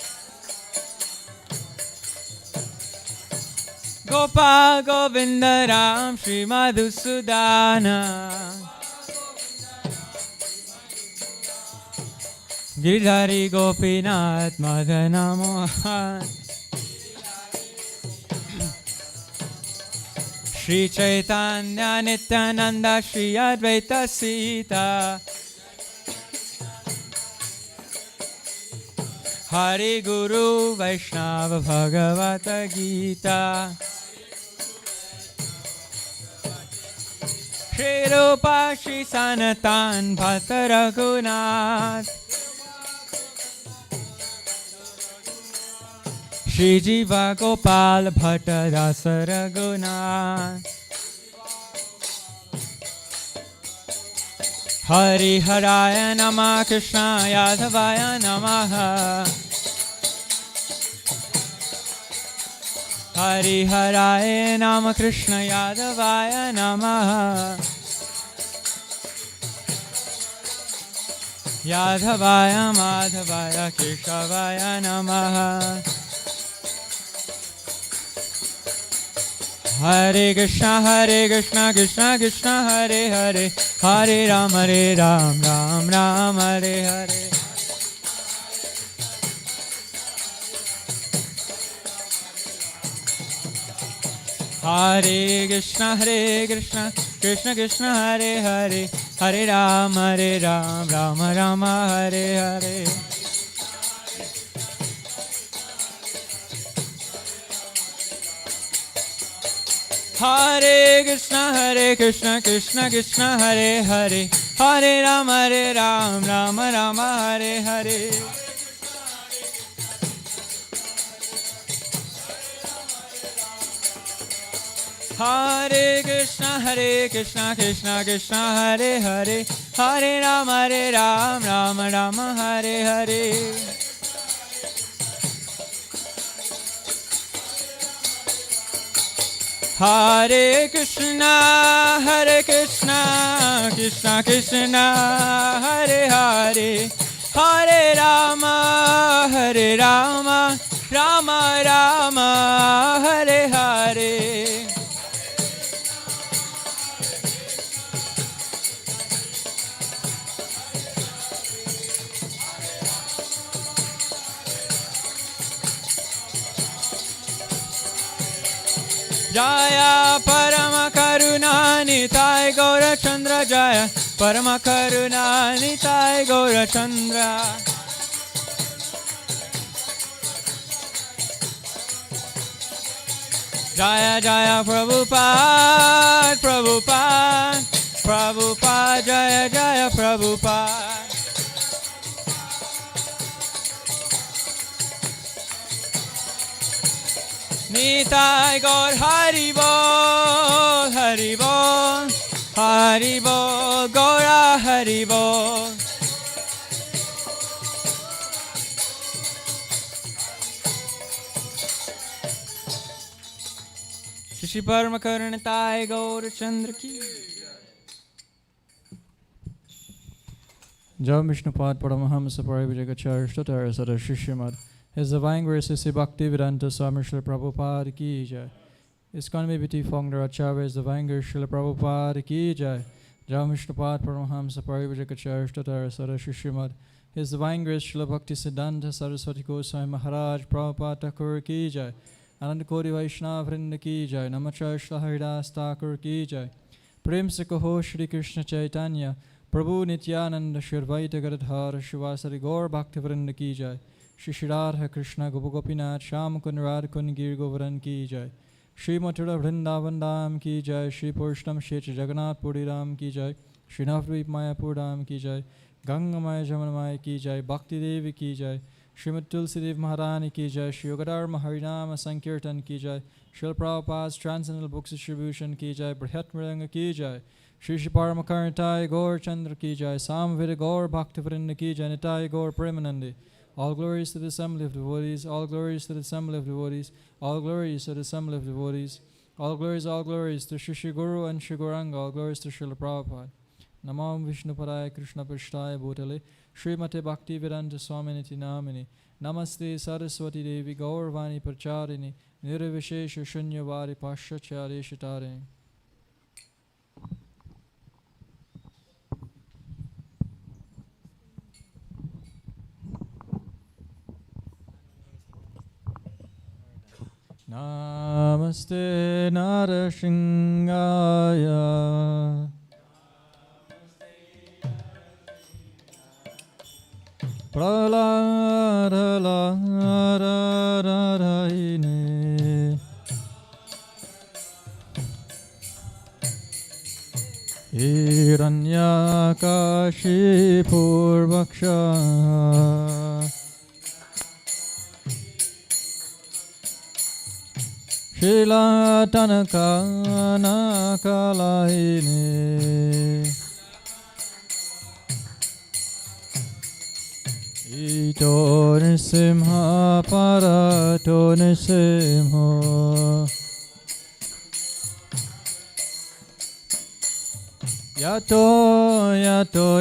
Gopal Govinda Ram Shri Madhusudana. Giridhari Gopinath Madana Mohan. Shri Chaitanya Nityananda Shri Advaita Sita Hari Guru Vaishnava Bhagavata Gita Shri Rupa Shri Sanatan Bhatta Raghunath Shri Jiva Gopal Bhatta Rasa Raghunath Hari Haraya Namah Krishna Yadavaya Namaha Hari Haraya Namah Krishna Yadavaya Namaha Yadavaya Madhavaya Keshavaya Namaha Hare Krishna Krishna Krishna Hare Hare Hare Ram Ram Ram Hare Hare Hare Krishna Krishna Krishna Hare Hare Hare Ram Ram Ram Hare Hare Hare Krishna Krishna Krishna Hare Hare Hare Ram Ram Ram Hare Hare Hare Krishna Krishna Krishna Hare Hare Hare Ram Ram Ram Hare Hare Hare Krishna Krishna Krishna Hare Hare Hare Rama Rama Rama Hare Hare Jaya Parama Karuna Nitai Gaura Chandra Jaya Parama Karuna Nitai Gaura Chandra Jaya Jaya Prabhupada Prabhupada Prabhupada Jaya Jaya Prabhupada Nitai Gaur Hari Bol Hari Bol Hari Bol Gaura Hari Bol Shri Parama Karunitai Gaur Chandra Ki Jai Vishnupad Paramahamsa Parivajagacharya Statara Sada Shishimad His Divine Grace Sri Bhaktivedanta Swami Srila Prabhupada Ki Jai. ISKCON Vibhuti Founder Acharya His Divine Grace Srila Prabhupada Ki Jai. Jai Vishnupad Paramahamsa Parivajagacharya Statara Sada Shishimad His Divine Grace Srila Bhakti Siddhanta Saraswati Goswami Maharaj Prabhupada Thakur Ki Jai. Anand Koti Vaishnava Vrinda Ki Jai. Namacharya Srila Haridas Thakur Ki Jai. Prem Se Kaho Shri Krishna Chaitanya Prabhu Nityananda Shri Advaita Gadadhar Shivasari Gaur Bhakti Vrinda Ki Jai. Shri Radha Krishna Gopa Gopinath Sham Kun Radha Kun Gir Govardhan Ki Jai. Shri Mathura Vrindavan Dham Ki Jai. Shri Purushottam Kshetra Jagannath Puri Ram Ki Jai. Shri Navadvip Mayapur Dham Ki Jai. Ganga Maya Jamana Maya Ki Jai. Bhakti Devi Ki Jai. Srimad Tulsi Dev Maharani Ki Jai. Shri Yogadharma Harinama Sankirtan Ki Jai. Srila Prabhupada's Transcendental Books Distribution Ki Jai. Brihat Mridanga Ki Jai. Shri Shri Paramakarnitai Gaur Chandra Ki Jai. Samvida Gaur Bhakti Vrinda Ki Jai. Nitai Gaur Premanandi. All glories to the assembly of devotees, all glories to the assembly of devotees, all glories to the assembly of devotees, all glories to Shri Shri Guru and Shri Gauranga, all glories to Srila Prabhupada. Namam Vishnupadaya Krishna Pashtaya Bhutale, Srimate Bhakti Vedanta Swaminiti Namini, Namaste Saraswati Devi Gaurvani Pracharini, Nirvishesha Shunyavadi Pashachari Shitarini. Namaste Narasingaya. Praladaraine. Hiranyakashipurvaksha. Shilatanakanakalahine. Ito nisimha parato nisimha. Yato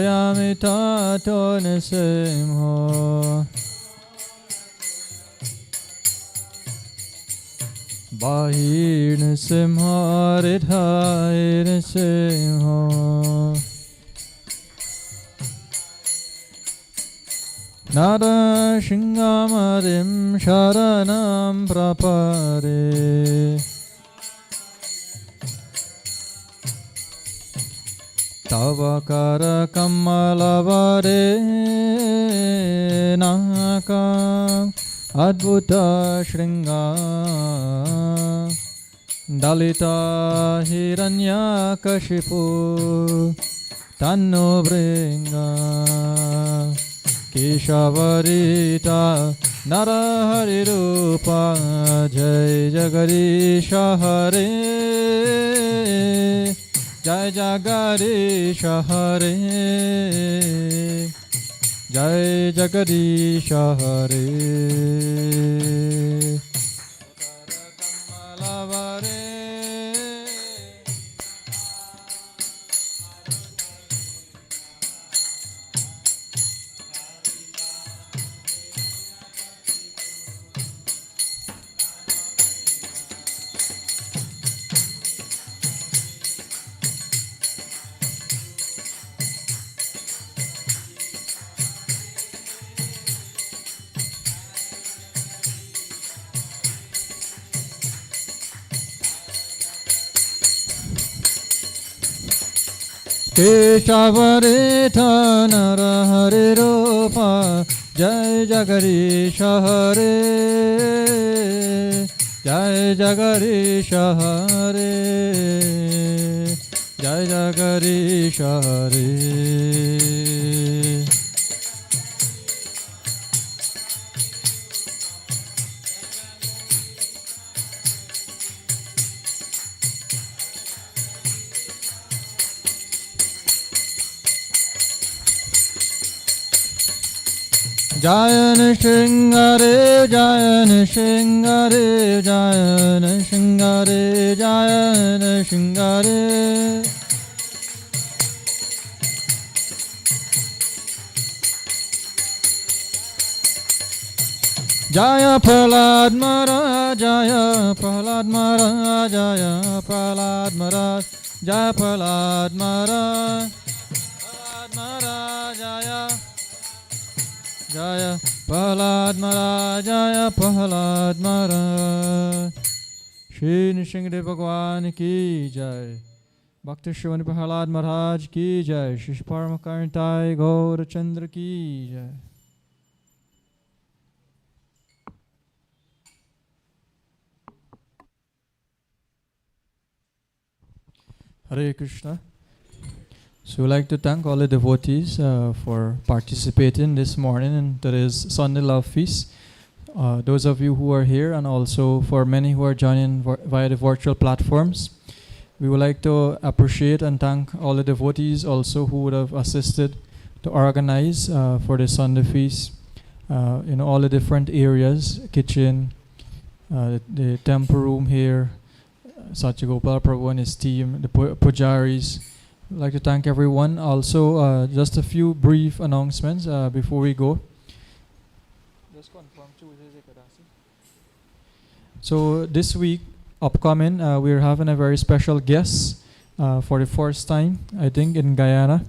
yamitato nisimha. Bahir nisimha ridhai nisimha. Narasingamarim sharanam prapare. Tavakara kamalavare naka advuta shringa. Dalita hiranyakashipu tanno bringa. Keshavarita Narahari Rupa Jai Jagarisha Hare Jai Jagarisha Hare Jai Jagarisha Hare Kamalavare. Keshavarita Narahari Rupa Jai Jagarisha Hare Jai Jagarisha Hare Jai Jagarisha Hare. Jayan Shingare, Jayan Shingare, Jayan Shingare, Jayan Shingare. Jaya Prahlad Maharaj, Jaya Prahlad Maharaj, Jaya Prahlad Maharaj, Jaya Prahlad Maharaj, Prahlad Maharaj, Jaya. Jaya Prahlad Maharaj, Jaya Prahlad Maharaj. Shri Nrsimhadev Bhagwan ki jai. Bhakti Shivani Prahlad Maharaj ki jai. Shri Paramakarnitai Gaurachandra ki jai. Hare Krishna. So we'd like to thank all the devotees for participating this morning in today's Sunday Love Feast. Those of you who are here and also for many who are joining via the virtual platforms. We would like to appreciate and thank all the devotees also who would have assisted to organize for the Sunday Feast in all the different areas, kitchen, the temple room here, Satyagopal Prabhu and his team, the pujaris. I'd like to thank everyone. Also, just a few brief announcements before we go. So this week, upcoming, we're having a very special guest for the first time, I think, in Guyana.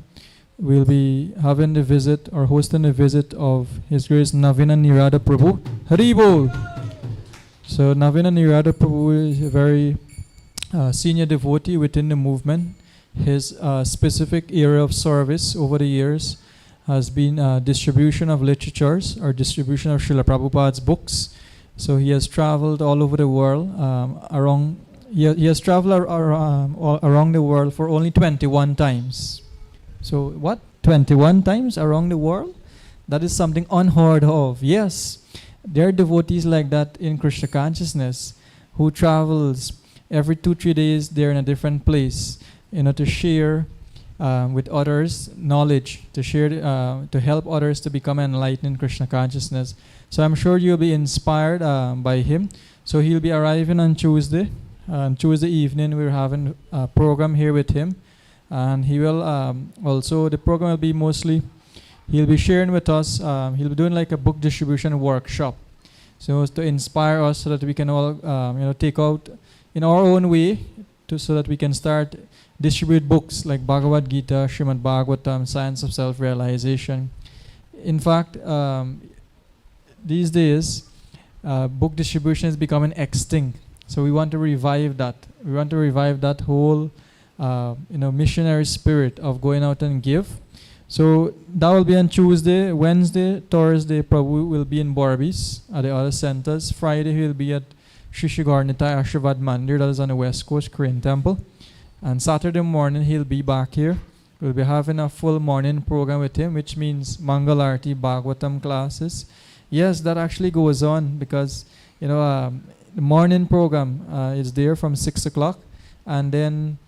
We'll be having the visit or hosting the visit of His Grace Navina Nirada Prabhu. Haribol! So Navina Nirada Prabhu is a very senior devotee within the movement. His specific area of service over the years has been distribution of literatures or distribution of Srila Prabhupada's books. So he has traveled all over the world. He has traveled all around the world for only 21 times. So what? 21 times around the world? That is something unheard of. Yes, there are devotees like that in Krishna consciousness who travels every 2-3 days. They're in a different place, to share with others knowledge, to share, to help others to become enlightened in Krishna consciousness. So I'm sure you'll be inspired by him. So he'll be arriving on Tuesday. On Tuesday evening, we're having a program here with him. And he will also, the program will be mostly, he'll be sharing with us, he'll be doing like a book distribution workshop. So as to inspire us so that we can all, take out in our own way so that we can start distribute books like Bhagavad Gita, Srimad Bhagavatam, Science of Self-Realization. In fact, these days, book distribution is becoming extinct. So we want to revive that. We want to revive that whole missionary spirit of going out and give. So that will be on Tuesday. Wednesday, Thursday, Prabhu will be in Borbis at the other centers. Friday, he will be at Shri Shri Gauranitai Ashirvad Mandir, that is on the West Coast, Korean Temple. And Saturday morning, he'll be back here. We'll be having a full morning program with him, which means Mangalarti, Bhagavatam classes. Yes, that actually goes on because, the morning program is there from 6 o'clock. And then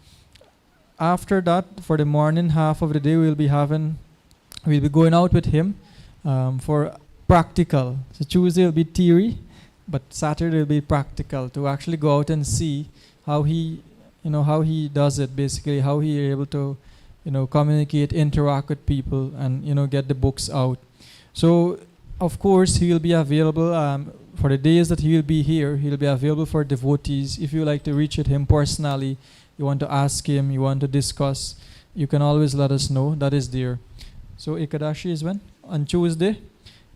after that, for the morning half of the day, we'll be going out with him for practical. So Tuesday will be theory, but Saturday will be practical to actually go out and see how he does it, basically, how he is able to, communicate, interact with people and, get the books out. So, of course, he will be available for the days that he will be here. He'll be available for devotees. If you like to reach him personally, you want to ask him, you want to discuss, you can always let us know. That is there. So Ekadashi is when? On Tuesday.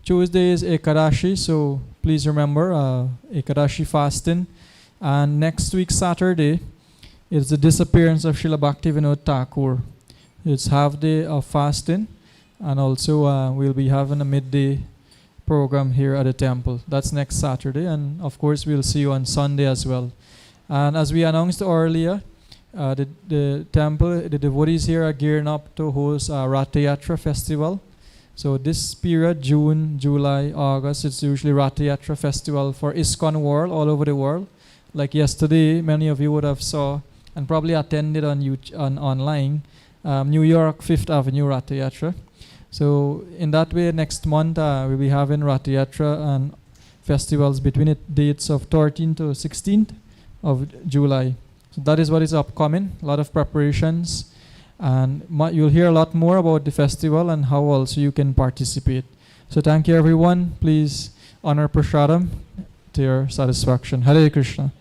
Tuesday is Ekadashi, so please remember Ekadashi fasting. And next week, Saturday, is the disappearance of Srila Bhaktivinoda Thakur. It's half day of fasting, and also we'll be having a midday program here at the temple. That's next Saturday, and of course we'll see you on Sunday as well. And as we announced earlier, the temple, the devotees here are gearing up to host a Ratha Yatra festival. So this period, June, July, August, it's usually Ratha Yatra festival for ISKCON world, all over the world. Like yesterday, many of you would have saw and probably attended on online, New York 5th Avenue Ratha Yatra. So in that way, next month we'll be having Ratha Yatra and festivals between the dates of 13th to 16th of July. So that is what is upcoming. A lot of preparations, and you'll hear a lot more about the festival and how also you can participate. So thank you, everyone. Please honor Prasadam to your satisfaction. Hare Krishna.